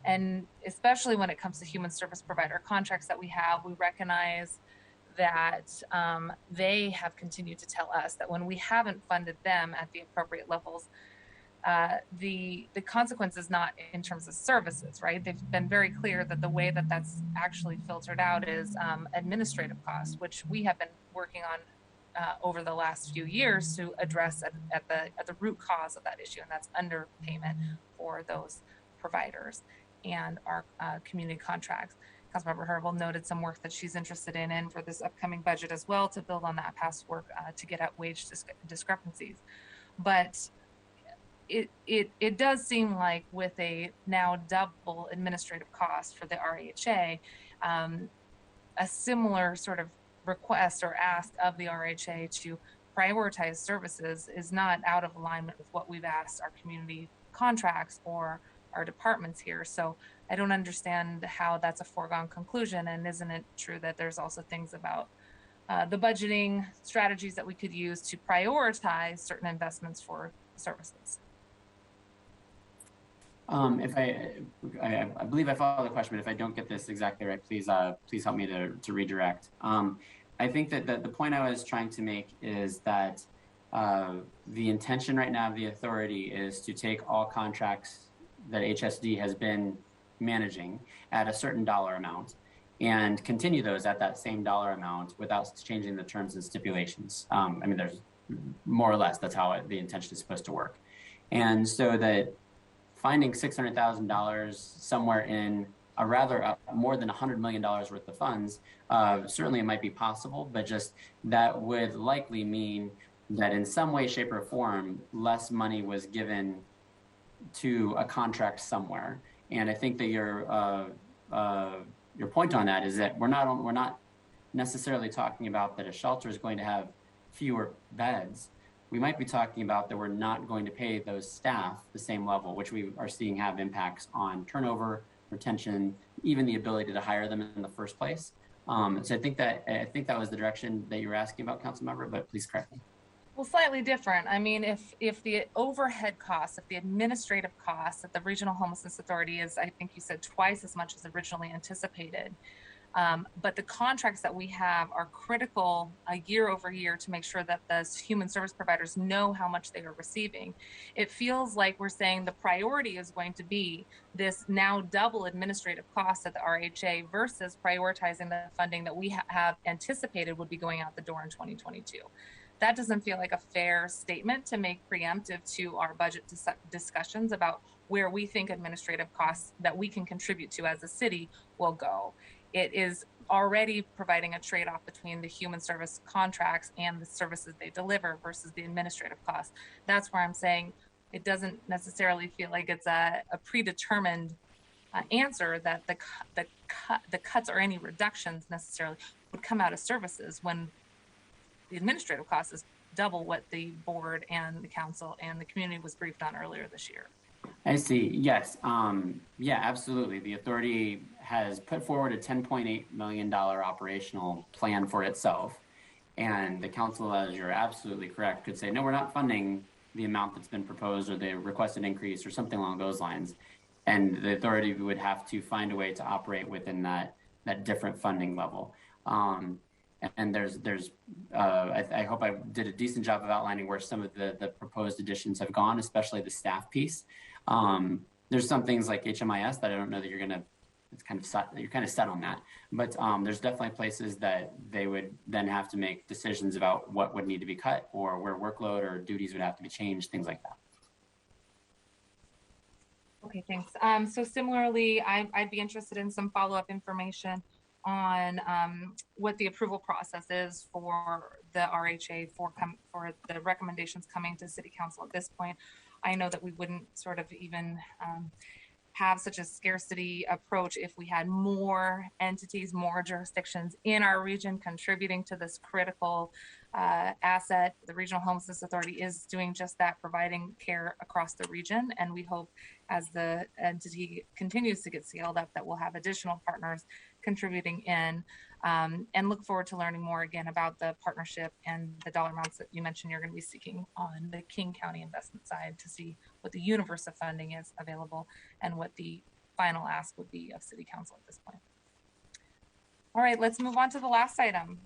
And especially when it comes to human service provider contracts that we have, we recognize that they have continued to tell us that when we haven't funded them at the appropriate levels, the consequence is not in terms of services, right? They've been very clear that the way that that's actually filtered out is administrative costs, which we have been working on over the last few years to address at the root cause of that issue, and that's underpayment for those providers and our community contracts. Councilmember Herval noted some work that she's interested in for this upcoming budget as well, to build on that past work to get at wage discrepancies. But it does seem like with a now double administrative cost for the RHA, a similar sort of request or ask of the RHA to prioritize services is not out of alignment with what we've asked our community contracts or our departments here. So I don't understand how that's a foregone conclusion. And isn't it true that there's also things about the budgeting strategies that we could use to prioritize certain investments for services? If I believe I follow the question, but if I don't get this exactly right, please help me to redirect. I think that the point I was trying to make is that the intention right now of the authority is to take all contracts that HSD has been managing at a certain dollar amount and continue those at that same dollar amount without changing the terms and stipulations. I mean, there's more or less, that's how the intention is supposed to work. And so that finding $600,000 somewhere in a rather more than $100 million worth of funds, certainly it might be possible, but just that would likely mean that in some way, shape, or form, less money was given to a contract somewhere. And I think that your point on that is that we're not necessarily talking about that a shelter is going to have fewer beds. We might be talking about that we're not going to pay those staff the same level, which we are seeing have impacts on turnover, retention, even the ability to hire them in the first place. So I think that was the direction that you were asking about, Councilmember, but please correct me. Well, slightly different. I mean, if the overhead costs, if the administrative costs at the Regional Homelessness Authority is, I think you said, twice as much as originally anticipated, but the contracts that we have are critical year over year to make sure that the human service providers know how much they are receiving. It feels like we're saying the priority is going to be this now double administrative cost at the RHA versus prioritizing the funding that we have anticipated would be going out the door in 2022. That doesn't feel like a fair statement to make preemptive to our budget discussions about where we think administrative costs that we can contribute to as a city will go. It is already providing a trade-off between the human service contracts and the services they deliver versus the administrative costs. That's where I'm saying it doesn't necessarily feel like it's a predetermined answer that the cuts or any reductions necessarily would come out of services when the administrative cost is double what the board and the council and the community was briefed on earlier this year. I see. Yes. Yeah, absolutely. The authority has put forward a $10.8 million operational plan for itself. And the council, as you're absolutely correct, could say, no, we're not funding the amount that's been proposed or the requested increase or something along those lines. And the authority would have to find a way to operate within that different funding level. And I hope I did a decent job of outlining where some of the proposed additions have gone, especially the staff piece. There's some things like HMIS that I don't know that you're kind of set on that. But there's definitely places that they would then have to make decisions about what would need to be cut or where workload or duties would have to be changed, things like that. Okay, thanks. So similarly, I'd be interested in some follow-up information on what the approval process is for the RHA for the recommendations coming to City Council at this point. I know that we wouldn't sort of even have such a scarcity approach if we had more entities, more jurisdictions in our region contributing to this critical asset. The Regional Homelessness Authority is doing just that, providing care across the region. And we hope as the entity continues to get scaled up that we'll have additional partners contributing in, and look forward to learning more again about the partnership and the dollar amounts that you mentioned you're going to be seeking on the King County investment side to see what the universe of funding is available and what the final ask would be of City Council at this point. All right, let's move on to the last item.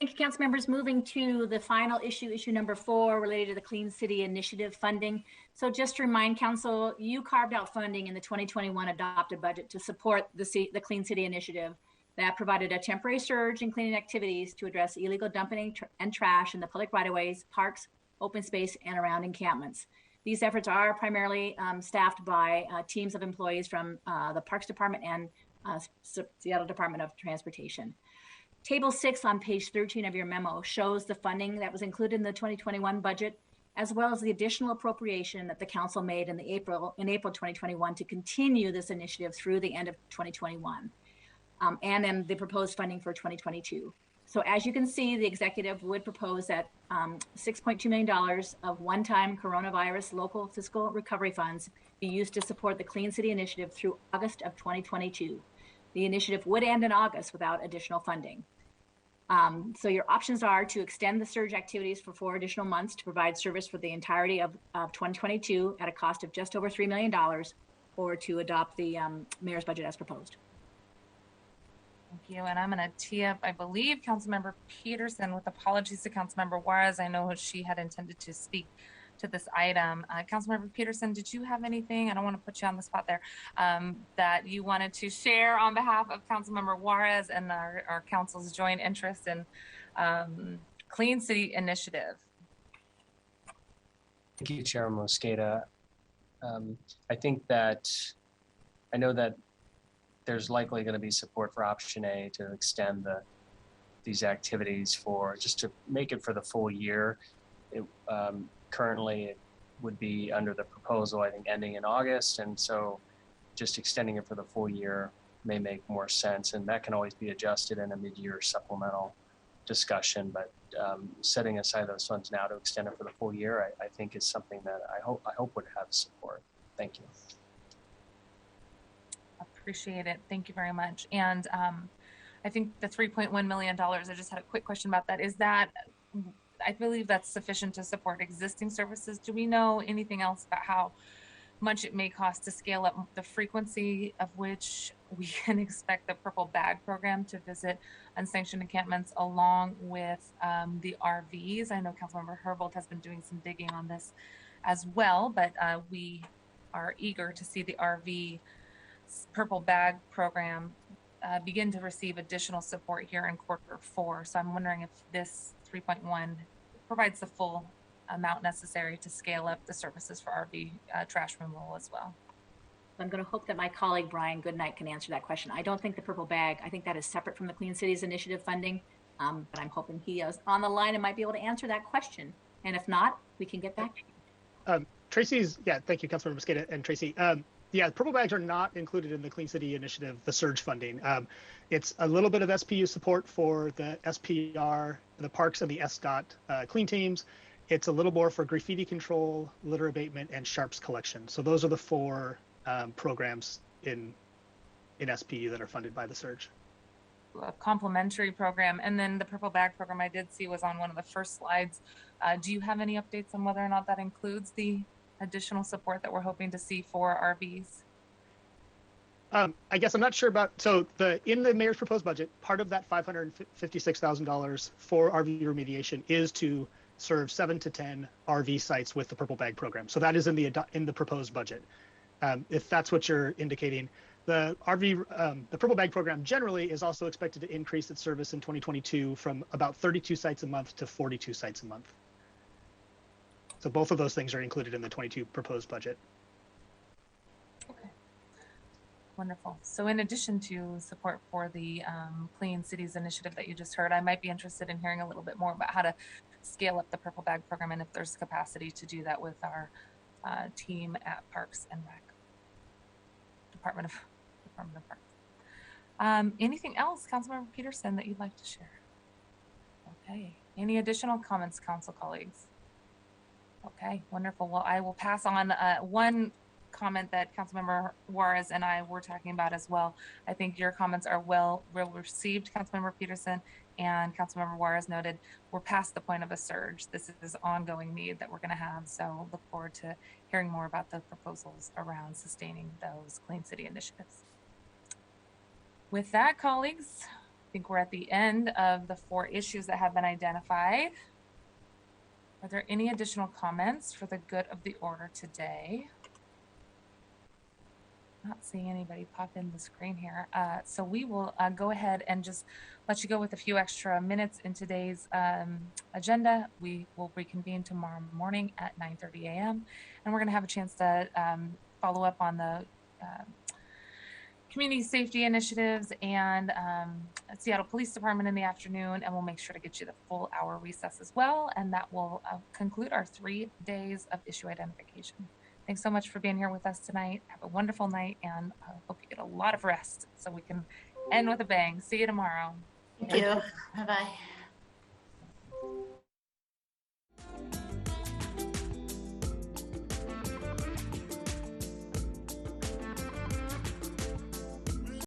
Thank you, council members. Moving to the final issue number 4, related to the Clean City Initiative funding. So just to remind council, you carved out funding in the 2021 adopted budget to support the Clean City Initiative that provided a temporary surge in cleaning activities to address illegal dumping and trash in the public right-of-ways, parks, open space, and around encampments. These efforts are primarily staffed by teams of employees from the Parks Department and Seattle Department of Transportation. Table 6 on page 13 of your memo shows the funding that was included in the 2021 budget, as well as the additional appropriation that the council made in April 2021 to continue this initiative through the end of 2021, and then the proposed funding for 2022. So as you can see, the executive would propose that $6.2 million of one-time coronavirus local fiscal recovery funds be used to support the Clean City Initiative through August of 2022. The initiative would end in August without additional funding. So your options are to extend the surge activities for 4 additional months to provide service for the entirety of 2022 at a cost of just over $3 million, or to adopt the mayor's budget as proposed. Thank you. And I'm going to tee up, I believe, Councilmember Peterson, with apologies to Councilmember Juarez. I know she had intended to speak to this item. Councilmember Peterson, did you have anything? I don't want to put you on the spot there, that you wanted to share on behalf of Councilmember Juarez and our council's joint interest in Clean City Initiative? Thank you, Chair Mosqueda. I know that there's likely going to be support for option A to extend these activities just to make it for the full year. Currently, it would be under the proposal, I think, ending in August, and so just extending it for the full year may make more sense, and that can always be adjusted in a mid-year supplemental discussion. But setting aside those funds now to extend it for the full year, I think is something that I hope would have support. Thank you. Appreciate it. Thank you very much. And I think the $3.1 million, I just had a quick question about that. Is that, I believe that's sufficient to support existing services. Do we know anything else about how much it may cost to scale up the frequency of which we can expect the Purple Bag program to visit unsanctioned encampments along with the RVs? I know Councilmember Herbold has been doing some digging on this as well, but we are eager to see the RV Purple Bag program begin to receive additional support here in Q4. So I'm wondering if this 3.1 provides the full amount necessary to scale up the services for RV trash removal as well. I'm going to hope that my colleague Brian Goodnight can answer that question. I don't think the Purple Bag, I think that is separate from the Clean Cities Initiative funding, but I'm hoping he is on the line and might be able to answer that question. And if not, we can get back to you. Tracy's, thank you, Councilmember Mosqueda and Tracy. Purple bags are not included in the Clean City Initiative, the surge funding. It's a little bit of SPU support for the SPR, the parks, and the SDOT clean teams. It's a little more for graffiti control, litter abatement, and sharps collection. So those are the 4 programs in SPU that are funded by the surge. A complementary program. And then the Purple Bag program I did see was on one of the first slides. Do you have any updates on whether or not that includes the additional support that we're hoping to see for RVs? I guess I'm not sure about, in the mayor's proposed budget, part of that $556,000 for RV remediation is to serve 7 to 10 RV sites with the Purple Bag program. So that is in the proposed budget. If that's what you're indicating, the Purple Bag program generally is also expected to increase its service in 2022 from about 32 sites a month to 42 sites a month. So both of those things are included in the 22 proposed budget. Okay, wonderful. So in addition to support for the Clean Cities Initiative that you just heard, I might be interested in hearing a little bit more about how to scale up the Purple Bag program and if there's capacity to do that with our team at Parks and Rec, Department of Parks. Anything else, Councilmember Peterson, that you'd like to share? Okay, any additional comments, council colleagues? Okay, wonderful. Well, I will pass on one comment that Councilmember Juarez and I were talking about as well. I think your comments are well received, Councilmember Peterson, and Councilmember Juarez noted we're past the point of a surge. This is an ongoing need that we're going to have. So look forward to hearing more about the proposals around sustaining those Clean City initiatives. With that, colleagues, I think we're at the end of the 4 issues that have been identified. Are there any additional comments for the good of the order today? Not seeing anybody pop in the screen here. So we will go ahead and just let you go with a few extra minutes in today's agenda. We will reconvene tomorrow morning at 9:30 a.m. And we're going to have a chance to follow up on the community safety initiatives and Seattle Police Department in the afternoon, and we'll make sure to get you the full hour recess as well. And that will conclude our 3 days of issue identification. Thanks so much for being here with us tonight. Have a wonderful night, and I hope you get a lot of rest so we can end with a bang. See you tomorrow. Thank you. Bye-bye.